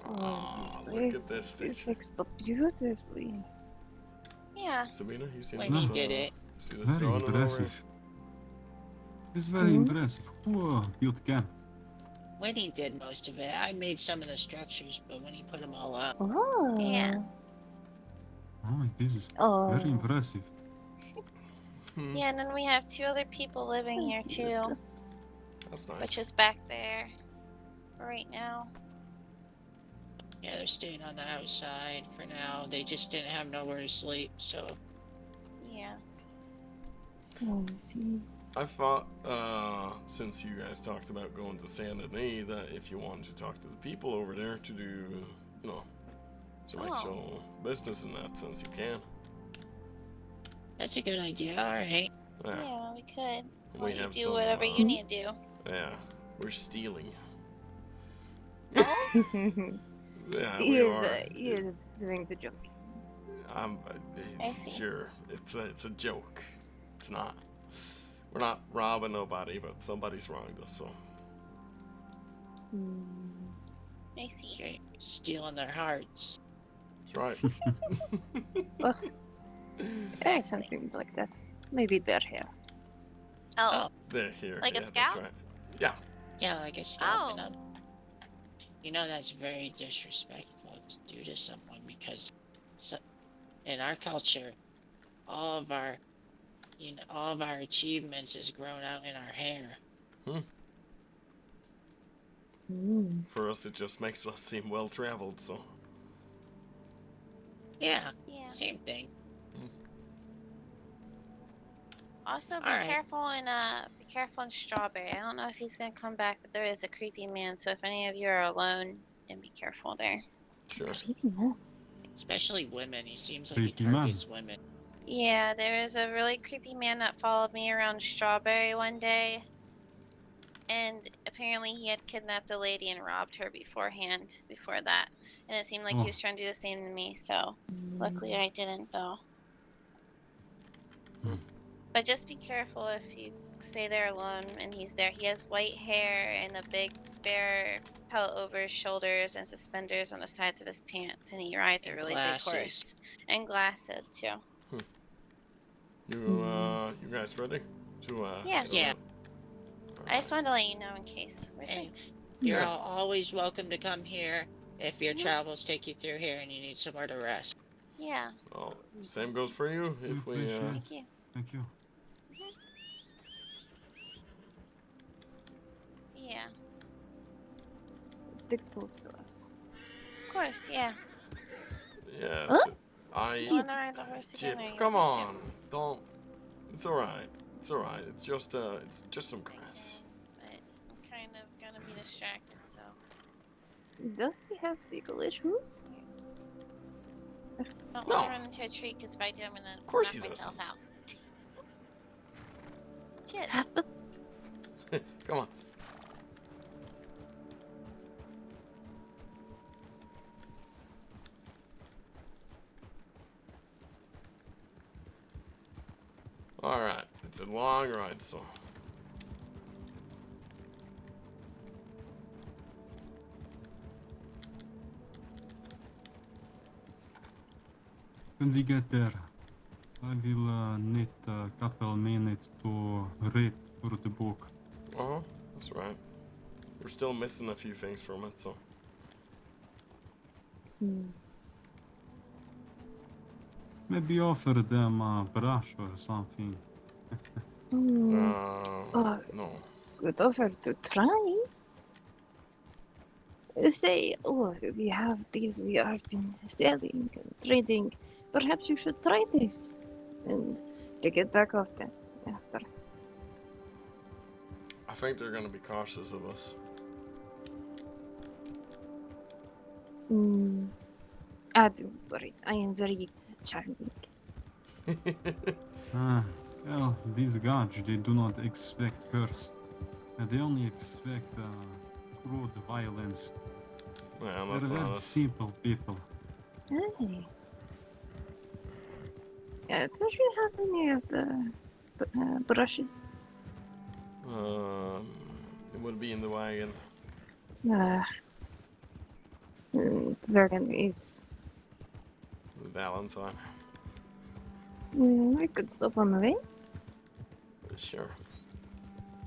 Oh, look at this. This fixed up beautifully. Yeah. Sabina, you see When this? he did it. See this Very throwing it over? impressive. It's very impressive. Who built camp? When he did most of it, I made some of the structures, but when he put them all up, Oh. Yeah. Oh, this is Oh. very impressive. Yeah, and then we have 2 other people living here too. That's nice. Which is back there right now. yeah, they're staying on the outside for now. They just didn't have nowhere to sleep, so Yeah. I see. I thought, since you guys talked about going to Saint Denis, that if you wanted to talk to the people over there to do, you know, some actual business in that sense, you can. that's a good idea. All right. Yeah, we could. We You have do some, whatever you need to do. Yeah, we're stealing. Yeah, he we is. are. He is doing the joke. I see. Sure, it's a joke. It's not. We're not robbing nobody, but somebody's wronged us, so. I see. Straight stealing their hearts. That's right. Say something like that. Maybe they're here. Oh. They're here. Like a yeah, scout? That's right. Yeah. Yeah, like a scalping Oh. them. You know that's very disrespectful to do to someone because, in our culture, all of our achievements is grown out in our hair. For us, it just makes us seem well traveled, so. Yeah. Yeah. Same thing. Also, be Alright. careful in Strawberry. I don't know if he's gonna come back, but there is a creepy man. So if any of you are alone, then be careful there. Sure. Especially women. He seems like Creepy he man. targets women. Yeah, there is a really creepy man that followed me around Strawberry one day. And apparently he had kidnapped a lady and robbed her before that. And it seemed like Oh. he was trying to do the same to me, so luckily I didn't though. But just be careful if you stay there alone, and he's there. He has white hair and a big bear pelt over his shoulders and suspenders on the sides of his pants, and he rides a And really glasses. big horse. And glasses, too. You guys ready to Yeah. head Yeah. out? I just wanted to let you know in case. We're And safe. you're Yeah. always welcome to come here if your travels take you through here and you need somewhere to rest. Yeah. Oh, same goes for you. We If we appreciate Thank you. Thank you. Yeah. Stick close to us. Of course, yeah. yes, Huh? I. You wanna ride the horse Chip, again? Or you come want me on, don't. It's all right. It's all right. It's just some grass. to? But I'm kind of gonna be distracted, so. Does he have tickle issues? Don't No. want to run into a tree, because if I do, I'm gonna knock course he myself doesn't. out. Shit. Come on. All right, it's a long ride, so. When we get there, I will need a couple minutes to read through the book. That's right. We're still missing a few things from it, so. Maybe offer them a brush or something. No. Good offer to try. Say, oh, we have these we have been selling and trading. Perhaps you should try this and take it back off them after. I think they're gonna be cautious of us. Don't worry. I am very charming. Well, these gods, they do not expect curse. They only expect crude violence. Yeah, They're that's very honest. simple people. Hey. Don't you have any of the brushes? It would be in the wagon. The wagon is. Valentine. We could stop on the way. Sure.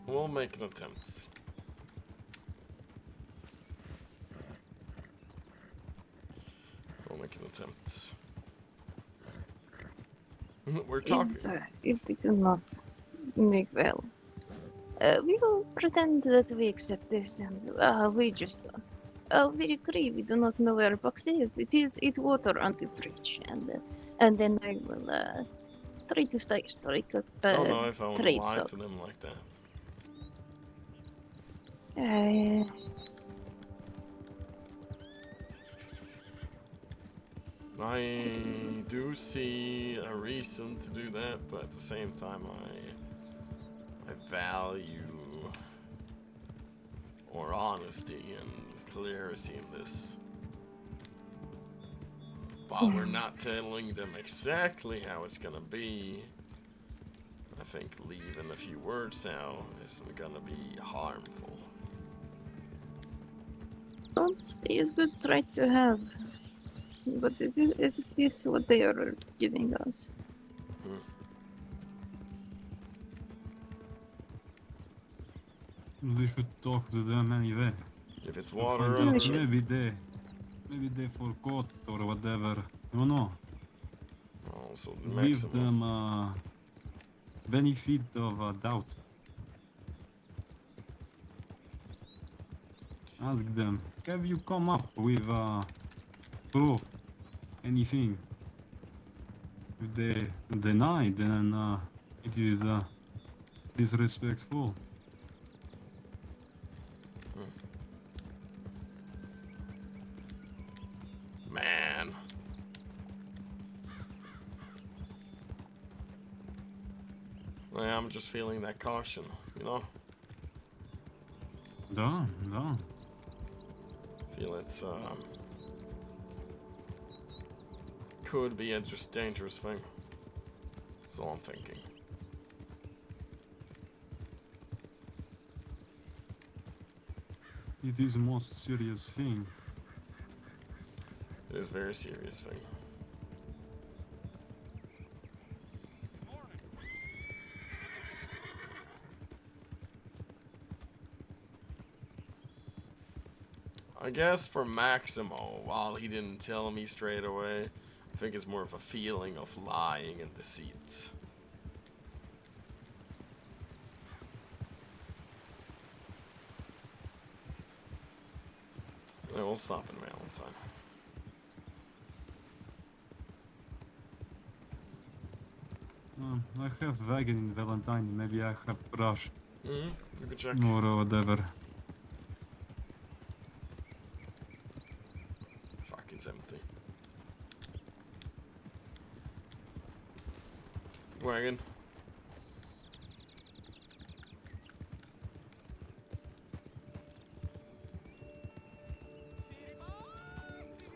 We'll make an attempt. We'll make an attempt. We're talking. If they do not make well, we will pretend that we accept this and we just. We agree. We do not know where box is. It's water on the bridge, and then I will try to strike up. Don't know if I want to trade lie talk. to them like that. I do see a reason to do that, but at the same time, I value more honesty and clarity in this. While we're not telling them exactly how it's gonna be, I think leaving a few words out isn't gonna be harmful. Honesty is good trait to have, but is this what they are giving us? We should talk to them anyway. If it's To water, find on out the- maybe they forgot or whatever. No, no. Also, the Give maximum. them a benefit of a doubt. Ask them, have you come up with proof? Anything? If they deny, then it is disrespectful. Man. I'm just feeling that caution, you know? Да, да. Feel it's, could be a just dangerous thing. That's all I'm thinking. It is most serious thing. It is a very serious thing. I guess for Maximo, while he didn't tell me straight away, I think it's more of a feeling of lying and deceit. I will stop in Valentine. I have wagon in Valentine. Maybe I have brush You can check. or whatever. Fuck, it's empty. Wagon.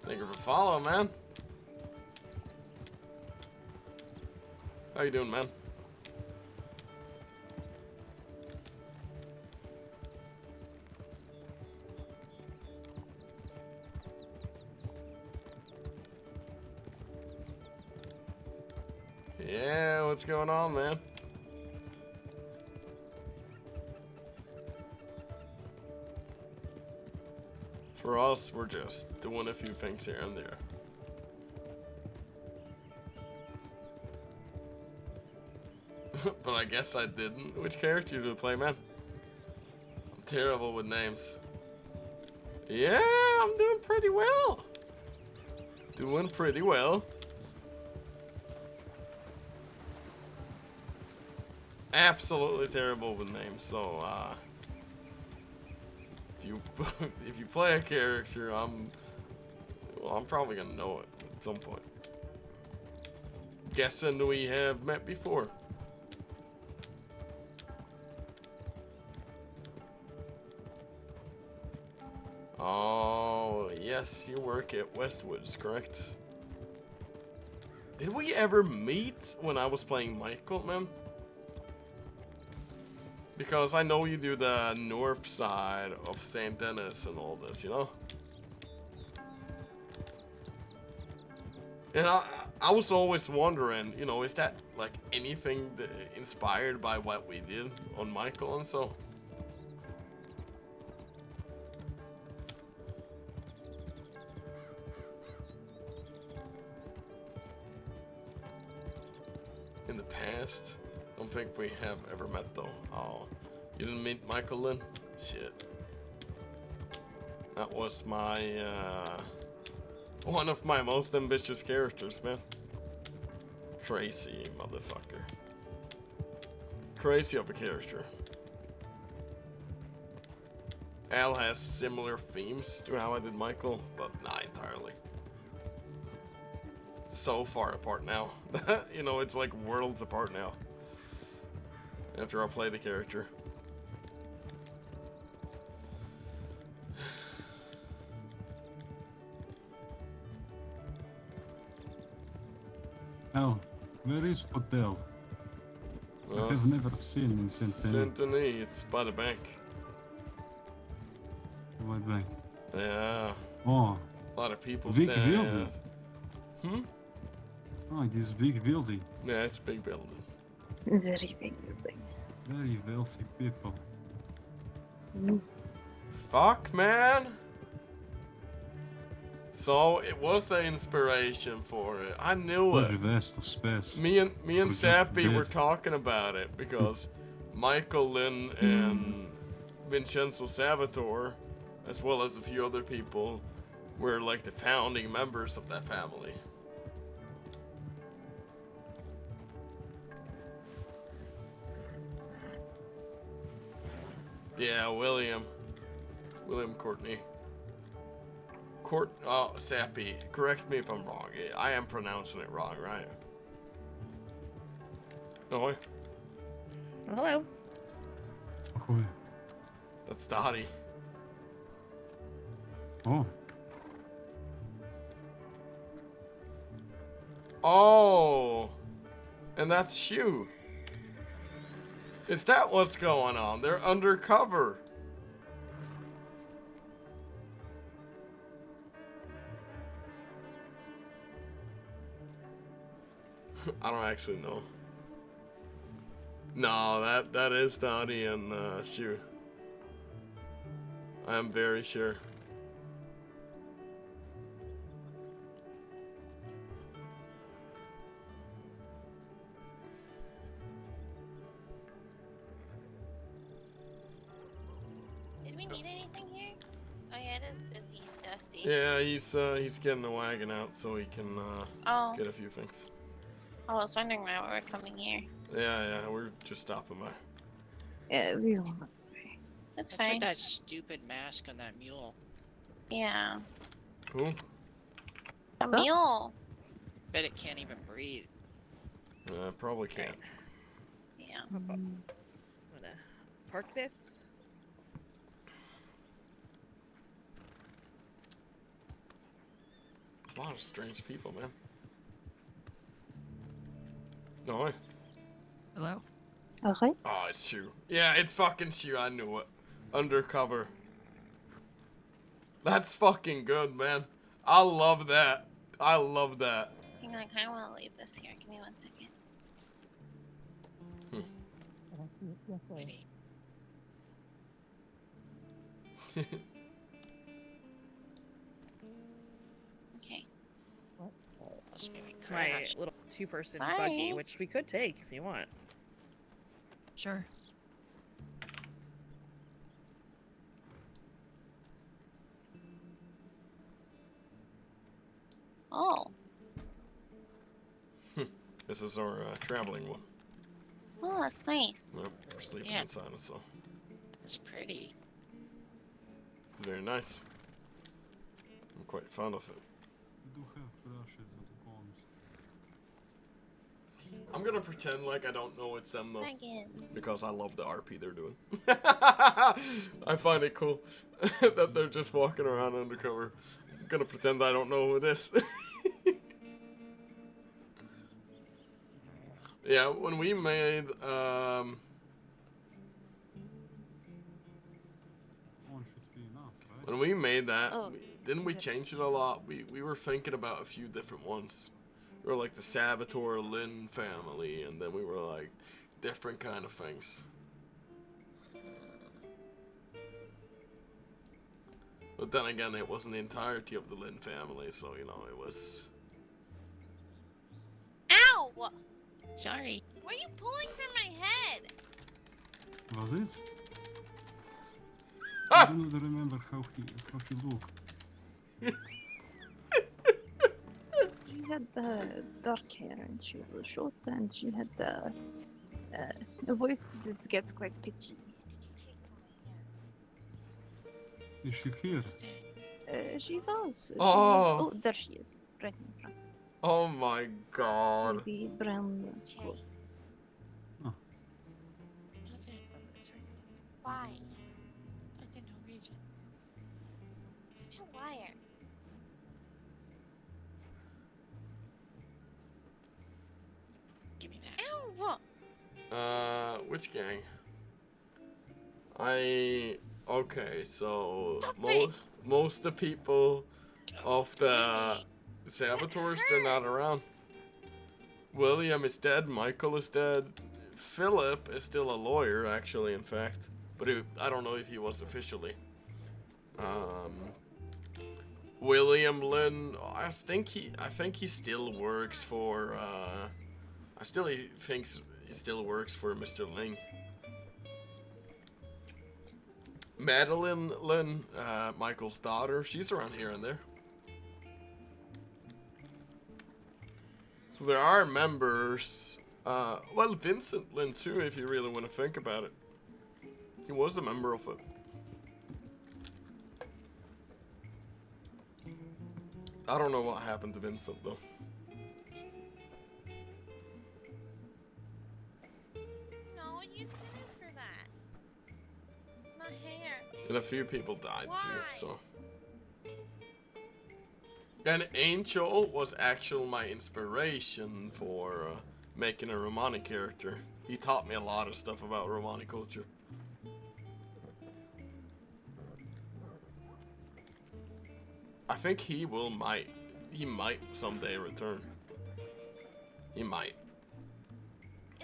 Thank you for following, man. How you doing, man? Yeah, what's going on, man? For us, we're just doing a few things here and there. But I guess I didn't. Which character do you play, man? I'm terrible with names. Yeah, I'm doing pretty well. Doing pretty well. Absolutely terrible with names, so if you play a character, I'm probably gonna know it at some point. Guessing we have met before. Oh yes, you work at Westwoods, correct? Did we ever meet when I was playing Michael, man? Because I know you do the north side of St. Denis and all this, you know? And I was always wondering, you know, is that like anything inspired by what we did on Michael and so? In the past? Don't think we have ever met though. Oh, you didn't meet Michael Lynn? Shit. That was my, one of my most ambitious characters, man. Crazy motherfucker. Crazy of a character. Al has similar themes to how I did Michael, but not entirely. So far apart now. You know, it's like worlds apart now. After I play the character. Now, where is hotel? I have never seen in Saint-Denis. Saint-Denis, it's by the bank. What bank? Yeah. Oh. A lot of people Big stand. building. Hmm? Oh, this big building. Yeah, it's a big building. Very big building. Very wealthy people. Fuck, man. So it was an inspiration for it. I knew it. Vast of space. Me and Was just Sappy were dead. talking about it because Michael Lynn and Vincenzo Salvatore, as well as a few other people, were like the founding members of that family. Yeah, William Courtney. Oh, Sappy, correct me if I'm wrong. I am pronouncing it wrong, right? Ahoy. Hello. Ahoy. That's Dottie. Oh. Oh, and that's Hugh. Is that what's going on? They're undercover. I don't actually know. No, that is Dottie and Shu. I am very sure. Did we need anything here? Oh yeah, it is busy and dusty. Yeah, he's getting the wagon out so he can Oh. get a few things. I was wondering why we were coming here. Yeah, we're just stopping by. Yeah, we will not stay. That's What's fine. with that stupid mask on that mule? Yeah. Who? A mule. Bet it can't even breathe. Probably can't. Yeah. I'm gonna park this. A lot of strange people, man. No way. Hello? Okay. Oh, it's Shu. Yeah, it's fucking Shu. I knew it. Undercover. That's fucking good, man. I love that. I love that. Hang on, I kinda wanna leave this here. Give me 1 second. Okay. Must be It's my little two-person Sorry. buggy, which we could take if you want. Sure. Oh. This is our traveling one. Oh, that's nice. Yep, for sleeping Yeah. inside it, so It's pretty. it's very nice. I'm quite fond of it. We do have brushes and combs. I'm gonna pretend like I don't know it's them though. Megan. Because I love the RP they're doing. I find it cool that they're just walking around undercover. I'm gonna pretend I don't know who it is. Yeah, when we made One should be enough, right? when we made that, Oh. didn't we change it a lot? We were thinking about a few different ones. We were like the Saboteur Lin family, and then we were like different kind of things. But then again, it wasn't the entirety of the Lin family, so you know, it was. Ow! Sorry. What are you pulling from my head? Was it? I do not remember how he looked. She had dark hair and she was short and she had a voice that gets quite pitchy. Is she here? She was. She Oh. was. Oh, there she is, right in front. Oh my god. With the brown clothes. Why? Nothing, no reason. Such a liar. Give me that. Ow! Which gang? Okay, so Stop most the people of the Saboteurs, they're not around. William is dead, Michael is dead, Philip is still a lawyer, actually, in fact. But I don't know if he was officially. William Lin, I think he still works for, he still works for Mr. Ling. Madeline Lin, Michael's daughter, she's around here and there. So there are members, well, Vincent Lin too, if you really want to think about it. He was a member of it. I don't know what happened to Vincent though. No, you sued for that. My hair. And a few people died Why? too, so. And Angel was actually my inspiration for making a Romani character. He taught me a lot of stuff about Romani culture. I think he might someday return. He might.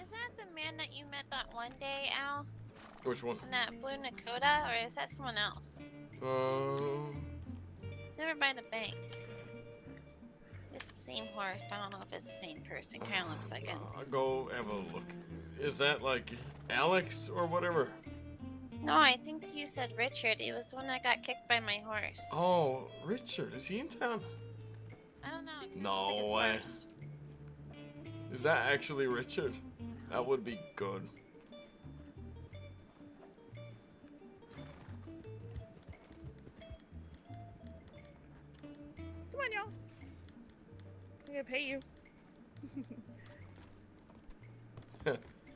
Is that the man that you met that one day, Al? Which one? In that blue Nakota, or is that someone else? It's over by the bank. It's the same horse, but I don't know if it's the same person. Kind of looks like it. I'll go have a look. Is that like Alex or whatever? No, I think you said Richard. It was the one that got kicked by my horse. Oh, Richard. Is he in town? I don't know. It No looks like his way. horse. Is that actually Richard? That would be good. Come on, y'all. I'm gonna pay you.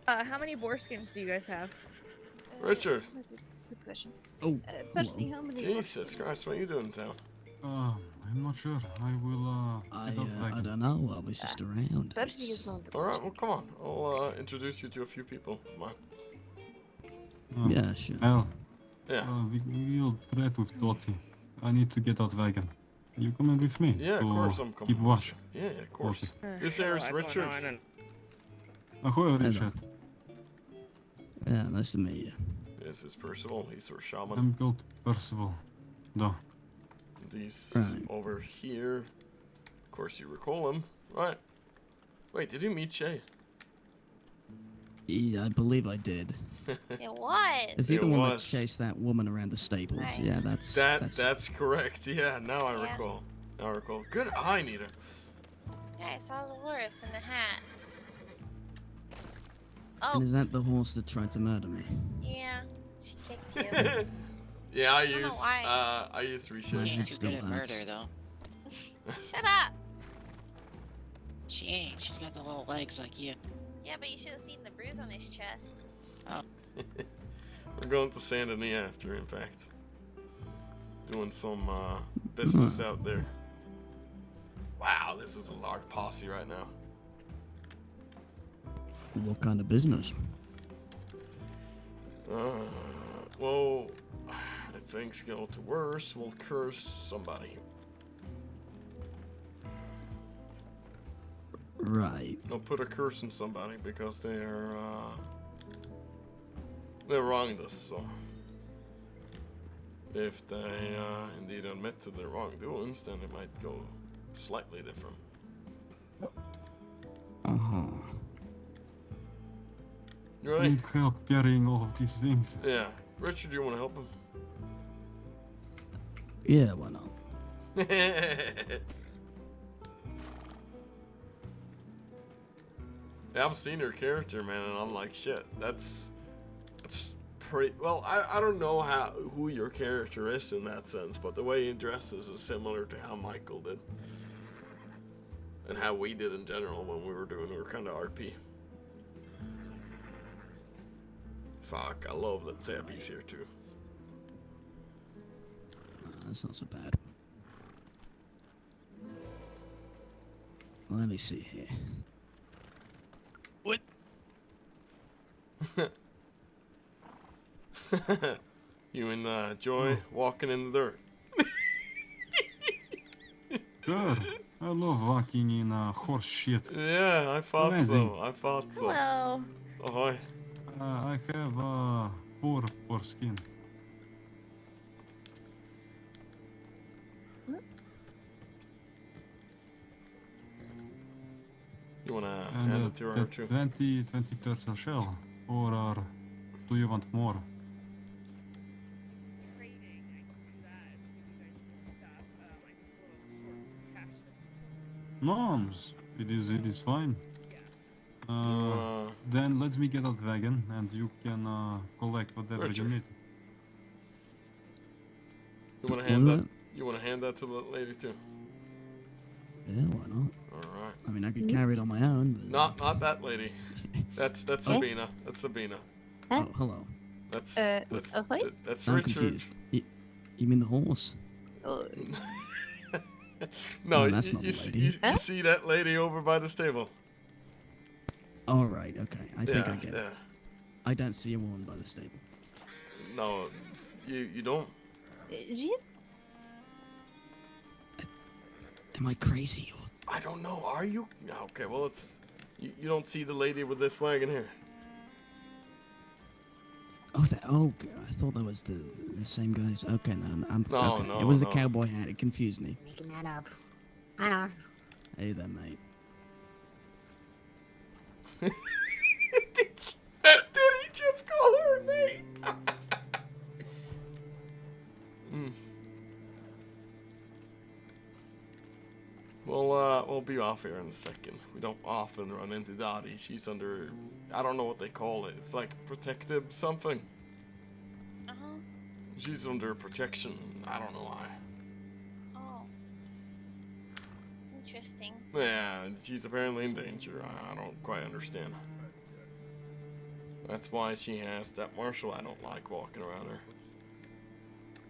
How many boar skins do you guys have? Richard. That is a good question. Oh, Percy, how many? Jesus Christ, what are you doing in town? I'm not sure. I will, I don't know. I was just around. Percy is going to. Alright, well, come on. I'll introduce you to a few people. Come on. Yeah, sure. Well, Yeah. we'll threat with Dottie. I need to get out wagon. You coming with me? Yeah, of to course I'm coming. Keep watch. Yeah, of course. This here is Richard. Ahoy, Richard. Yeah, nice to meet you. This is Percival. He's our shaman. I'm called Percival. No. These Right. over here. Of course, you recall him, right? Wait, did you meet Shay? Yeah, I believe I did. It was. Is he It the one that was. chased that woman around the stables? Right. Yeah, that's That's correct. Yeah, now I Yeah. recall. Now I recall. Good eye, Nita. Yeah, I saw the horse in the hat. Oh, And is that the horse that tried to murder me? yeah. She kicked you. Yeah, I don't know use why. I use three She shades. ain't too Still good at murder, hurts. though. Shut up. She ain't. She's got the little legs like you. Yeah, but you should have seen the bruise on his chest. We're going to Saint Denis after, in fact. Doing some business out there. Wow, this is a large posse right now. What kind of business? Well, if things go to worse, we'll curse somebody. Right. They'll put a curse on somebody because they wronged us. So if they indeed admit to their wrongdoings, then it might go slightly different. Uh-huh. You I right? need help carrying all of these things. Yeah. Richard, do you want to help him? Yeah, why not? Yeah, I've seen her character, man, and I'm like, shit, that's pretty. Well, I don't know who your character is in that sense, but the way he dresses is similar to how Michael did, and how we did in general when we were kind of RP. Fuck, I love that Zappy's here too. That's not so bad. Let me see here. What? You and Joy walking in the dirt. Sure. I love walking in horse shit. Yeah, I thought Amazing. so. I thought so. Hello. Ahoy. I have poor skin. You wanna And hand it to her the too? 20 turtle shell. Or do you want more? No, it is fine. Then let me get out wagon and you can collect whatever you Richard. need. You wanna hand What? that? You wanna hand that to the lady too? Yeah, why not? All right. I mean, I could carry it on my own, but... Not that lady. That's Sabina. That's Sabina. Oh, hello. That's ahoy? that's I'm Richard. confused. You mean the horse? Oh, No, Oh, that's not you, the see, lady. you see that lady over by the stable? All right, okay. I think I Yeah, get yeah. it. I don't see a woman by the stable. No, you don't. Jean? Am I crazy? Or... I don't know. Are you? Okay, well You don't see the lady with this wagon here? Oh, I thought that was the same guys. Okay, no, No, okay. no, It was the no. cowboy hat. It confused me. Making that up. I know. Hey there, mate. Did he just call her a name? We'll be off here in a second. We don't often run into Dottie. She's under, I don't know what they call it. It's like protective something. Uh-huh. She's under protection. I don't know why. Oh. Interesting. Yeah, she's apparently in danger. I don't quite understand. That's why she has that marshal I don't like walking around her.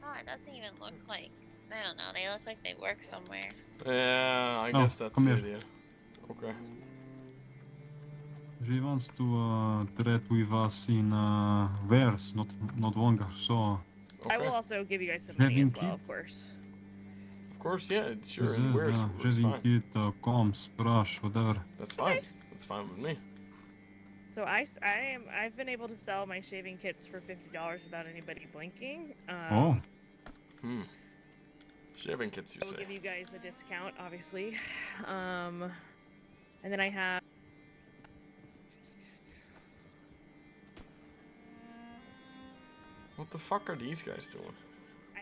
Oh, it doesn't even look like. I don't know. They look like they work somewhere. Yeah, I Oh, guess that's come the here. idea. Okay. She wants to trade with us in wares, not longer. So I will also give you guys some money Shaving as well, kit? of course. Of course, yeah, sure. this And is where's shaving fine. kit, combs, brush, whatever. That's fine. That's fine with me. So I've been able to sell my shaving kits for $50 without anybody blinking. Oh, Shaving kits, you I will say? give you guys a discount, obviously. And then I have. What the fuck are these guys doing? I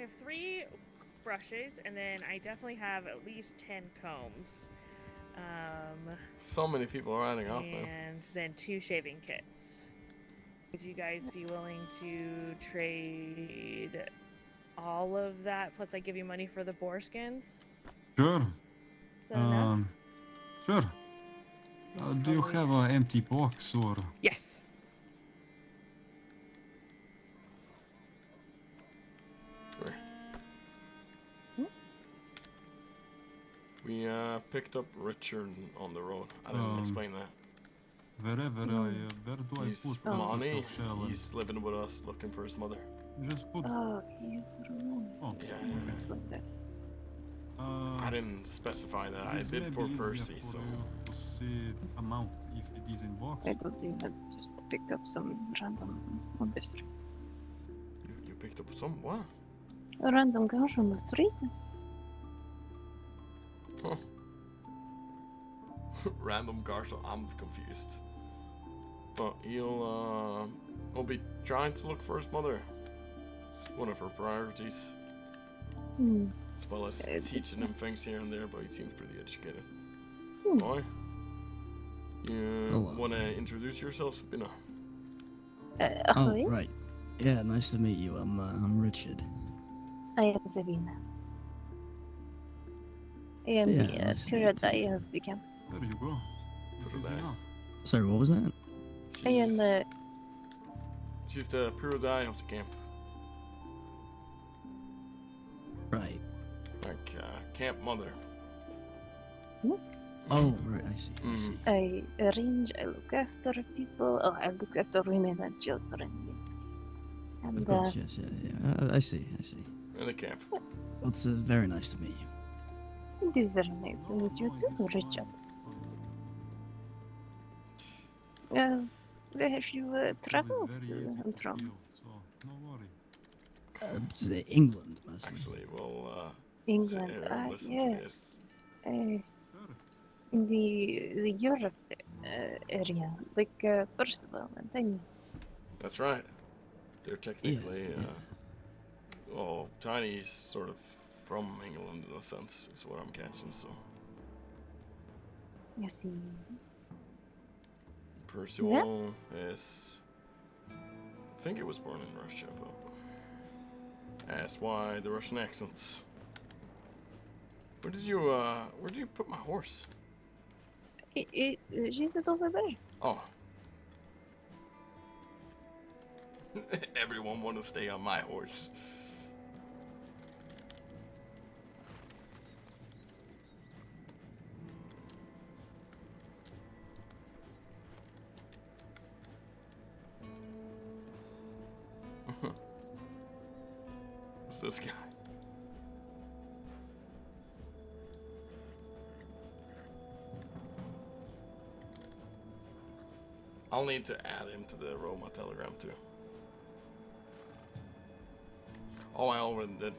have 3 brushes, and then I definitely have at least 10 combs. So many people are riding off now. And then 2 shaving kits. Would you guys be willing to trade all of that? Plus, I give you money for the boar skins. sure. Is that enough? Sure. Do you have an empty box or? Yes. Sure. We picked up Richard on the road. I didn't explain that. Wherever where do I He's put money. it, shall I? He's living with us, looking for his mother. Just put. Oh, he's wrong. Oh, Yeah. Like that. I didn't specify that. I This did may for be easier Percy, for so. you to see amount if it is in box. I thought you had just picked up some random on the street. You picked up some what? A random car on the street? Huh. Random Garson. I'm confused. But he'll be trying to look for his mother. It's one of her priorities. Hmm. As well as teaching him things here and there, but he seems pretty educated. Hmm. Boy, you Hello. wanna introduce yourself, Sabina? Oh, Ahoy. right. Yeah, nice to meet you. I'm Richard. I am Sabina. I am Yeah, the nice to meet Tiradai of the camp. There you go. This is enough. Sorry, what was that? I am the. She's the Purodai of the camp. Right. Like, camp mother. Oh, right. I see. Mm-hmm. I see. I arrange, I look after people. Oh, I look after women and children. And Of course, yes, yeah. I see. In the camp. Well, it's very nice to meet you. it is very nice to meet you too, Richard. Where have you traveled to and from? It's, England, mostly. Actually, well, England. sit here Ah, and listen to yes. In the Europe area, like Percival and Tiny. That's right. They're technically, well, Tiny's sort of from England in a sense, is what I'm catching, so. I see. Percival is, I think it was born in Russia, but that's why the Russian accents. Where did you put my horse? She was over there. Oh. Everyone want to stay on my horse. Who's this guy? I'll need to add him to the Roma Telegram too. Oh, I already did.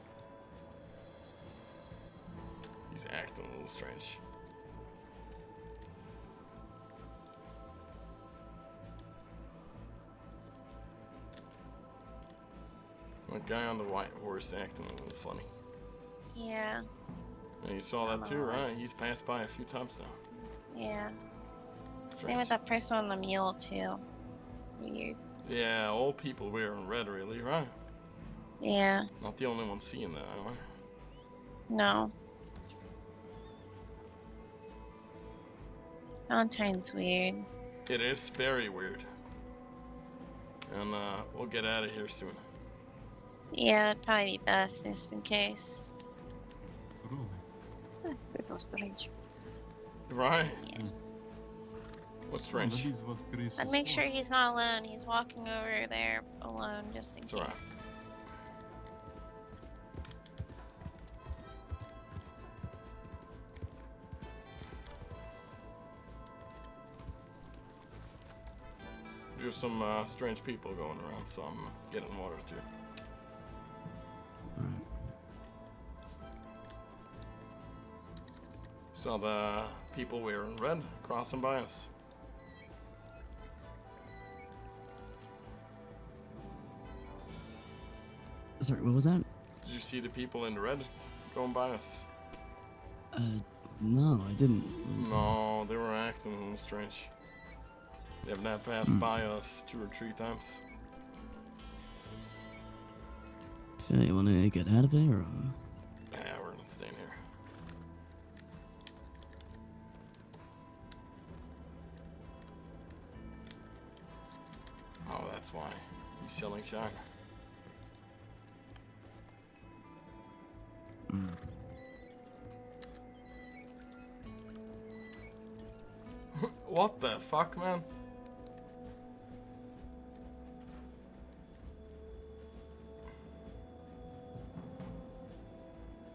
He's acting a little strange. That guy on the white horse acting a little funny. Yeah. And you saw that too, right? He's passed by a few times now. Yeah. Same Strange. with that person on the mule too. Weird. Yeah, all people wearing red, really, right? Yeah. Not the only one seeing that, am I? No. Valentine's weird. It is very weird. And we'll get out of here soon. Yeah, it'd probably be best just in case. That was strange. Right? Yeah. What's strange? That is what Chris I'd is make for. sure he's not alone. He's walking over there alone just in It's case. alright. There's some strange people going around, so I'm getting water too. Saw the people wearing red crossing by us. Sorry, what was that? Did you see the people in red going by us? No, I didn't. No, they were acting a little strange. They have not passed by us 2 or 3 times. So you want to get out of here, or? Yeah, we're not staying here. Oh, that's why. He's selling shine. What the fuck, man?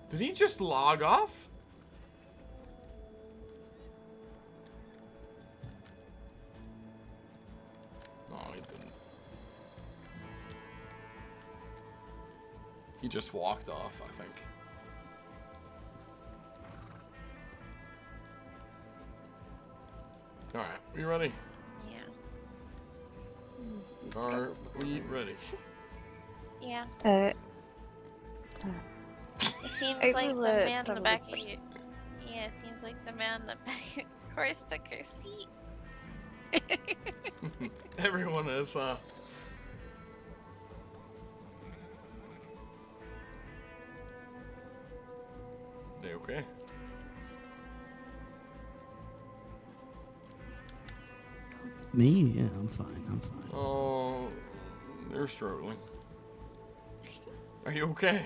Did he just log off? No, he didn't. He just walked off, I think. Alright, we ready? Yeah. Are we ready? Yeah. Uh, It seems I like the will, man in the travel back with of you. Yeah, it seems like the man in the back of course took her seat. Everyone is, They okay? Me? Yeah, I'm fine. I'm fine. Oh, they're struggling. Are you okay?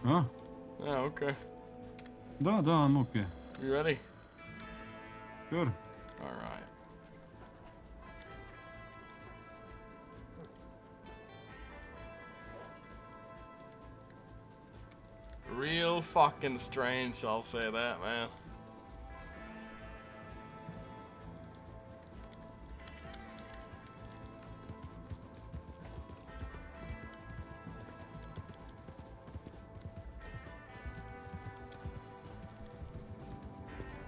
А? Yeah, okay. Да, да, I'm okay. You ready? Sure. Alright. Real fucking strange, I'll say that, man.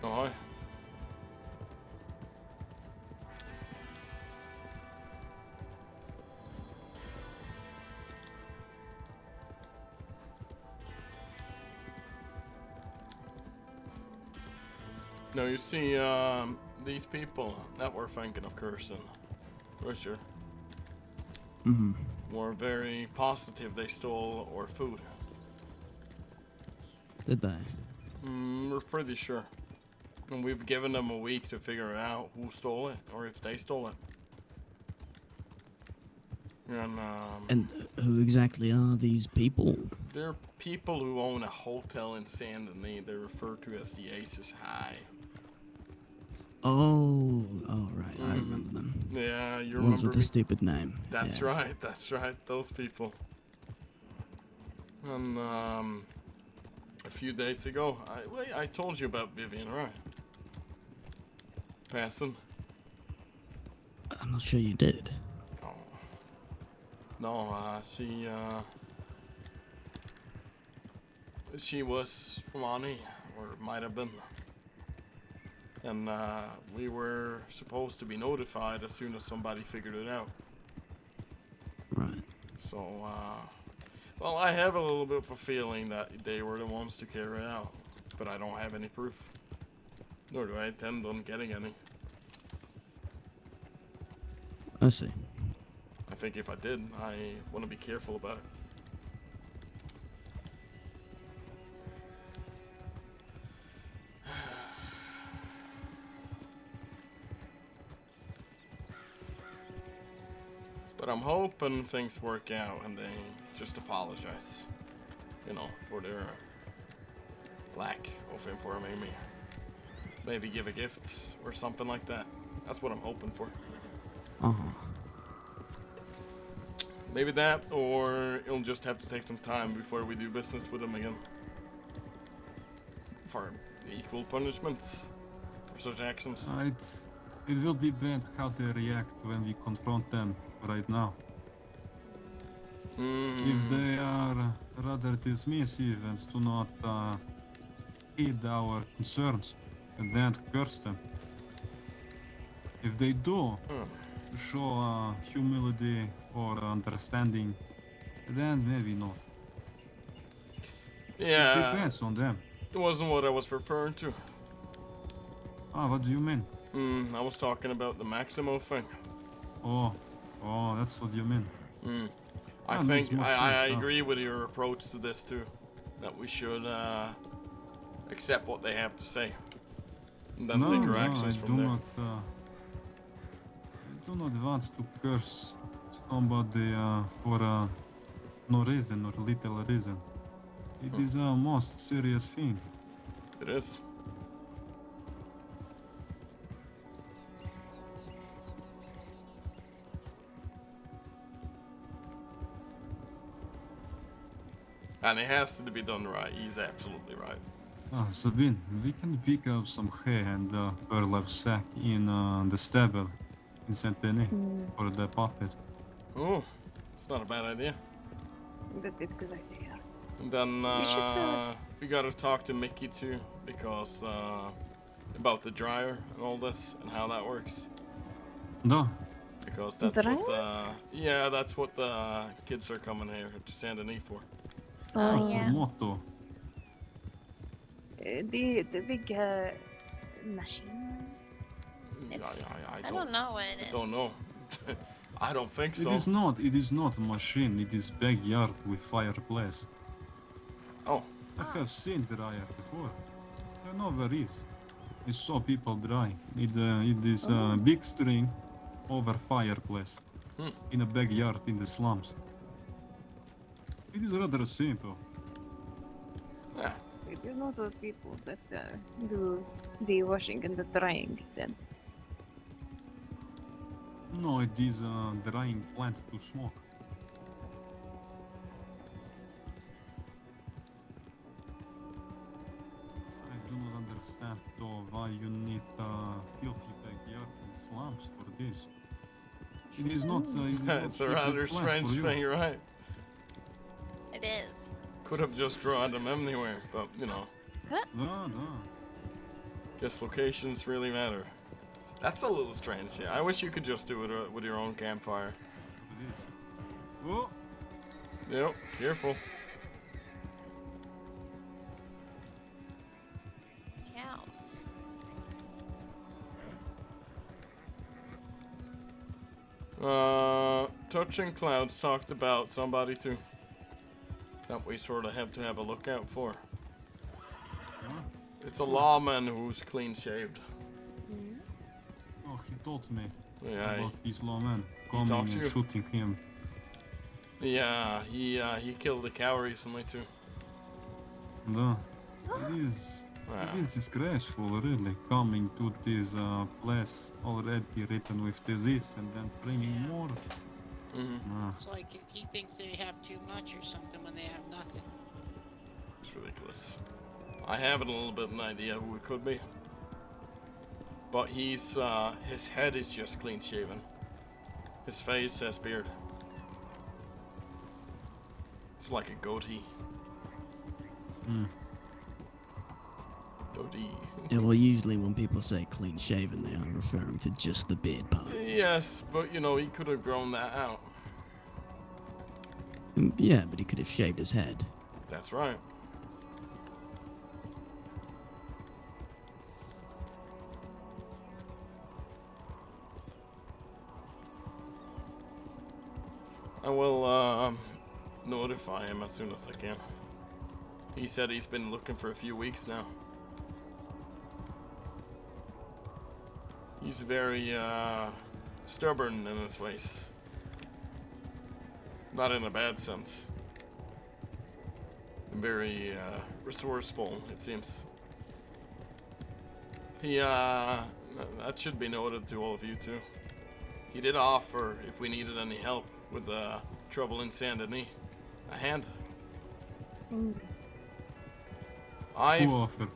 Oh, hi. No, you see, these people that we're thinking of cursing, Richard, were very positive they stole our food. Did they? We're pretty sure. And we've given them a week to figure out who stole it, or if they stole it. And who exactly are these people? They're people who own a hotel in Saint Denis. They're referred to as the Aces High. Oh, right, I remember them. Yeah, you The remember ones with the me? stupid name. That's yeah. right, that's right, those people. And a few days ago, I told you about Vivian, right? passing. I'm not sure you did. No, she was Romani, or might have been. And we were supposed to be notified as soon as somebody figured it out. Right. So, well, I have a little bit of a feeling that they were the ones to carry it out, but I don't have any proof. Nor do I intend on getting any. I see. I think if I did, I want to be careful about it. But I'm hoping things work out and they just apologize, you know, for their lack of informing me. Maybe give a gift or something like that. That's what I'm hoping for. Maybe that, or it'll just have to take some time before we do business with them again. For equal punishments for such actions. It will depend how they react when we confront them right now. If they are rather dismissive and do not heed our concerns, and then curse them. If they do show humility or understanding, then maybe not. Yeah. It depends on them. It wasn't what I was referring to. What do you mean? I was talking about the Maximo thing. Oh, that's what you mean. I That makes think more I sense, agree with your approach to this too. That we should accept what they have to say. And then take our actions from there. I do not want to curse somebody for no reason or little reason. It is a most serious thing. It is. And it has to be done right. He's absolutely right. Sabine, we can pick up some hay and burlap sack in the stable in Saint-Denis for the puppet. Oh, it's not a bad idea. That is good idea. And then We should, we gotta talk to Mickey too, because about the dryer and all this and how that works. No. Because that's what that's what the kids are coming here to Saint-Denis for. Oh, yeah. Motto. The big machine. I don't know what it is. Don't know. I don't think so. It is not a machine, it is backyard with fireplace. Oh. I have seen dryer before. I know where it is. I saw people dry. It is a big string over fireplace in a backyard in the slums. It is rather simple. Yeah. It is not all people that do the washing and the drying then. No, it is a drying plant to smoke. I do not understand though why you need a filthy backyard in slums for this. It is not. It's a rather strange thing, right? It is. Could have just drawn them anywhere, but you know. No. Guess locations really matter. That's a little strange, yeah. I wish you could just do it with your own campfire. It is. Oh. Yep, careful. Cows. Touching Clouds talked about somebody too. That we sort of have to have a look out for. It's a lawman who's clean shaved. Oh, he told me about his lawman coming and shooting him. Yeah, he killed a cow recently too. No, it is disgraceful, really, coming to this place already written with disease and then bringing more. It's like he thinks they have too much or something when they have nothing. It's ridiculous. I have a little bit of an idea who it could be. But he's, his head is just clean shaven. His face has beard. It's like a goatee. Hmm. Goatee. Yeah, well, usually when people say clean shaven, they are referring to just the beard part. Yes, but you know, he could have grown that out. Yeah, but he could have shaved his head. That's right. I will notify him as soon as I can. He said he's been looking for a few weeks now. He's very stubborn in his ways. Not in a bad sense. Very resourceful, it seems. He that should be noted to all of you too. He did offer if we needed any help with the trouble in Saint Denis, a hand. Who I offered?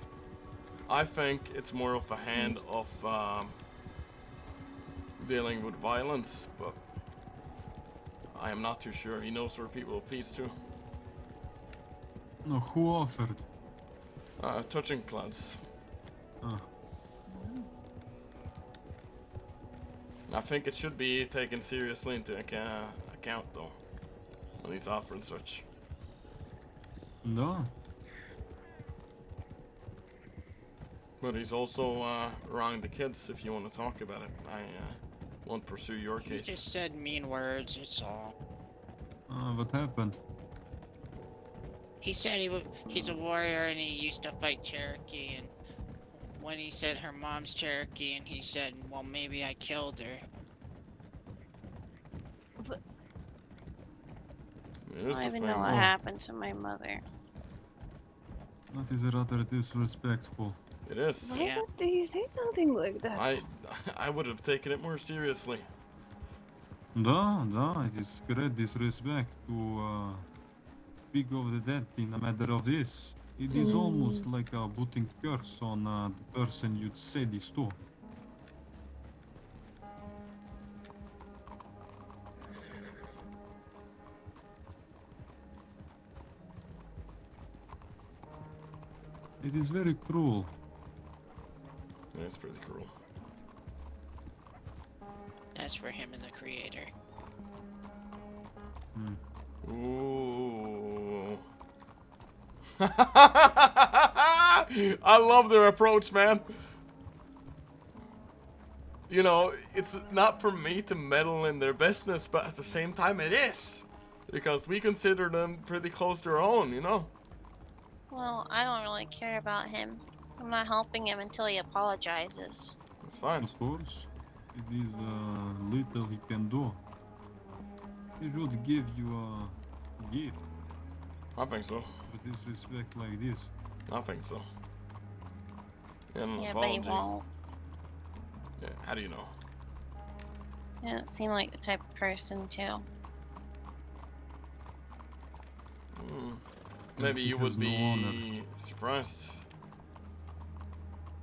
I think it's more of a hand of dealing with violence, but I am not too sure. He knows where people of peace too. No, who offered? Touching clouds. Ah. I think it should be taken seriously into account though, when he's offering such. No. But he's also wronged the kids, if you want to talk about it. I won't pursue your He case. just said mean words, it's all. What happened? He said he's a warrior and he used to fight Cherokee, and when he said her mom's Cherokee, and he said, well, maybe I killed her. I don't even know what happened to my mother. That is rather disrespectful. It is. Why would you say something like that? I would have taken it more seriously. Да, it is great disrespect to speak of the dead in a matter of this. It is almost like putting curse on the person you'd say this to. It is very cruel. Yeah, it's pretty cruel. That's for him and the creator. Ooh. I love their approach, man. You know, it's not for me to meddle in their business, but at the same time it is. Because we consider them pretty close to our own, you know? Well, I don't really care about him. I'm not helping him until he apologizes. That's fine. Of course. It is little he can do. He should give you a gift. I think so. But disrespect like this. I think so. And Yeah, but he won't. Yeah, how do you know? He doesn't seem like the type of person to. Maybe He you has would no honor. be surprised.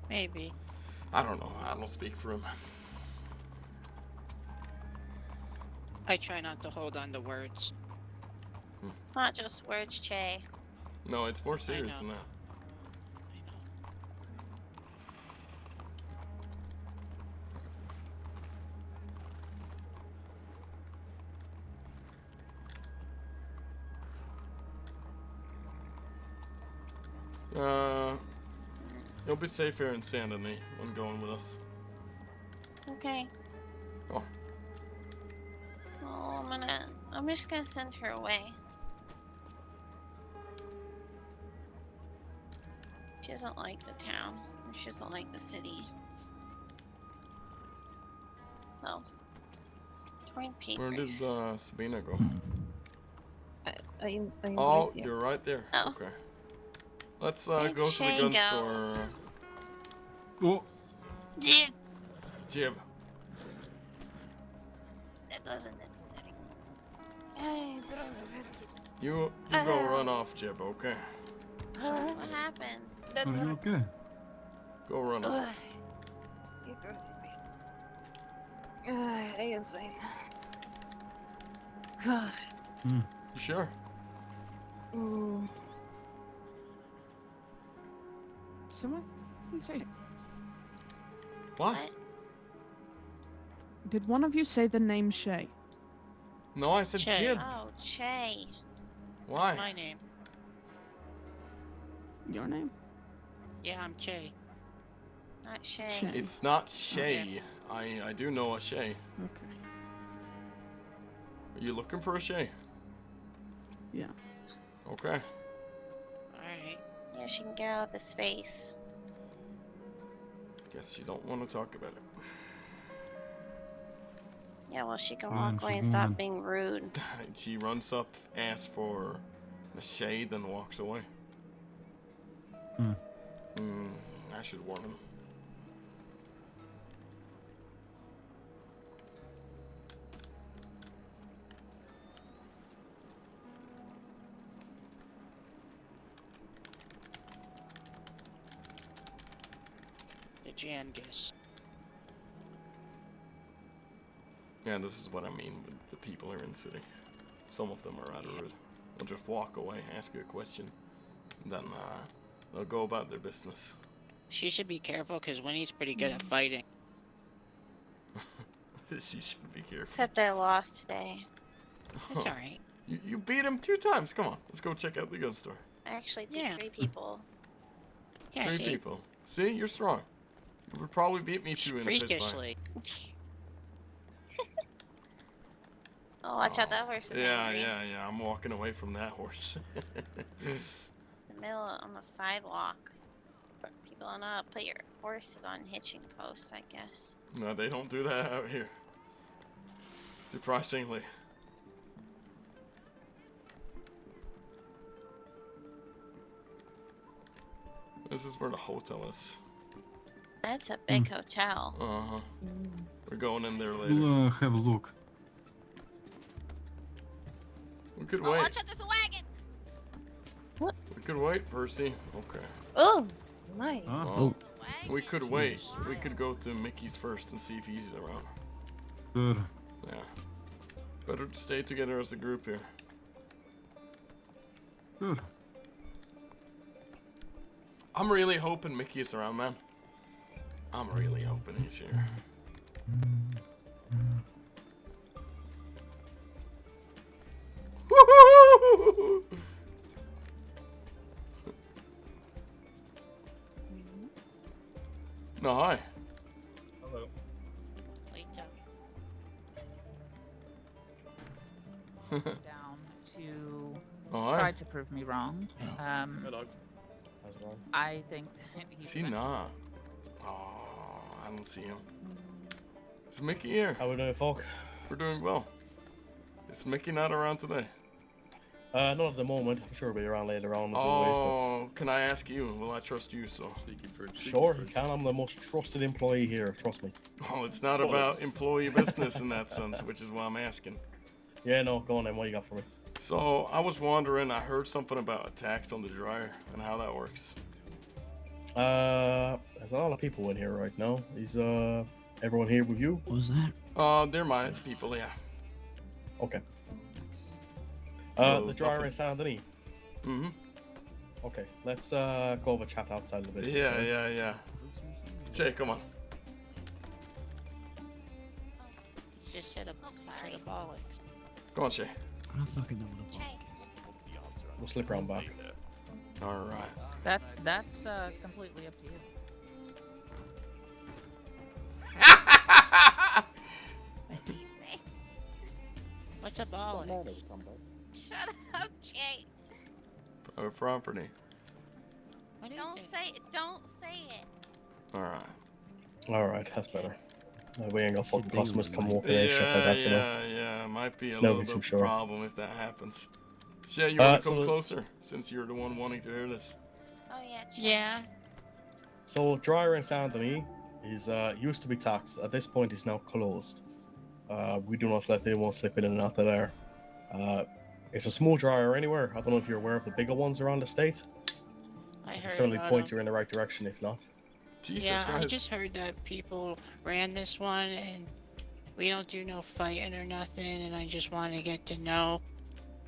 Maybe. I don't know. I don't speak for him. I try not to hold on to words. It's not just words, Che. No, it's more serious than that. You'll be safe here in Saint Denis when going with us. Okay. Oh. Oh, I'm just gonna send her away. She doesn't like the town. She doesn't like the city. Oh. Torn Where did papers. Sabina go? I'm Oh, right here. you're right there. Oh. Okay. Let's Where'd go to the Shay gun go? store. Oh, Jib. Jib. That wasn't necessary. I don't know, biscuit. You go run off, Jib, okay? What happened? are you okay? Go run off. It I am fine. God. You sure? Mm. Someone say. What? Did one of you say the name Shay? No, I said Che. kid. Oh, Che. Why? That's my name. Your name? Yeah, I'm Che. Not Shay. Che. It's not Shay. I do know a Shay. Okay. Are you looking for a Shay? Yeah. Okay. Alright. Yeah, she can get out of his face. Guess you don't want to talk about it. Yeah, well, she can Yeah, walk and away she and stop can. being rude. She runs up, asks for a Shay, then walks away. I should warn him. The Jangus. Yeah, this is what I mean with the people here in city. Some of them are rather rude. They'll just walk away, ask you a question, and then they'll go about their business. She should be careful because Winnie's pretty good at fighting. She should be careful. Except I lost today. It's alright. You beat him 2 times. Come on, let's go check out the gun store. I actually beat Yeah. 3 people. Yeah, 3 see? people. See, you're strong. You would probably beat me 2 in a fist fight. Freakishly. Oh, watch out, that horse is Yeah, angry. yeah. I'm walking away from that horse. In the middle on the sidewalk. People don't know how to put your horses on hitching posts, I guess. No, they don't do that out here. Surprisingly. This is where the hotel is. That's a big hotel. Uh-huh. We're going in there later. We'll have a look. We could Oh, wait. watch out, there's a wagon! We could wait, Percy. Okay. Oh, my. Oh. We could wait. We could go to Mickey's first and see if he's around. Good. Yeah. Better to stay together as a group here. Good. I'm really hoping Mickey is around, man. I'm really hoping he's here. Woo-hoo! No, hi. Hello. Down to Oh, hi. try to prove me wrong. Hello. How's it going? I think that he's Is he not? Oh, I don't see him. Is Mickey here? How we doing, folk? We're doing well. Is Mickey not around today? Not at the moment. I'm sure we'll be around later on as always. Oh, can I ask you? Will I trust you? So. But sure, you can. I'm the most trusted employee here. Trust me. Oh, it's not about employee business in that sense, which is why I'm asking. Yeah, no. Go on then. What you got for me? So I was wondering. I heard something about a tax on the dryer and how that works. There's a lot of people in here right now. Is everyone here with you? What was that? They're my people. Yeah. Okay. So, The dryer nothing. in Saint Denis. Mm-hmm. Okay, let's go have a chat outside of the business. Yeah, yeah. Jay, come on. Just said a set of bollocks. Go on, Shay. I don't fucking know what a bike is. We'll slip around back. All right. That's completely up to you. What's a bollocks? Shut up, Jay. Private property. Don't say it. Don't say it. All right. All right, that's better. We ain't got fucking deal customers with come it. walking in and shit like that, you know. Yeah. Might be a Never little be too bit of a sure. problem if that happens. Shay, you want to come so- closer since you're the one wanting to hear this? Oh, yeah. Yeah. So dryer in Saint Denis is used to be taxed. At this point, it's now closed. We do not let anyone slip in and out of there. It's a small dryer anywhere. I don't know if you're aware of the bigger ones around the state. I I can heard certainly about point them. you in the right direction if not. Jesus yeah, I Christ. just heard that people ran this one and we don't do no fighting or nothing, and I just want to get to know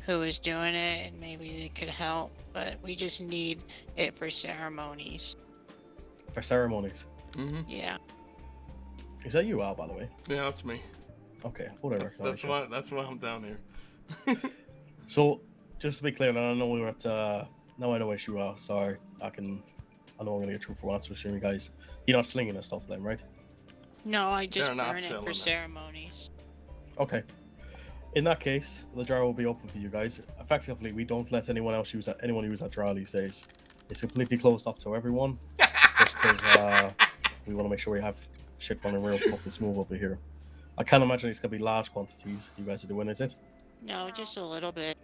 who is doing it and maybe they could help, but we just need it for ceremonies. For ceremonies. Mm-hmm. Yeah. Is that you, Al, by the way? Yeah, that's me. Okay, whatever. That's why I'm down here. So, just to be clear, I know we were at. Now I know where you are. Sorry, I know I'm gonna get through for once with you guys. You're not slinging and stuff, then, right? No, I just They're not burn it selling for it. ceremonies. Okay. In that case, the jar will be open for you guys. Effectively, we don't let anyone use that jar these days. It's completely closed off to everyone, just because we want to make sure we have shit running real fucking smooth over here. I can't imagine it's gonna be large quantities you guys are doing, is it? No, just a little bit.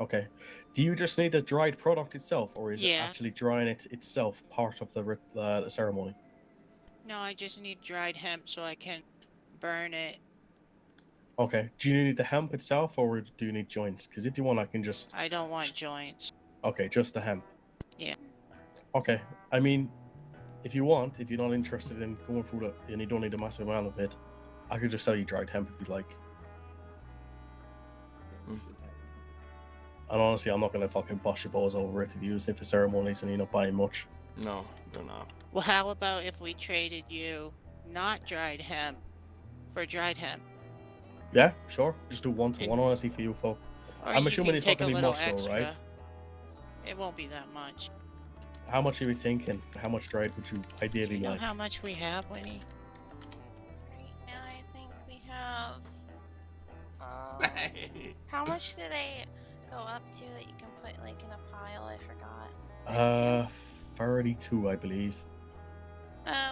Okay. Do you just need the dried product itself, or is it Yeah. actually drying it itself part of the ceremony? No, I just need dried hemp so I can burn it. Okay. Do you need the hemp itself, or do you need joints? Because if you want, I can just. I don't want joints. Okay, just the hemp. Yeah. Okay. I mean, if you want, if you're not interested in going through that and you don't need a massive amount of it, I could just sell you dried hemp if you'd like. And honestly, I'm not gonna fucking bust your balls over it if you use it for ceremonies and you're not buying much. No, they're not. Well, how about if we traded you not dried hemp for dried hemp? Yeah, sure. Just do 1-to-1, honestly, for you folk. Or I'm you assuming can it's not take a gonna be little much, though, extra. right? It won't be that much. How much are you thinking? How much dried would you ideally You know like? how much we have, Winnie? Right now, I think we have. How much do they go up to that you can put like in a pile? I forgot. 32, I believe.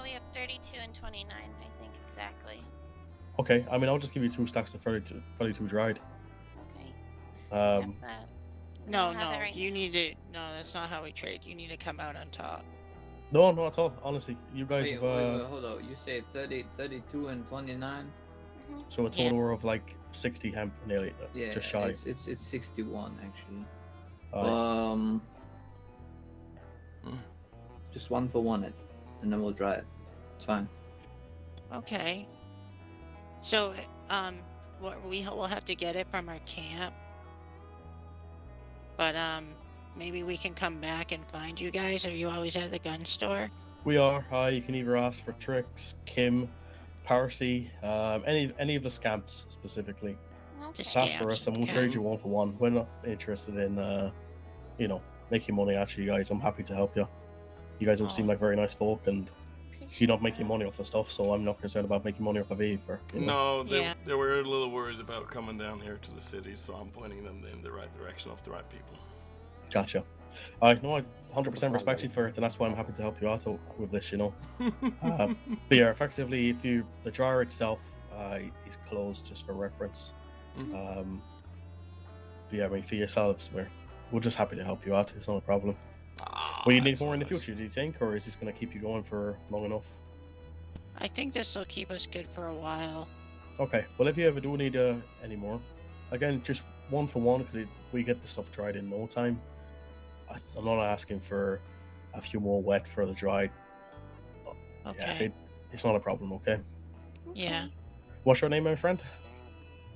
We have 32 and 29, I think exactly. Okay, I mean, I'll just give you 2 stacks of 32 dried. Okay. Um, That. No, have it no, right you need to. No, that's not how we trade. You need to come out on top. no, not at all. Honestly, you guys Wait, have. wait, hold on. You say 30, 32 and 29? So a total of like 60 hemp, nearly, Yeah, just shy. It's 61 actually. Aye. Just 1 for 1 it, and then we'll dry it. It's fine. Okay. So, we'll have to get it from our camp. But maybe we can come back and find you guys. Are you always at the gun store? We are. You can either ask for Trix, Kim, Parsi, any of the scamps specifically. Just ask for us, and we'll trade you 1 for 1. We're not interested in, making money out of you guys. I'm happy to help you. You guys all seem like very nice folk, and you're not making money off the stuff, so I'm not concerned about making money off of either. No, they were a little worried about coming down here to the city, so I'm pointing them in the right direction of the right people. Gotcha. I 100% respect you for it, and that's why I'm happy to help you out with this, But yeah, effectively, the jar itself is closed just for reference. But yeah, I mean, for yourselves, we're just happy to help you out. It's not a problem. Will you need more in the future, do you think, or is this going to keep you going for long enough? I think this will keep us good for a while. Okay, well, if you ever do need any more, again, just 1 for 1, because we get the stuff dried in no time. I'm not asking for a few more wet for the dried. Okay. Yeah, it's not a problem, okay? Yeah. What's your name, my friend?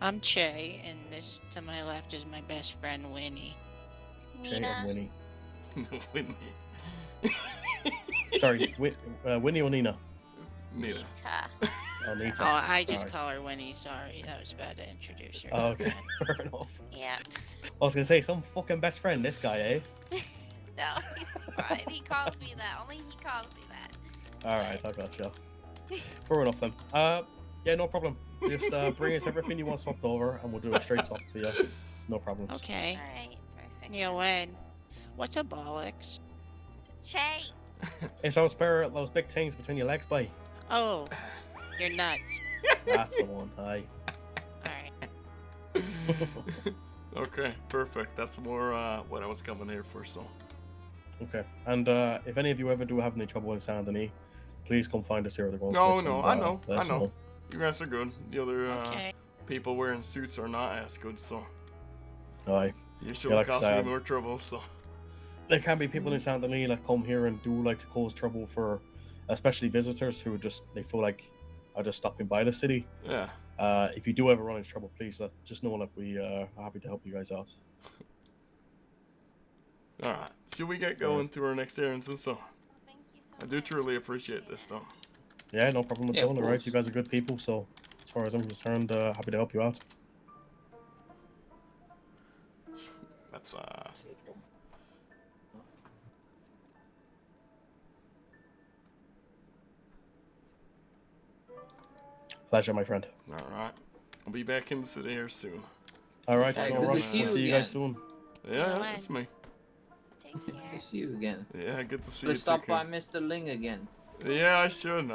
I'm Che, and this to my left is my best friend, Winnie. Che and Winnie. Winnie. Sorry, Winnie or Nina? Nita. Oh, Nita. Oh, I just Sorry. call her Winnie. Sorry, that was bad to introduce her. Oh, okay, fair enough. Yeah. I was gonna say, some fucking best friend, this guy, eh? No, he's fine. He calls me that. Only he calls me that. Alright, I gotcha. Fair enough then. Yeah, no problem. Just bring us everything you want swapped over, and we'll do a straight swap for you. No problems. Okay. Alright, perfect. Neil, when? What's a bollocks? Che. It's those big things between your legs, boy. Oh, you're nuts. That's the one. Aye. Alright. Okay, perfect. That's more what I was coming here for, so. Okay. And if any of you ever do have any trouble in Saint Denis, please come find us here at the Goldsmith. No, and, I know. let us know. You guys are good. The other people wearing suits are not as good, so. Aye. You should Yeah, like I cause said, me more trouble, so. There can be people in Saint Denis that come here and do like to cause trouble for especially visitors who they feel like are just stopping by the city. Yeah. If you do ever run into trouble, please just know that we are happy to help you guys out. All right. Should we get going to our next errands and so? I do truly appreciate this, though. Yeah, no problem at Yeah, of all. All right, course. you guys are good people, so as far as I'm concerned, happy to help you out. That's Pleasure, my friend. All right. I'll be back in the city here soon. All right, Hey, no good to rush. see We'll you see you guys again. soon. Yeah, that's me. Good to see you again. Yeah, good to see Let's you. stop too, by kid. Mr. Ling again. Yeah, I should.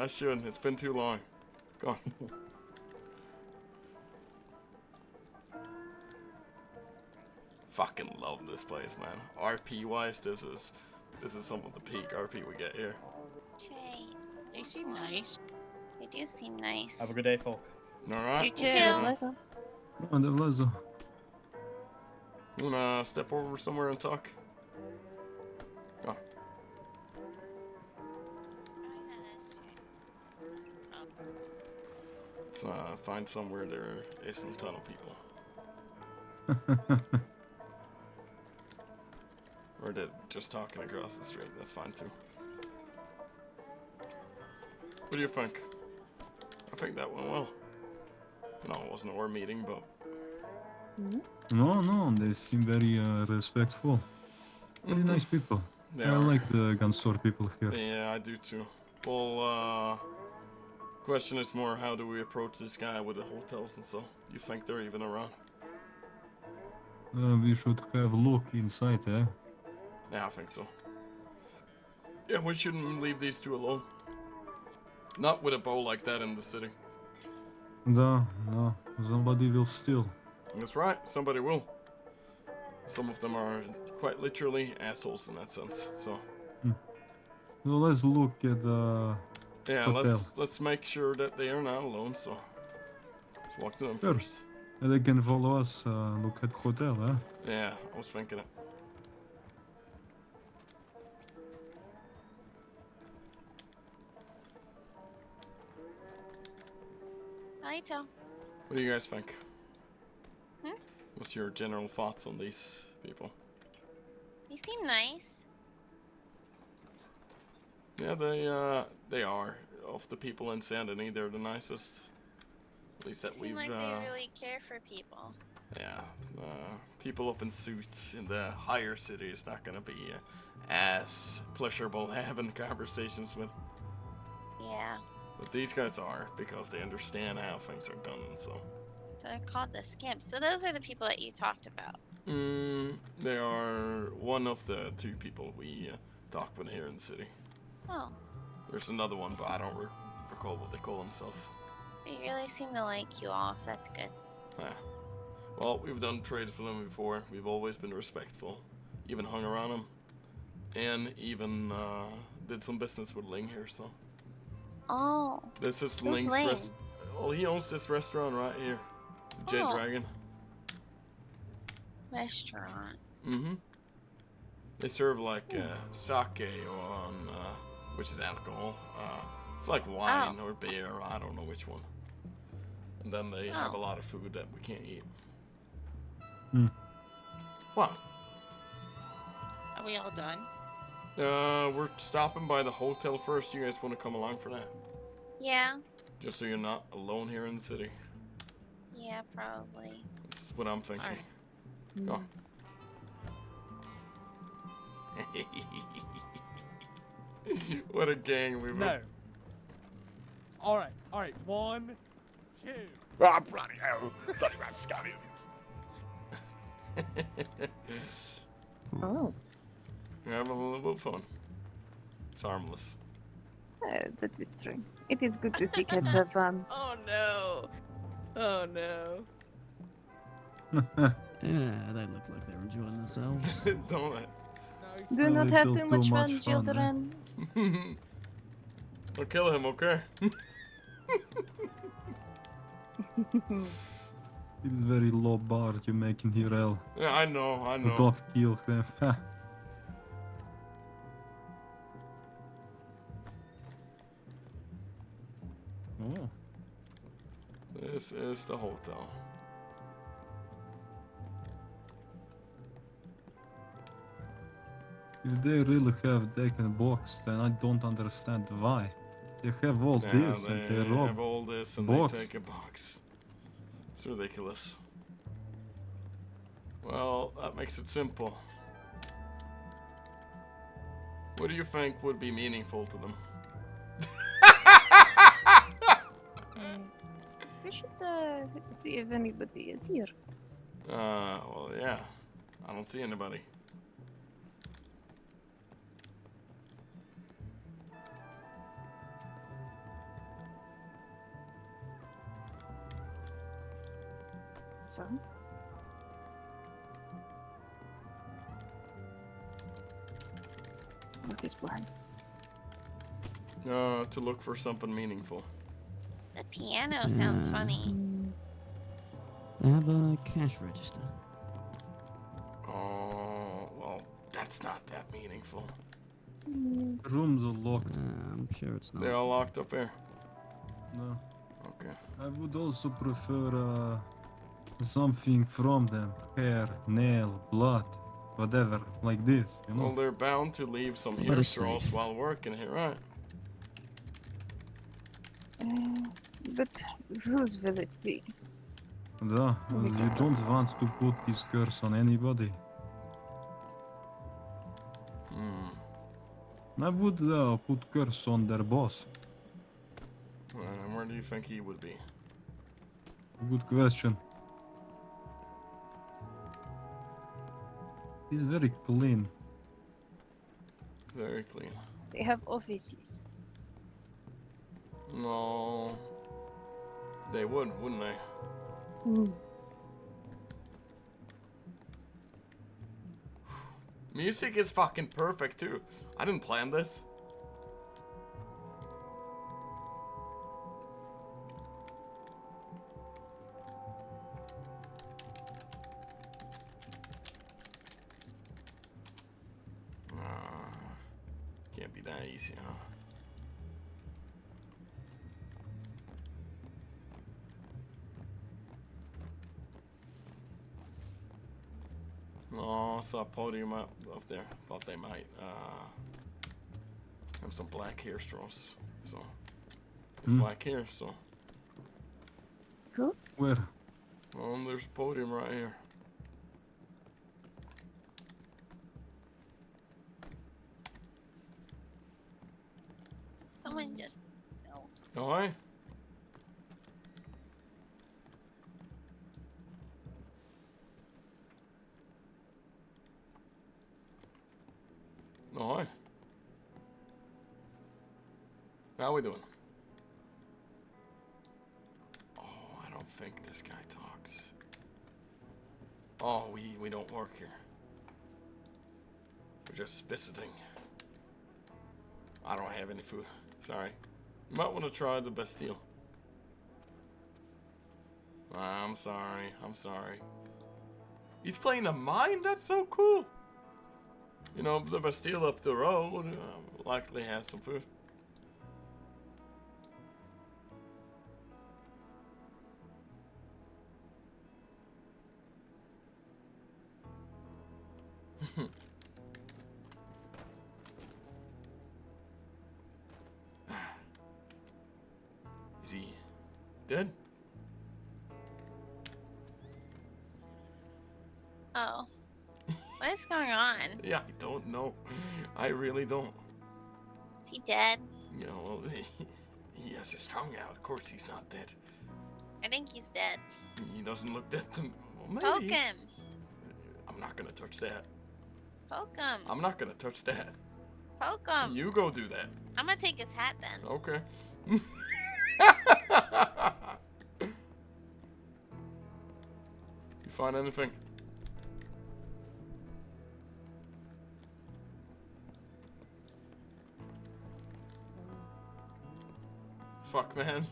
It's been too long. Go on. Fucking love this place, man. RP wise, this is some of the peak RP we get here. Jay, They seem nice. they do seem nice. Have a good day, folk. All right. You we'll see too. around. Onda Lezo. You wanna step over somewhere and talk? Go. Let's find somewhere there isn't a ton of people. Or they're just talking across the street. That's fine too. What do you think? I think that went well. No, it wasn't our meeting, but No, they seem very respectful. Very nice people. They I are. like the gun store people here. yeah, I do too. Well, question is more, how do we approach this guy with the hotels and so? You think they're even around? We should have a look inside, eh? Yeah, I think so. Yeah, we shouldn't leave these two alone. Not with a bow like that in the city. No, somebody will steal. That's right, somebody will. Some of them are quite literally assholes in that sense, so. So let's look at the Yeah, hotel. let's make sure that they are not alone, so. Let's walk to them Sure. first. And they can follow us, look at hotel, eh? Yeah, I was thinking it. Alito. What do you guys think? Hmm? What's your general thoughts on these people? You seem nice. Yeah, they are. Of the people in Saint Denis, they're the nicest. At least that Seem we've, like they really care for people. yeah. People up in suits in the higher city is not gonna be as pleasurable having conversations with. Yeah. But these guys are, because they understand how things are done and so. So they're called the Skimps. So those are the people that you talked about. They are one of the two people we talk with here in the city. Oh. There's another one, but I don't recall what they call themselves. They really seem to like you all, so that's good. Yeah. Well, we've done trades with them before. We've always been respectful. Even hung around them. And even did some business with Ling here, so. Oh. This is Who's Ling's Ling? Well, he owns this restaurant right here. Jade Oh. Dragon. Restaurant. They serve like sake on, which is alcohol. It's like wine or beer, I don't know which one. And then they have a lot of food that we can't eat. What? Are we all done? We're stopping by the hotel first. You guys want to come along for that? Yeah. Just so you're not alone here in the city. Yeah, probably. That's what I'm thinking. Go. What a gang we've No. All right. 1, 2. Ah, bloody hell. Bloody rapscallions. Oh, We're having a little bit of fun. It's harmless. that is true. It is good to see cats have fun. Oh no. Oh no. Yeah, they look like they're enjoying themselves. Don't it? Do A not have little too much fun, eh? children. Don't kill him, okay? It's very low bar you're making here, El. Yeah, I know. Don't kill them. Oh. This is the hotel. If they really have taken box, then I don't understand why. They have all Yeah, this and they they rob have all this and box. they take a box. It's ridiculous. Well, that makes it simple. What do you think would be meaningful to them? We should see if anybody is here. Well, yeah. I don't see anybody. So? What is plan? To look for something meaningful. The piano sounds funny. They have a cash register. Oh, well, that's not that meaningful. Rooms are locked. I'm sure it's not. They're all locked up here. No. Okay. I would also prefer something from them. Hair, nail, blood, whatever, like this, you know? Well, they're bound to leave some But ear it's straws safe. while working here, right? But whose will it be? Да, you don't want to put this curse on anybody. I would put curse on their boss. And where do you think he would be? Good question. He's very clean. Very clean. They have offices. No. They would, wouldn't they? Music is fucking perfect too. I didn't plan this. Can't be that easy, huh? Oh, I saw a podium up there. Thought they might have some black hair straws. So, it's black hair, so. Who? Where? There's a podium right here. Someone just no. No way? No way. How we doing? Oh, I don't think this guy talks. Oh, we don't work here. We're just visiting. I don't have any food. Sorry. You might want to try the Bastille. I'm sorry. I'm sorry. He's playing a mine? That's so cool. You know, the Bastille up the road likely has some food. Is he dead? Oh. What is going on? Yeah, I don't know. I really don't. Is he dead? You know, he has his tongue out. Of course he's not dead. I think he's dead. He doesn't look dead to me. Well, Poke maybe. him. I'm not gonna touch that. Poke him. I'm not gonna touch that. Poke him. You go do that. I'm gonna take his hat then. Okay. You find anything? Fuck, man.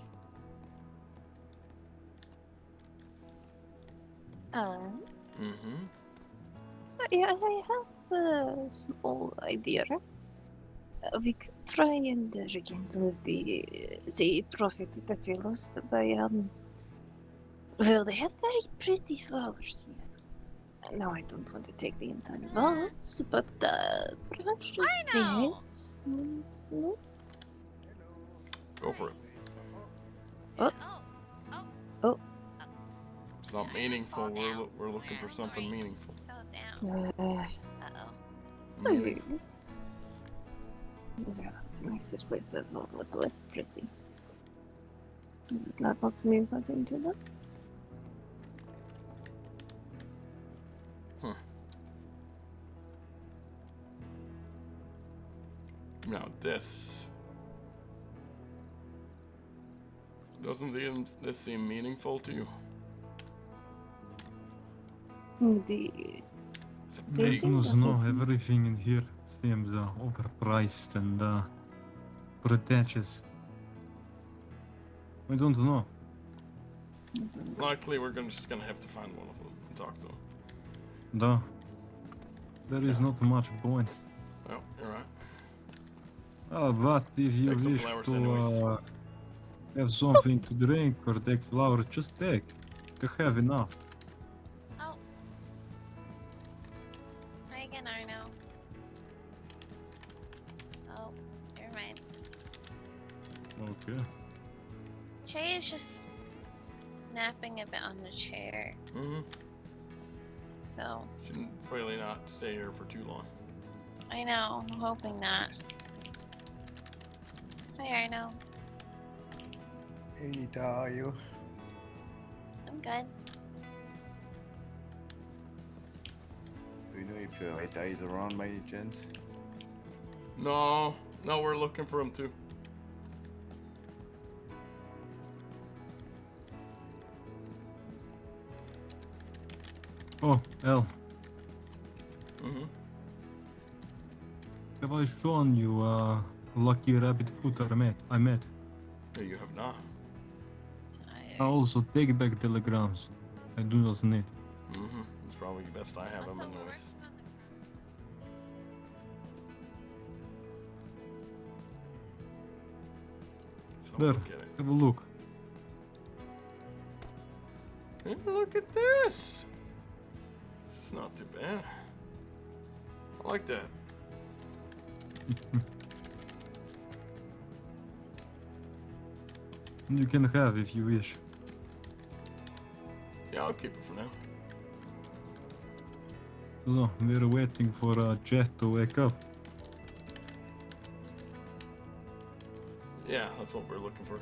Yeah, I have a small idea. We could try and rekindle the profit that we lost by well, they have very pretty flowers here. Now I don't want to take the entire vase, but perhaps just the heads. No? Go for it. Oh. Oh. It's not meaningful. We're looking for something meaningful. Meaningful. Yeah, it makes this place a lot less pretty. Would that not mean something to them? Now this doesn't this seem meaningful to you? It's a big. No, everything in here seems overpriced and pretentious. I don't know. Likely, we're just gonna have to find one of them and talk to them. No. There is not much point. Well, you're right. But if you Take some wish flowers anyways. to have something to drink or take flowers, just take. You have enough. Oh. Hi again, Arno. Oh, never mind. Okay. Trey is just napping a bit on the chair. Mm-hmm. So, Shouldn't really not stay here for too long. I know, I'm hoping not. Hi, Arno. Hey, Nita, how are you? I'm good. Do you know if Rita is around by any chance? No, we're looking for him too. Oh, El. Mm-hmm. Have I shown you lucky rabbit foot I met? No, you have not. I also take back telegrams. I do not need. Mm-hmm. It's probably best I have him anyways. So There, look at it. have a look. Hey, look at this. This is not too bad. I like that. You can have if you wish. Yeah, I'll keep it for now. So, we're waiting for Jet to wake up. Yeah, that's what we're looking for.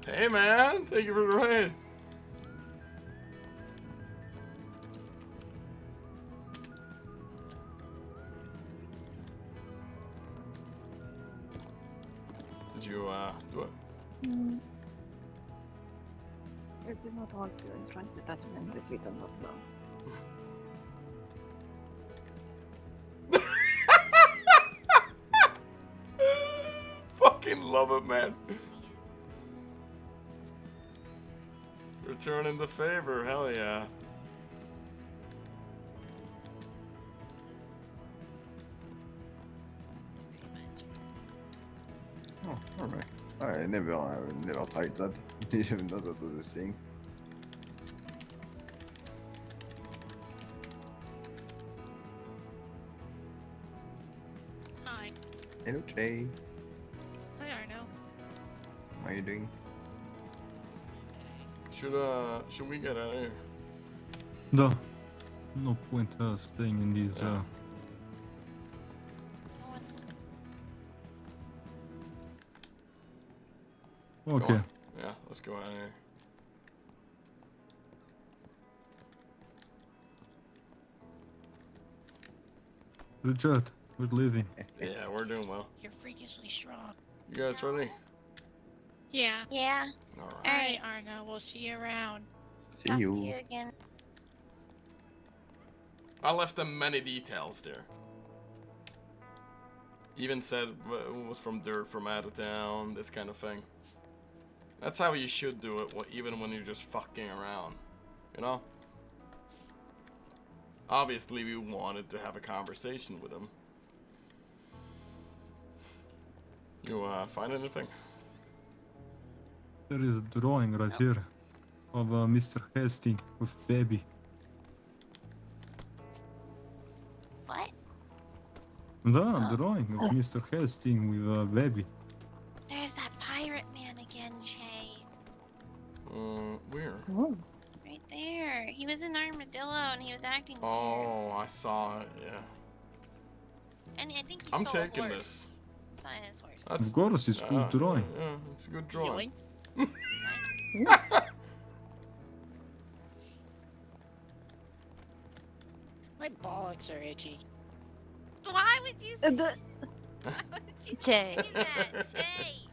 Hey man, thank you for the raid. Did you do it? I did not want to interact with that man that we do not know. Fucking love it, man. Returning the favor, hell yeah. Oh, alright. I never tried that. Even though that was a thing. Hi. Hello, Trey. Hi, Arno. How are you doing? Should we get out of here? No. No point staying in these Go Okay. on. Yeah, let's go out of here. Richard, we're leaving. Yeah, we're doing well. You're freakishly strong. You guys ready? Yeah. Yeah. Alright. Alright, Arno, we'll see you around. See Talk you. to you again. I left them many details there. Even said it was from dirt from out of town, this kind of thing. That's how you should do it, even when you're just fucking around. You know? Obviously, we wanted to have a conversation with him. You find anything? There is a drawing right here of Mr. Hastings with baby. What? Да, drawing of Mr. Hastings with a baby. There's that pirate man again, Shay. Where? Right there. He was in Armadillo and he was acting weird. Oh, I saw it, yeah. And I think he I'm stole taking a horse. this. It's not his horse. Of course, it's good drawing. Yeah, it's a good drawing. My bollocks are itchy. Why would you say Why would you Shay. say that, Shay?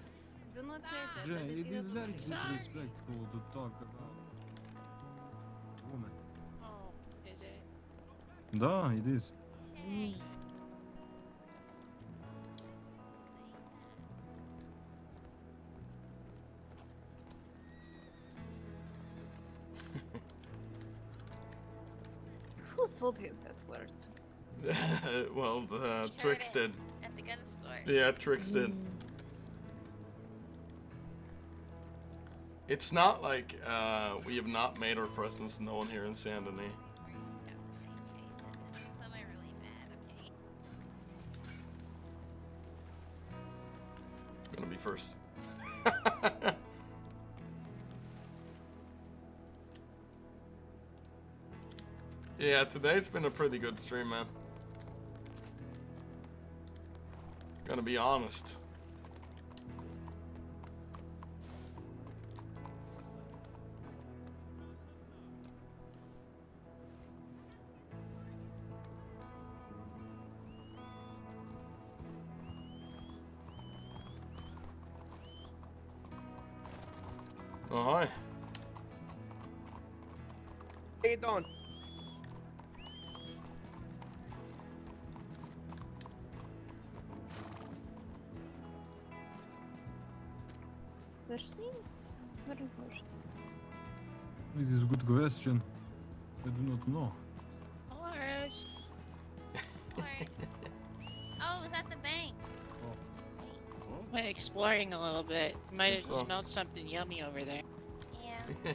Do not say that. Yeah, That it is very inappropriate. disrespectful to talk about woman. Oh, is it? Да, it is. Shay. Who told you that word? Well, He Trix heard it did. At the gun store. Yeah, Trix did. It's not like we have not made our presence known here in Saint Denis. Somewhere really bad, okay? Gonna be first. Yeah, today's been a pretty good stream, man. Gonna be honest. Oh, hi. How you doing? Percy? Where is Percy? This is a good question. I do not know. Horse. Horse. Oh, it was at the bank. Went exploring a little bit. Might have Seems so. smelled something yummy over there. Yeah.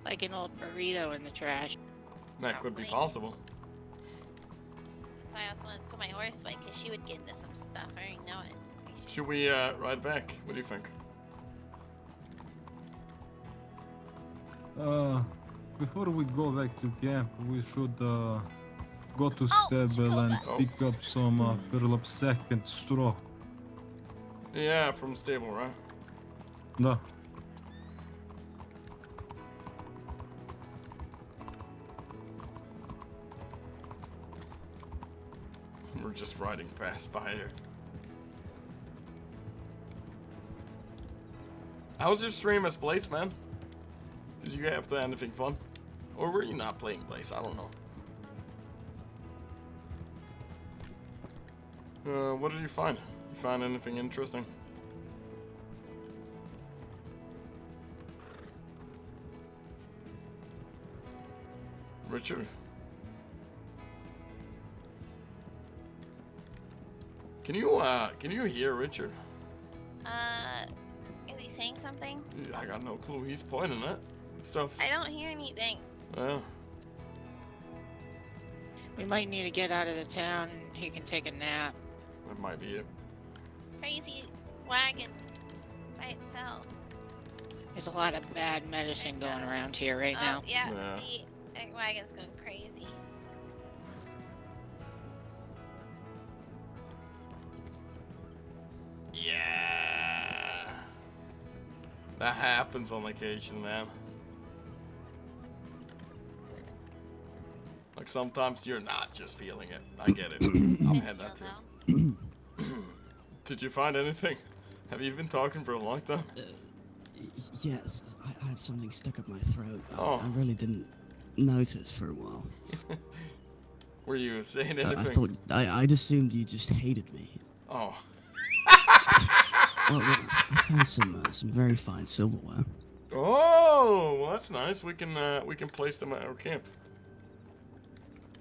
Like an old burrito in the trash. That could be Probably. possible. That's why I also wanted to put my horse away, because she would get into some stuff. I already know it. Should we ride back? What do you think? Before we go back to camp, we should go to stable and Oh. pick up some burlap sack and straw. Yeah, from stable, right? Да. We're just riding fast by here. How's your stream as Blaze, man? Did you get up to anything fun? Or were you not playing Blaze? I don't know. What did you find? You find anything interesting? Richard? Can you hear Richard? Is he saying something? I got no clue. He's pointing at stuff. I don't hear anything. Yeah. We might need to get out of the town and he can take a nap. That might be it. Crazy wagon by itself. There's a lot of bad medicine going around here right now. Yeah, Yeah. see, that wagon's going crazy. Yeah. That happens on occasion, man. Like sometimes you're not just feeling it. I get it. I've had that too. Did you find anything? Have you been talking for a long time? Yes, I had something stuck up my throat. Oh. I really didn't notice for a while. Were you saying I anything? thought I'd assumed you just hated me. Oh. Well, I found some very fine silverware. Oh, well, that's nice. We can place them at our camp.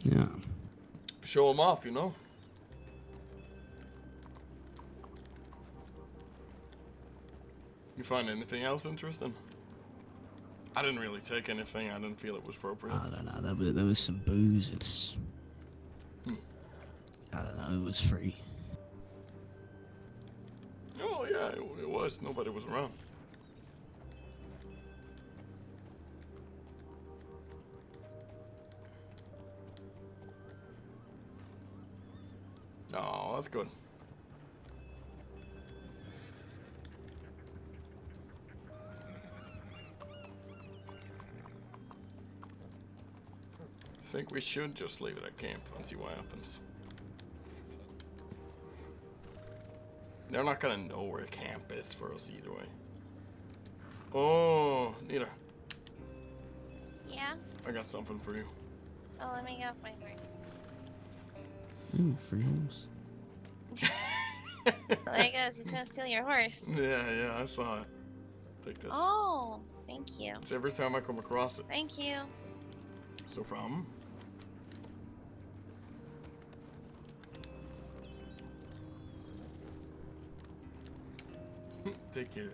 Yeah. Show them off, you know. You find anything else interesting? I didn't really take anything. I didn't feel it was appropriate. I don't know. There was some booze. It's. I don't know. It was free. Oh yeah, it was. Nobody was around. Oh, that's good. I think we should just leave it at camp and see what happens. They're not gonna know where camp is for us either way. Oh, Nita. Yeah? I got something for you. Oh, let me get off my horse. Ooh, free horse. There he goes. He's gonna steal your horse. Yeah, I saw it. Take this. Oh, thank you. It's every time I come across it. Thank you. It's no problem. Take care.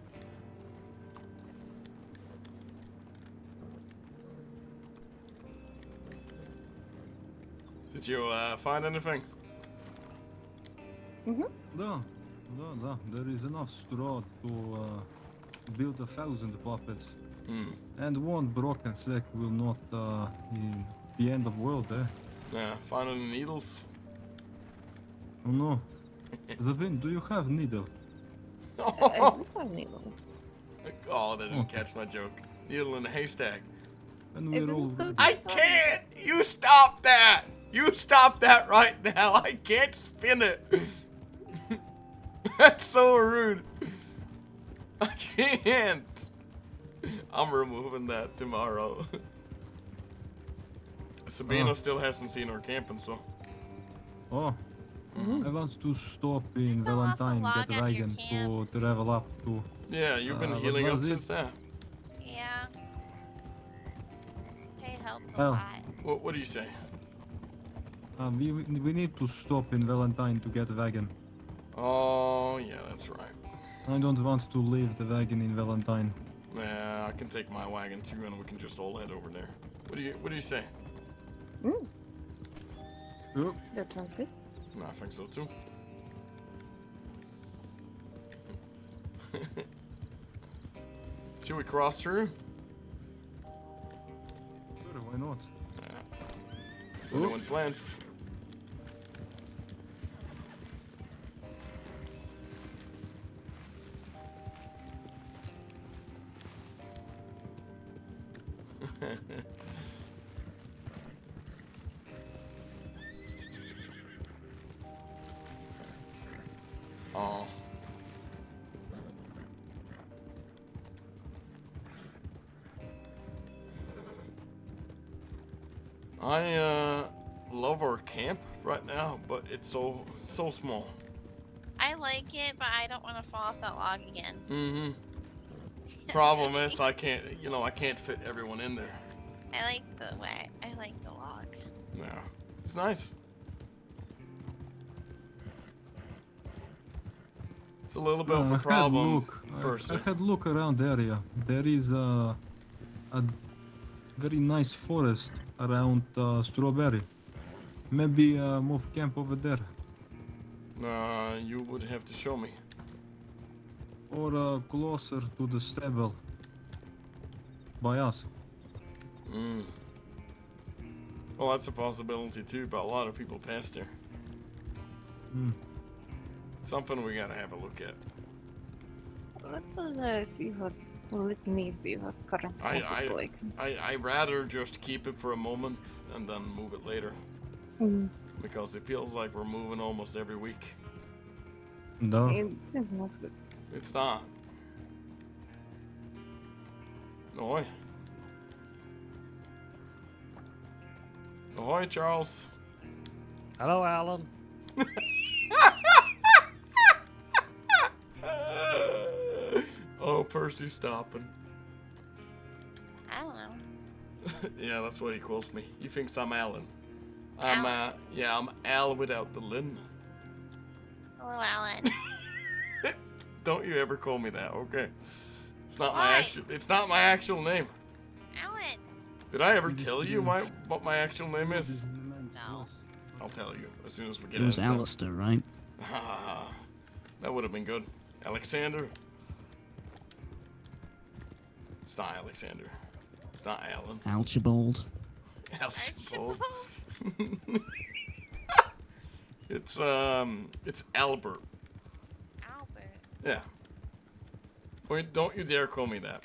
Did you find anything? Da, there is enough straw to build 1,000 puppets. And one broken sack will not be end of world, eh? Yeah, found any needles? Oh no. Zabin, do you have needle? I do have needle. Oh, they didn't catch my joke. Needle in a haystack. And we're all I can't! You stop that! You stop that right now! I can't spin it! That's so rude. I can't! I'm removing that tomorrow. Sabina still hasn't seen her camping, so. Oh. I want to stop in Valentine, get a wagon to travel up to. Yeah, you've been healing up since that. Yeah. Hay helped a Well, lot. What do you say? We need to stop in Valentine to get a wagon. Oh, yeah, that's right. I don't want to leave the wagon in Valentine. Yeah, I can take my wagon too, and we can just all head over there. What do you say? That sounds good. I think so too. Should we cross through? Sure, why not? So no one's lands. Oh. I love our camp right now, but it's so small. I like it, but I don't want to fall off that log again. Mm-hmm. Problem is, I can't fit everyone in there. I like the way. I like the log. Yeah, it's nice. It's a little bit of a problem. I had look around the area. There is a very nice forest around Strawberry. Maybe move camp over there. You would have to show me. Or closer to the stable. By us. Well, that's a possibility too, but a lot of people pass there. Something we gotta have a look at. Let us see what. Let me see what current camp is like. I'd rather just keep it for a moment and then move it later. Because it feels like we're moving almost every week. No. It is not good. It's not. Ahoy. Ahoy, Charles. Hello, Alan. Percy's stopping. I don't know. Yeah, that's what he calls me. He thinks I'm Alan. I'm Al without the Lynn. Hello, Alan. Don't you ever call me that, okay? It's not my actual name. Alan. Did I ever tell you what my actual name is? No. I'll tell you as soon as we get It was out of town. Alistair, right? That would have been good. Alexander. It's not Alexander. It's not Alan. Archibald. Archibald. It's Albert. Albert. Yeah. Wait, don't you dare call me that.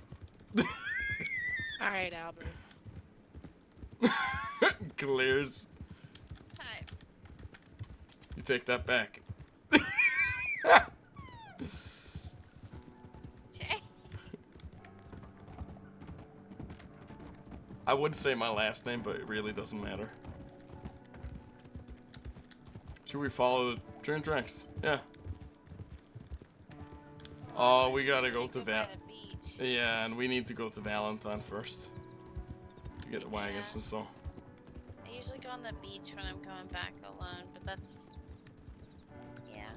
Alright, Albert. Glares. Type. You take that back. I would say my last name, but it really doesn't matter. Should we follow the train tracks? Yeah. Oh, we gotta go to Yeah, and we need to go to Valentine first. To get the wagons and so. I usually go on the beach when I'm going back alone, but that's... Yeah.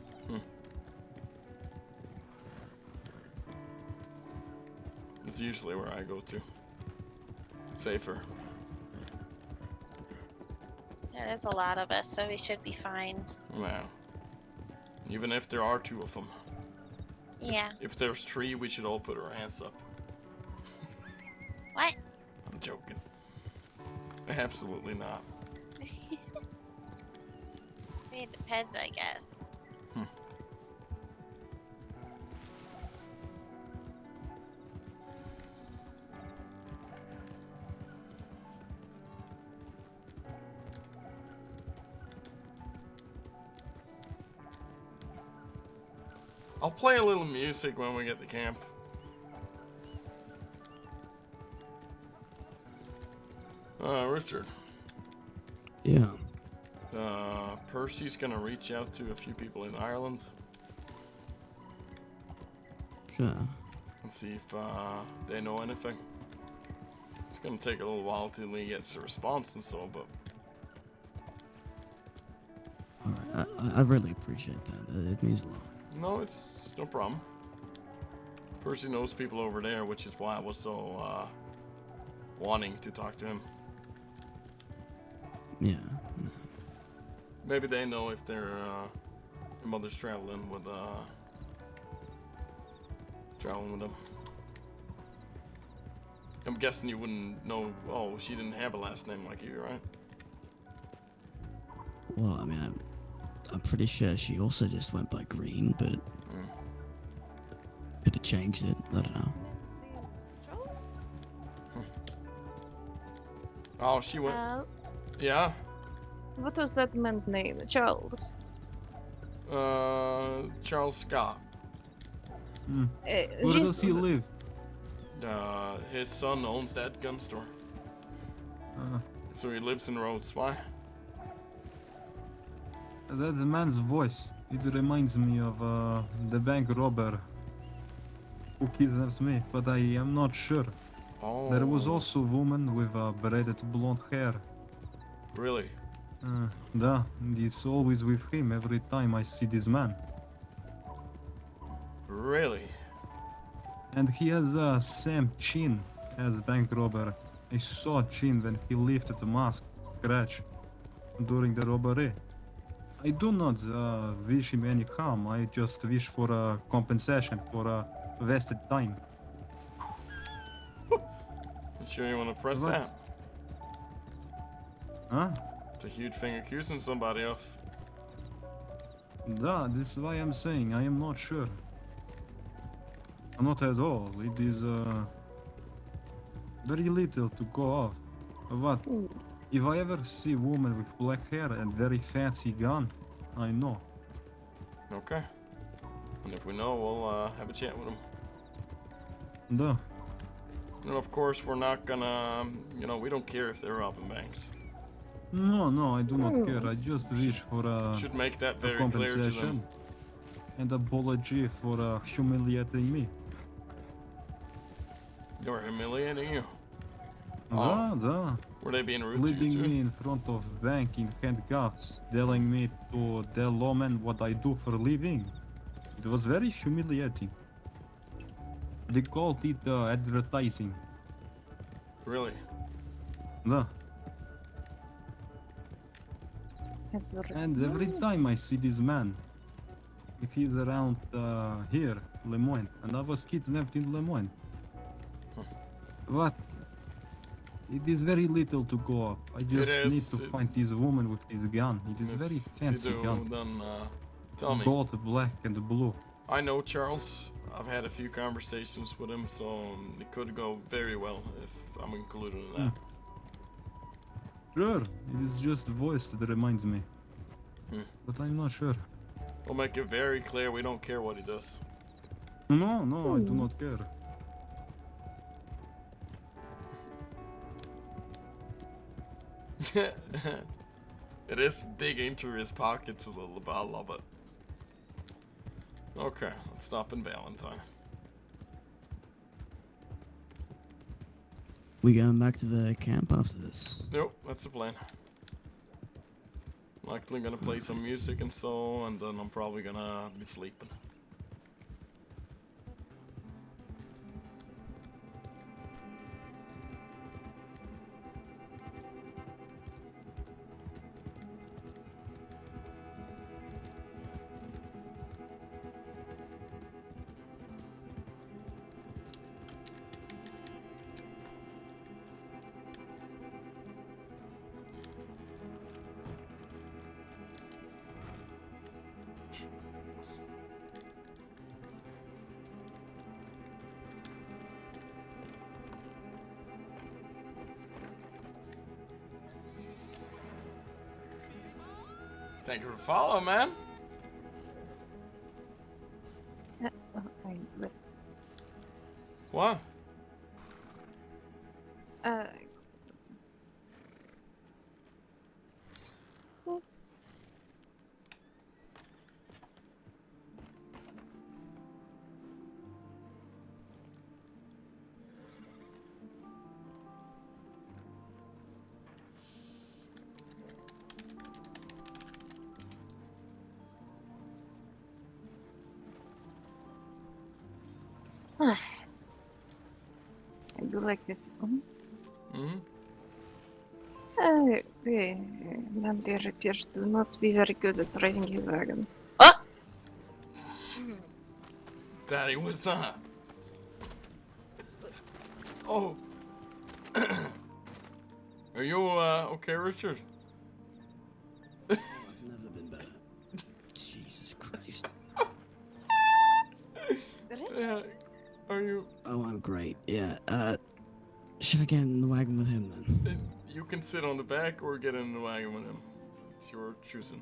It's usually where I go to. Safer. Yeah, there's a lot of us, so we should be fine. Wow. Even if there are 2 of them. Yeah. If there's 3, we should all put our hands up. What? I'm joking. Absolutely not. It depends, I guess. I'll play a little music when we get to camp. Richard. Yeah. Percy's gonna reach out to a few people in Ireland. Sure. And see if they know anything. It's gonna take a little while till he gets a response and so, but... Alright, I really appreciate that. It means a lot. No, it's no problem. Percy knows people over there, which is why I was so wanting to talk to him. Yeah. Maybe they know if their mother's traveling with them. I'm guessing you wouldn't know. Oh, she didn't have a last name like you, right? Well, I mean, I'm pretty sure she also just went by Green, but could have changed it. I don't know. Oh, she went. Yeah. What was that man's name? Charles. Charles Scott. Where does he live? His son owns that gun store. So he lives in Rhodes. Why? That man's voice, it reminds me of the bank robber who kidnaps me, but I am not sure. Oh. There was also a woman with braided blonde hair. Really? Да, it's always with him every time I see this man. Really? And he has the same chin as bank robber. I saw chin when he lifted the mask scratch during the robbery. I do not wish him any harm. I just wish for a compensation for wasted time. You sure you want to press that? Huh? It's a huge thing accusing somebody of. Да, this is why I'm saying I am not sure. Not at all. It is very little to go off. But if I ever see a woman with black hair and very fancy gun, I know. Okay. And if we know, we'll have a chat with him. Да. And of course, we're not gonna, we don't care if they're robbing banks. No, I do not care. I just wish for Should make that a very clear to them. compensation and apology for humiliating me. They were humiliating you. Да. Were they being rude to Leading you too? me in front of bank in handcuffs, telling me to tell lawmen what I do for living. It was very humiliating. They called it advertising. Really? Да. And every time I see this man, if he's around here, Lemoyne, and I was kidnapped in Lemoyne. But it is very little to go up. I just need to find this woman with this gun. It is very fancy If you do, gun. then tell me. Gold, black, and blue. I know Charles. I've had a few conversations with him, so it could go very well if I'm included in that. Sure, it is just the voice that reminds me. But I'm not sure. We'll make it very clear we don't care what he does. No, I do not care. It is digging through his pockets a little bit. I love it. Okay, let's stop in Valentine. We going back to the camp after this? Nope, that's the plan. Likely gonna play some music and so, and then I'm probably gonna be sleeping. Thank you for following, man. I left. What? I do like this one. Mm-hmm. The man there appears to not be very good at driving his wagon. Daddy was not. Oh. Are you okay, Richard? I've never been better. Jesus Christ. Yeah. Are you? Oh, I'm great. Yeah. Should I get in the wagon with him then? You can sit on the back or get in the wagon with him. It's your choosing.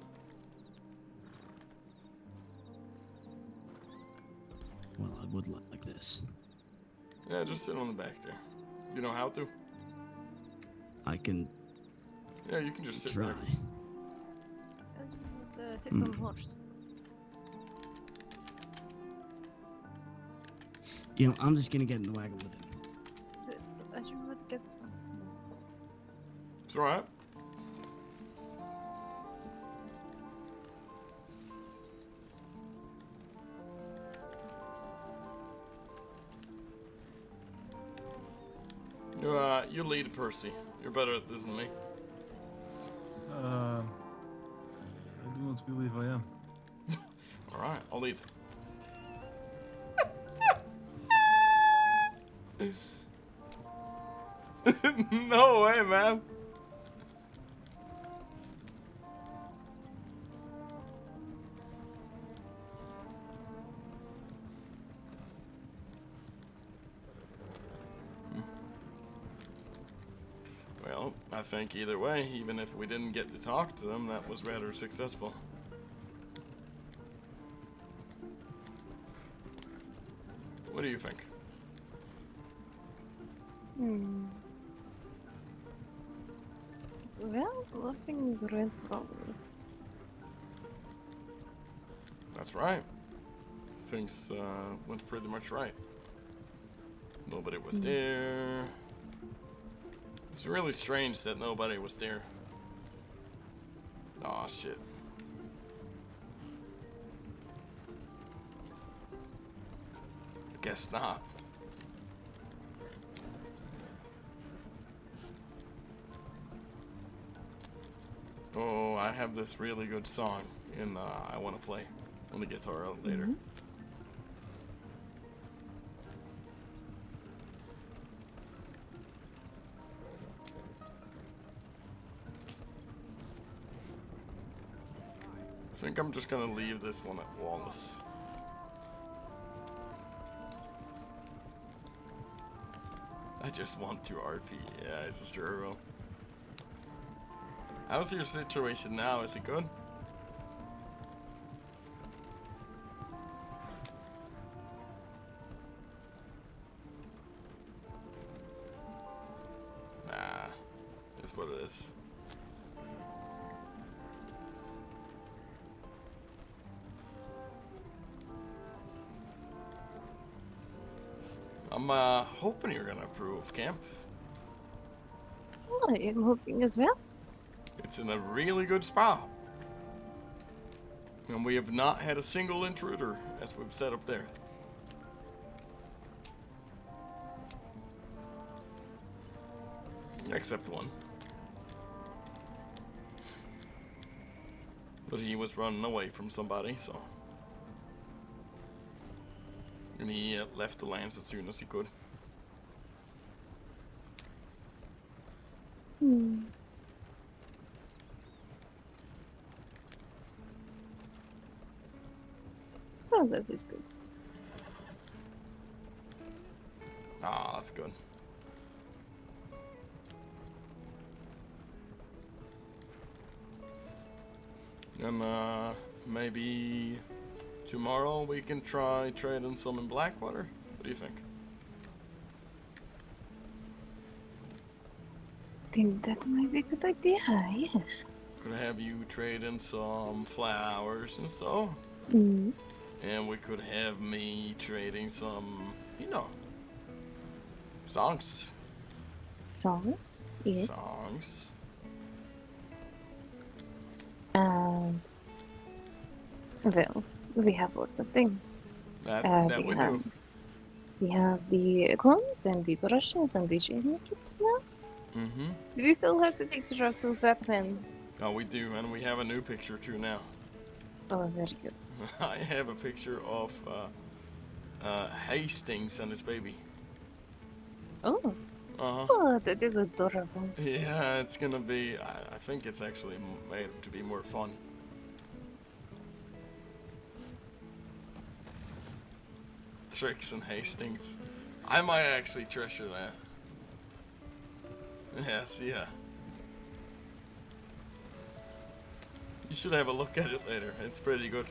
Well, I would like this. Yeah, just sit on the back there. You know how to? I can. Yeah, you can just sit try. there. Sit on horse. You know, I'm just gonna get in the wagon with him. As you would guess. It's alright. You lead, Percy. You're better at this than me. I do not believe I am. Alright, I'll lead. No way, man. Well, I think either way, even if we didn't get to talk to them, that was rather successful. What do you think? Well, nothing went wrong. That's right. Things went pretty much right. Nobody was there. It's really strange that nobody was there. Aw, shit. I guess not. Oh, I have this really good song in I want to play on the guitar out later. I think I'm just gonna leave this one at Wallace. I just want to RP. Yeah, I just sure will. How's your situation now? Is it good? Nah, that's what it is. I'm hoping you're gonna approve, Camp. I am hoping as well. It's in a really good spot. And we have not had a single intruder as we've set up there. Except one. But he was running away from somebody, so. And he left the lands as soon as he could. Well, that is good. Ah, that's good. And maybe tomorrow we can try trading some in Blackwater. What do you think? I think that might be a good idea, yes. Could have you trade in some flowers and so. Mm. And we could have me trading some, you know, songs. Songs? Yes. Songs. And, well, we have lots of things. That we do. We have the combs and the brushes and the shaving kits now. Mm-hmm. Do we still have the picture of two fat men? Oh, we do, and we have a new picture too now. Oh, very good. I have a picture of Hastings and his baby. Oh. Uh-huh. Oh, that is adorable. Yeah, it's gonna be, I think it's actually made to be more fun. Tricks and Hastings. I might actually treasure that. Yes, yeah. You should have a look at it later. It's pretty good.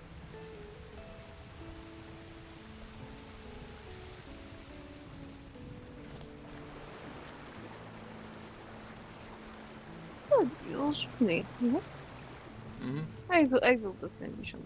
Oh, you'll show me, yes? Mm-hmm. I will do then you show me.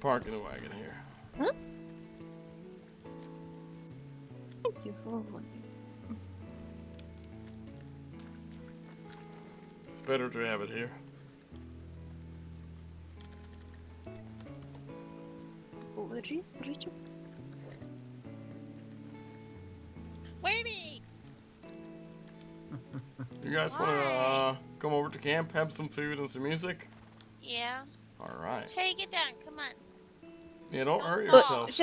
Parking the wagon here. Huh? Thank you so much. It's better to have it here. Apologies, Richard. Wait me! You guys want to come over to camp, have some food and some music? Yeah. All right. Shay, get down. Come on. Yeah, don't hurt fall. yourself.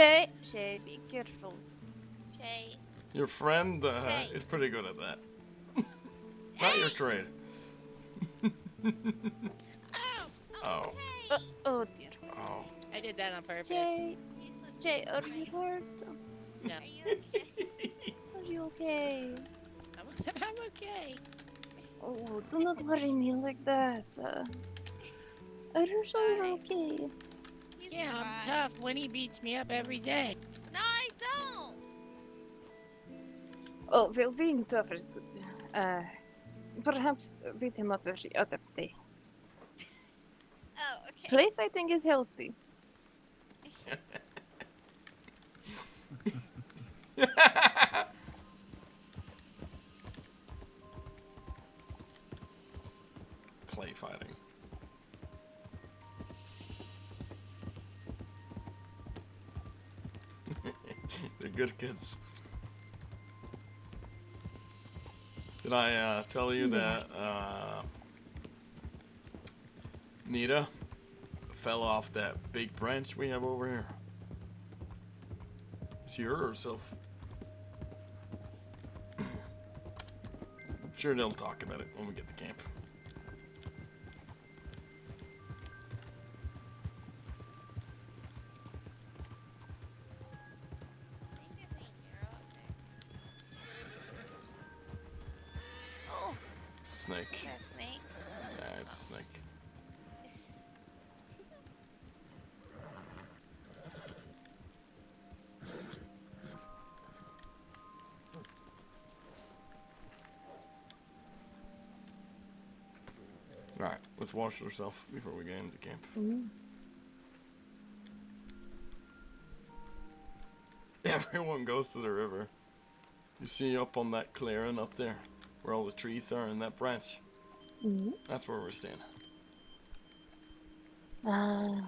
Shay, be careful. Shay. Your friend Shay. is pretty good at that. It's not your trade. Oh. Oh dear. Oh. I did that on purpose. Jay, are you hurt? No. Are you okay? I'm okay. Oh, do not worry me like that. Are you sure you're okay? Yeah, I'm tough. Winnie beats me up every day. No, I don't. Oh, well, being tough is good. Perhaps beat him up every other day. Oh, okay. Play fighting is healthy. Play fighting. They're good kids. Did I tell you that Nita fell off that big branch we have over here? She hurt herself. I'm sure they'll talk about it when we get to camp. Oh. It's a snake. Is there a snake? Yeah, it's a snake. Alright, let's wash ourselves before we get into camp. Everyone goes to the river. You see up on that clearing up there, where all the trees are in that branch. That's where we're staying. I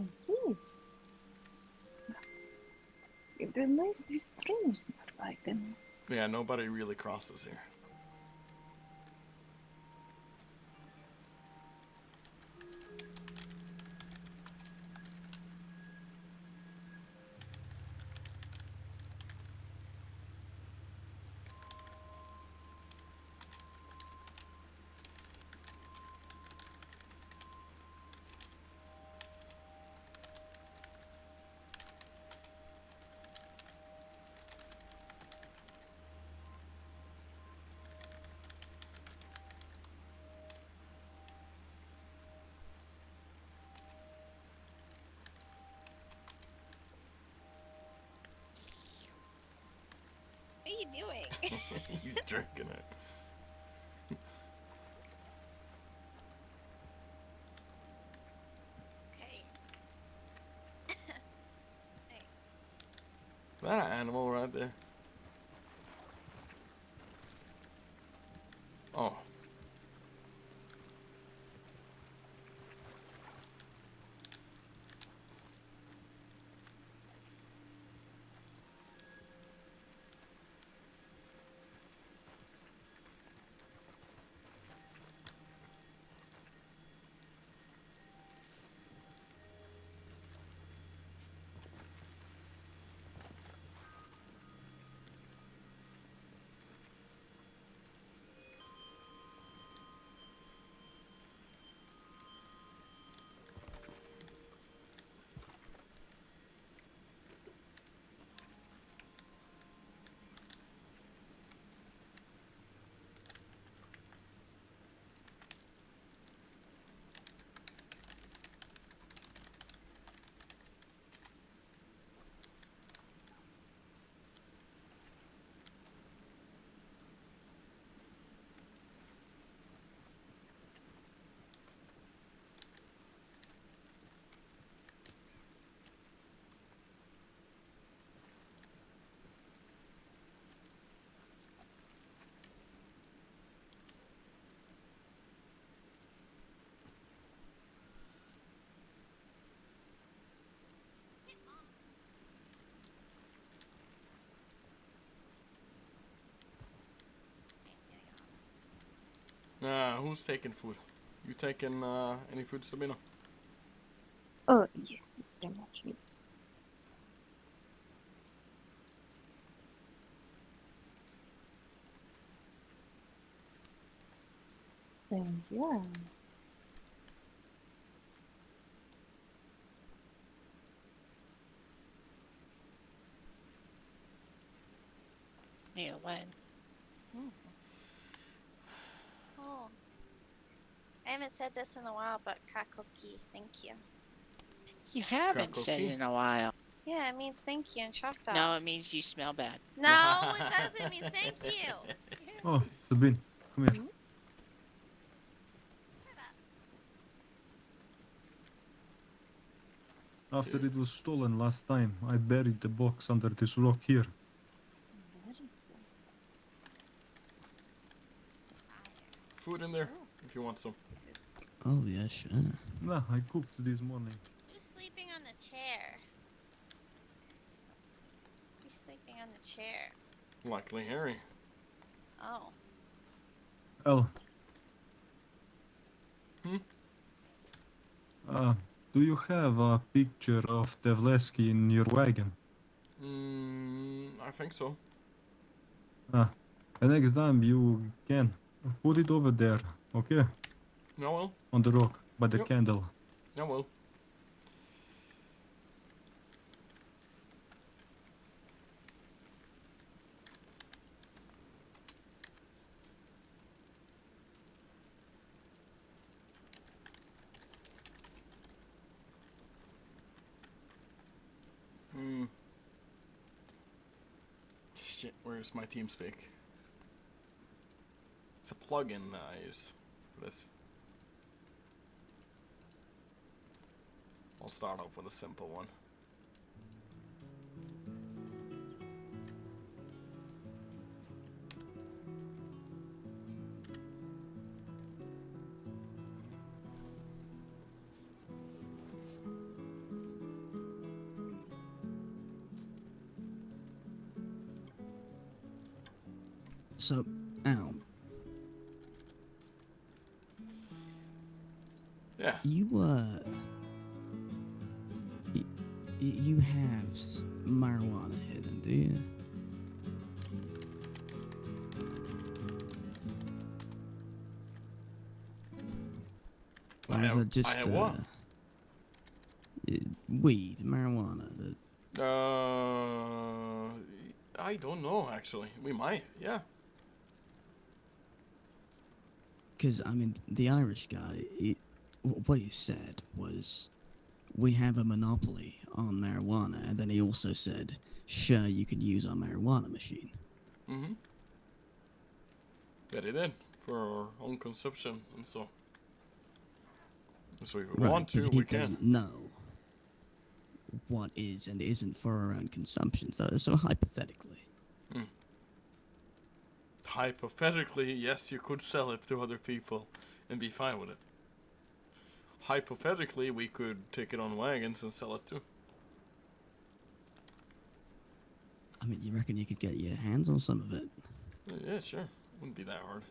see. It is nice to streams nearby then. Yeah, nobody really crosses here. What are you doing? He's drinking it. Okay. Is that an animal right there? Oh. Who's taking food? You taking any food, Sabina? Oh, yes, very much, yes. Thank you. Yeah, when? Oh. I haven't said this in a while, but kakoki, thank you. You haven't said it in a while. Yeah, it means thank you in Choctaw. No, it means you smell bad. No, it doesn't mean thank you. Oh, Sabine, come here. After it was stolen last time, I buried the box under this rock here. Food in there, if you want some. Oh, yeah, sure. Nah, I cooked this morning. Who's sleeping on the chair? Who's sleeping on the chair? Likely Harry. Oh. Well. Do you have a picture of Devleski in your wagon? I think so. The next time you can, put it over there, okay? No, well. On the rock, by the Yep. candle. Yeah, well. Shit, where's my TeamSpeak? It's a plugin I use for this. I'll start off with a simple one. So, Al. Yeah. You, you have marijuana here then, do you? Or is it just, I have what? Weed, marijuana? I don't know, actually. We might, yeah. Because, I mean, the Irish guy, what he said was, we have a monopoly on marijuana, and then he also said, sure, you can use our marijuana machine. Mm-hmm. That he did, for our own consumption, and so. So if we want to, but he we can. doesn't know what is and isn't for our own consumption, so hypothetically. Hypothetically, yes, you could sell it to other people and be fine with it. Hypothetically, we could take it on wagons and sell it too. I mean, you reckon you could get your hands on some of it? Yeah, sure. Wouldn't be that hard.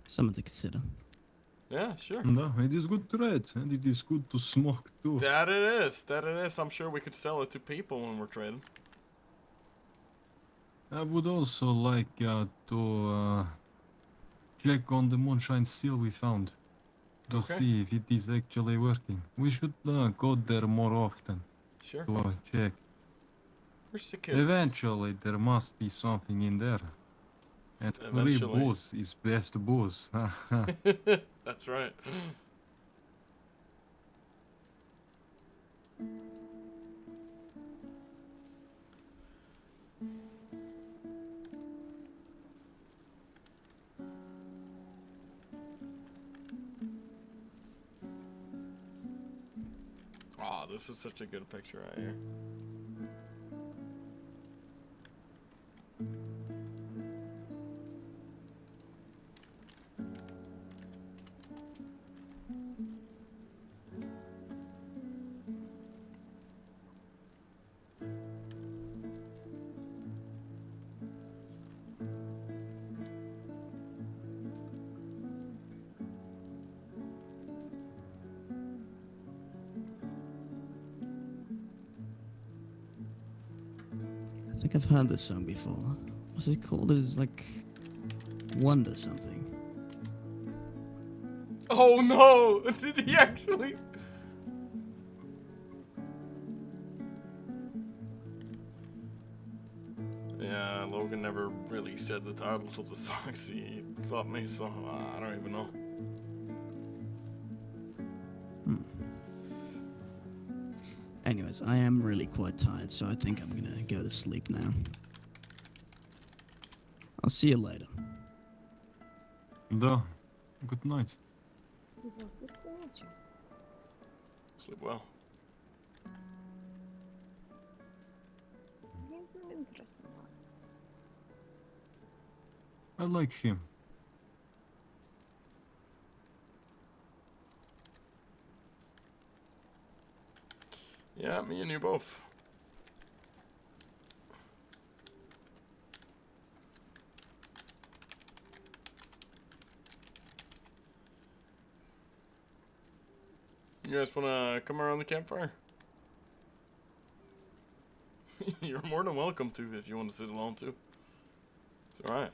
Something to consider. Yeah, sure. No, it is good to trade, and it is good to smoke too. That it is. That it is. I'm sure we could sell it to people when we're trading. I would also like to check on the moonshine steel we found to Okay. see if it is actually working. We should go there more often. Sure. To check. Where's the kids? Eventually, there must be something in there. And free Eventually. booze is best booze. That's right. Oh, this is such a good picture right here. I think I've heard this song before. What's it called? It's like Wonder something. Oh no! Did he actually? Yeah, Logan never really said the titles of the songs he taught me, so I don't even know. Anyways, I am really quite tired, so I think I'm gonna go to sleep now. I'll see you later. Да. Good night. It was good to meet you. Sleep well. He's an interesting one. I like him. Yeah, me and you both. You guys wanna come around the campfire? You're more than welcome to if you want to sit alone too. It's alright.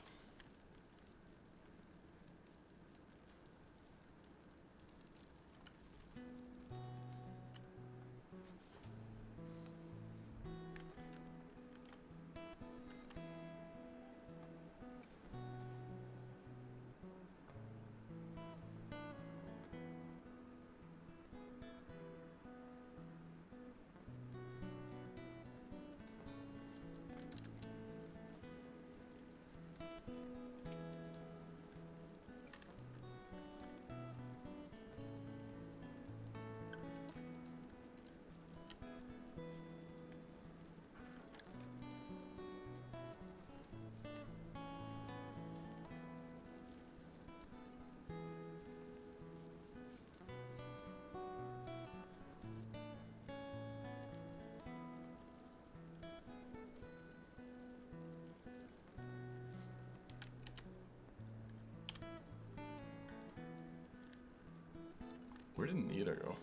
Where did Nita go?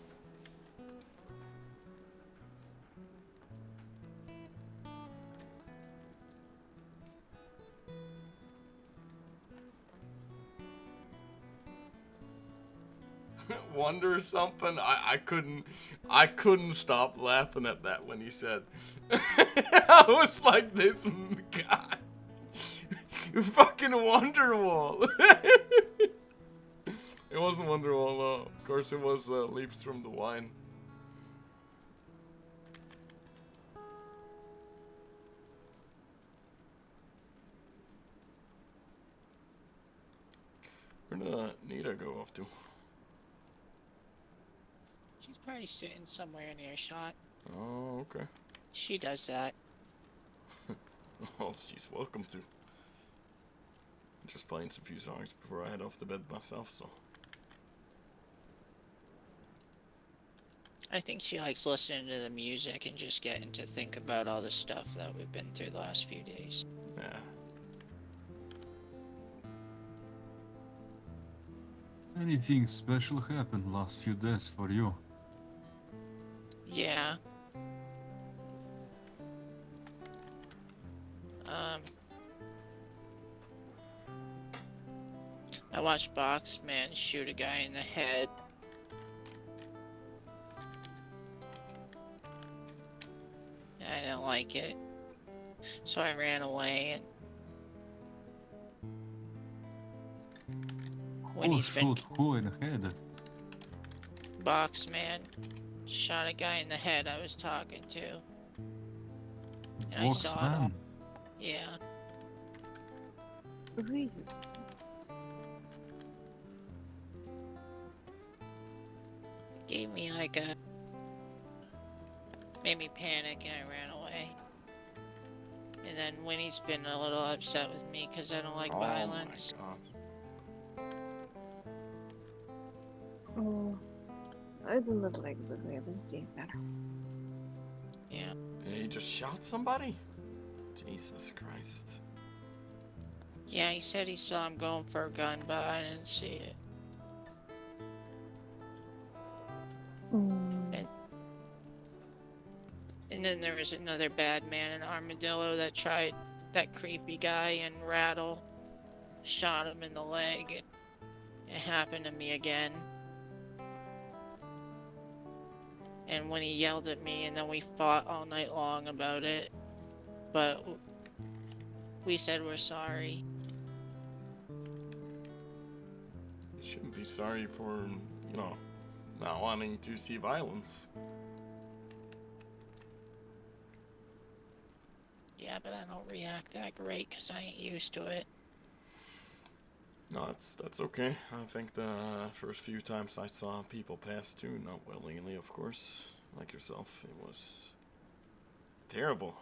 Wonder something? I couldn't stop laughing at that when he said. I was like, this guy. Fucking Wonderwall. It wasn't Wonderwall, no. Of course it was Leaps from the Wine. Where did Nita go off to? She's probably sitting somewhere in earshot. Oh, okay. She does that. Well, she's welcome to. I'm just playing some few songs before I head off to bed myself, so. I think she likes listening to the music and just getting to think about all the stuff that we've been through the last few days. Yeah. Anything special happened last few days for you? Yeah. I watched Boxman shoot a guy in the head. I didn't like it. So I ran away and when Who he's been shoot who in the head? Boxman shot a guy in the head I was talking to. And I saw it all. Boxman? Yeah. Who is it? Gave me like a... made me panic and I ran away. And then Winnie's been a little upset with me because I don't like violence. Oh, I do not like the violence either. Yeah. Yeah, he just shot somebody? Jesus Christ. Yeah, he said he saw him going for a gun, but I didn't see it. And then there was another bad man in Armadillo that tried that creepy guy and Rattle. Shot him in the leg. It happened to me again. And when he yelled at me, and then we fought all night long about it. But we said we're sorry. You shouldn't be sorry for, you know, not wanting to see violence. Yeah, but I don't react that great because I ain't used to it. No, that's okay. I think the first few times I saw people pass too, not willingly, of course, like yourself, it was terrible.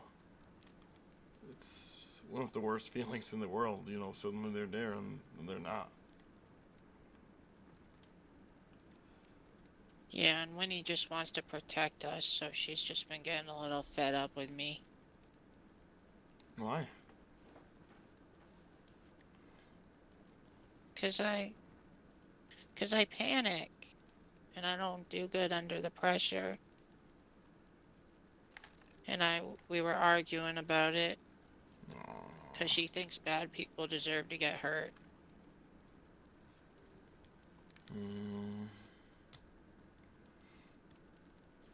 It's one of the worst feelings in the world, you know, suddenly they're there and they're not. Yeah, and Winnie just wants to protect us, so she's just been getting a little fed up with me. Why? Cause I panic, and I don't do good under the pressure. And we were arguing about it, cause she thinks bad people deserve to get hurt.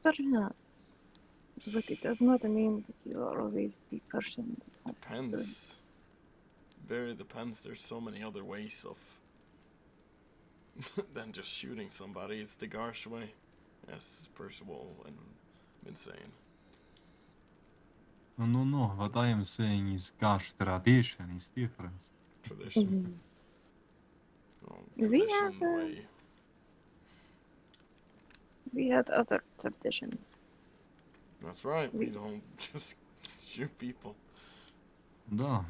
Perhaps. But it does not mean that you are always the person that has to do it. Depends. Very depends. There's so many other ways of than just shooting somebody. It's the Garsh way, as Percival and been saying. No. What I am saying is Gash tradition is different. Tradition. Oh, We tradition have, way. We had other traditions. That's right. We don't just shoot people. Да.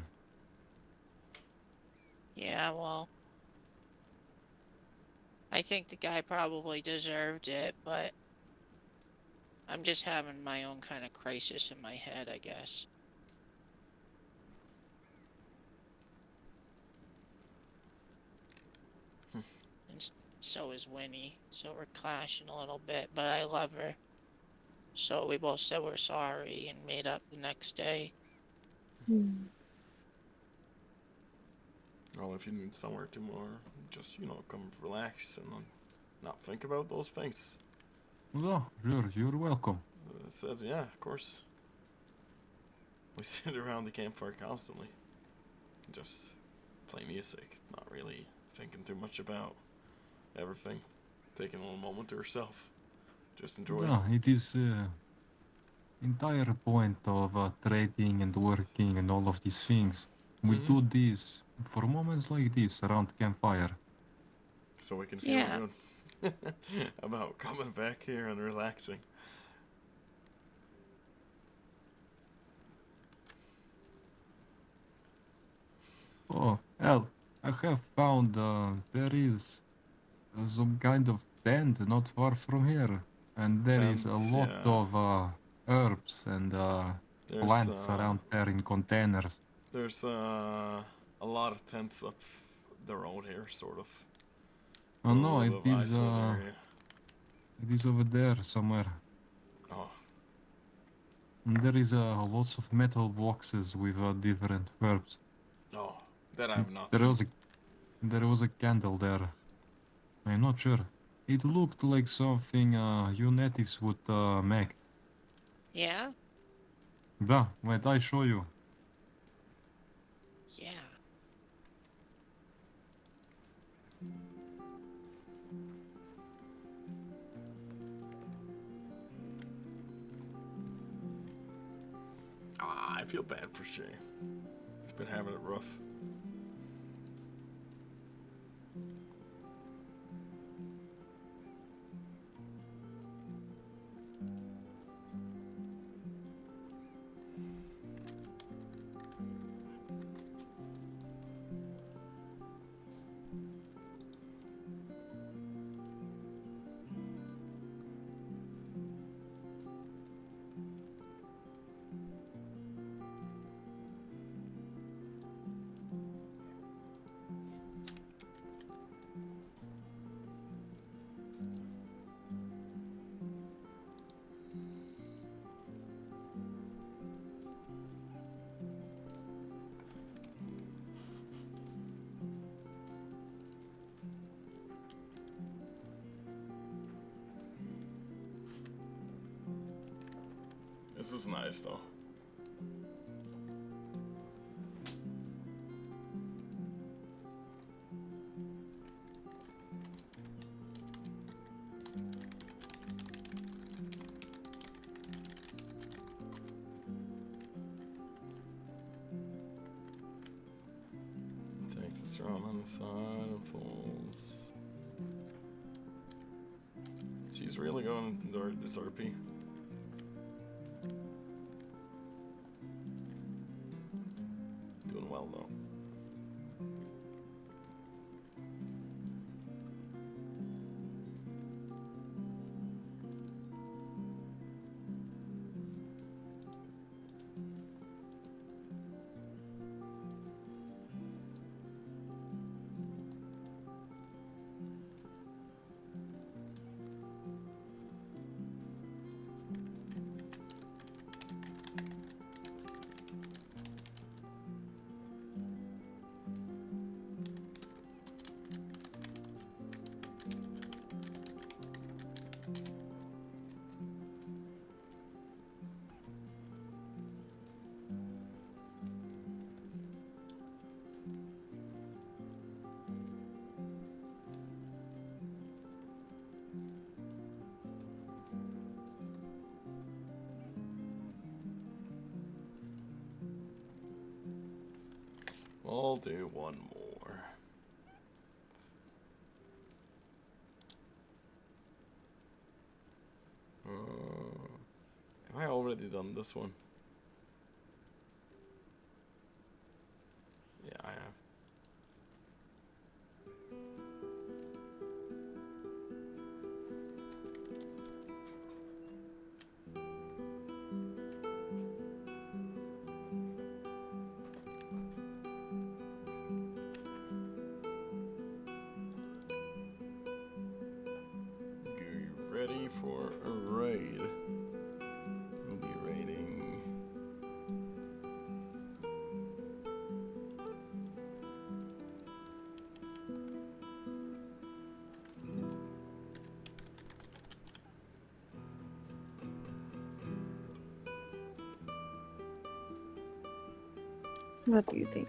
Yeah, well, I think the guy probably deserved it, but I'm just having my own kind of crisis in my head, I guess. And so is Winnie, so we're clashing a little bit, but I love her. So we both said we're sorry and made up the next day. Well, if you need somewhere to more, just, you know, come relax and not think about those things. Да, sure, you're welcome. I said, yeah, of course. We sit around the campfire constantly. Just play music, not really thinking too much about everything. Taking a little moment to yourself. Just enjoy Yeah, it is entire point of trading and working and all of these things. We do this for moments like this around campfire. So we can feel good about coming back here and relaxing. Oh, well, I have found there is some kind of tent not far from here. And there is a Tents, lot yeah. of herbs and plants around there in containers. There's a lot of tents up the road here, sort of. Oh no, it Little is isolated area. it is over there somewhere. Oh, And there is lots of metal boxes with different herbs. oh, that I have not There seen. there was a candle there. I'm not sure. It looked like something you natives would make. Yeah? Да, wait, I show you. Yeah. I feel bad for Shay. He's been having it rough. This is nice though. Takes the drum on the side and falls. She's really going toward this RP. Doing well though. I'll do one more. Have I already done this one? Yeah, I have. Ready for a raid. We'll be raiding. What do you think?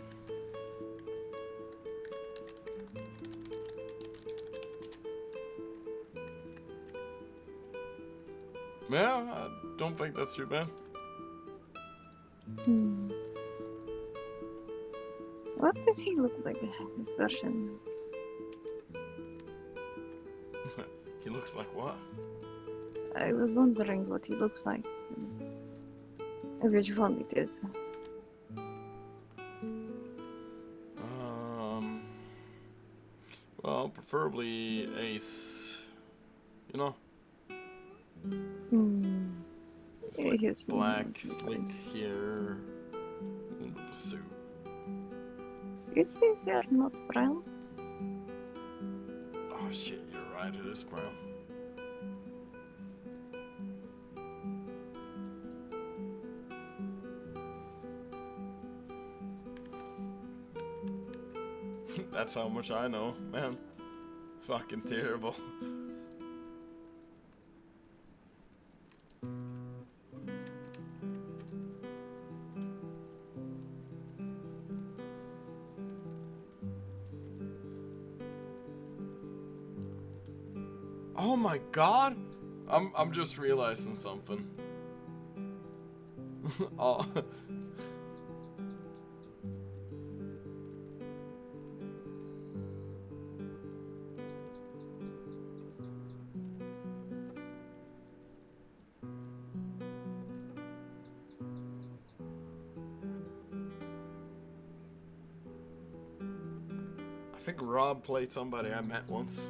Yeah, I don't think that's too bad. Hmm. What does he look like, this version? He looks like what? I was wondering what he looks like. Which one it is. Well, preferably Ace. You know? Hmm. It's like black, slick hair, and a suit. Is his hair not brown? Oh shit, you're right, it is brown. That's how much I know, man. Fucking terrible. Oh my god! I'm just realizing something. Oh. I think Rob played somebody I met once.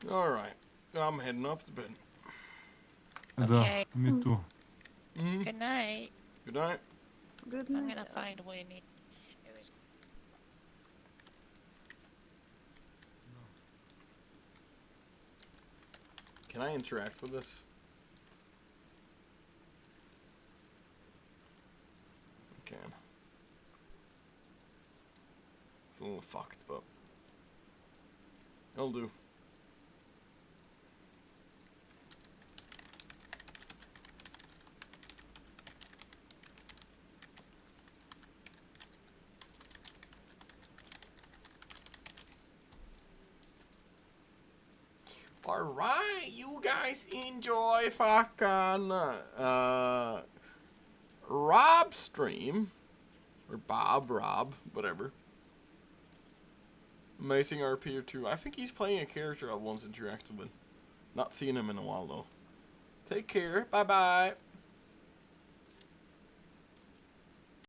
Alright. I'm heading off to bed. Okay. Me too. Good night. Good night. Good I'm night. gonna find Winnie. It was Can I interact with this? I can. It's a little fucked, but it'll do. Alright, you guys enjoy fucking Rob's stream. Or Rob, whatever. Amazing RP or 2. I think he's playing a character I once interacted with. Not seen him in a while though. Take care. Bye bye.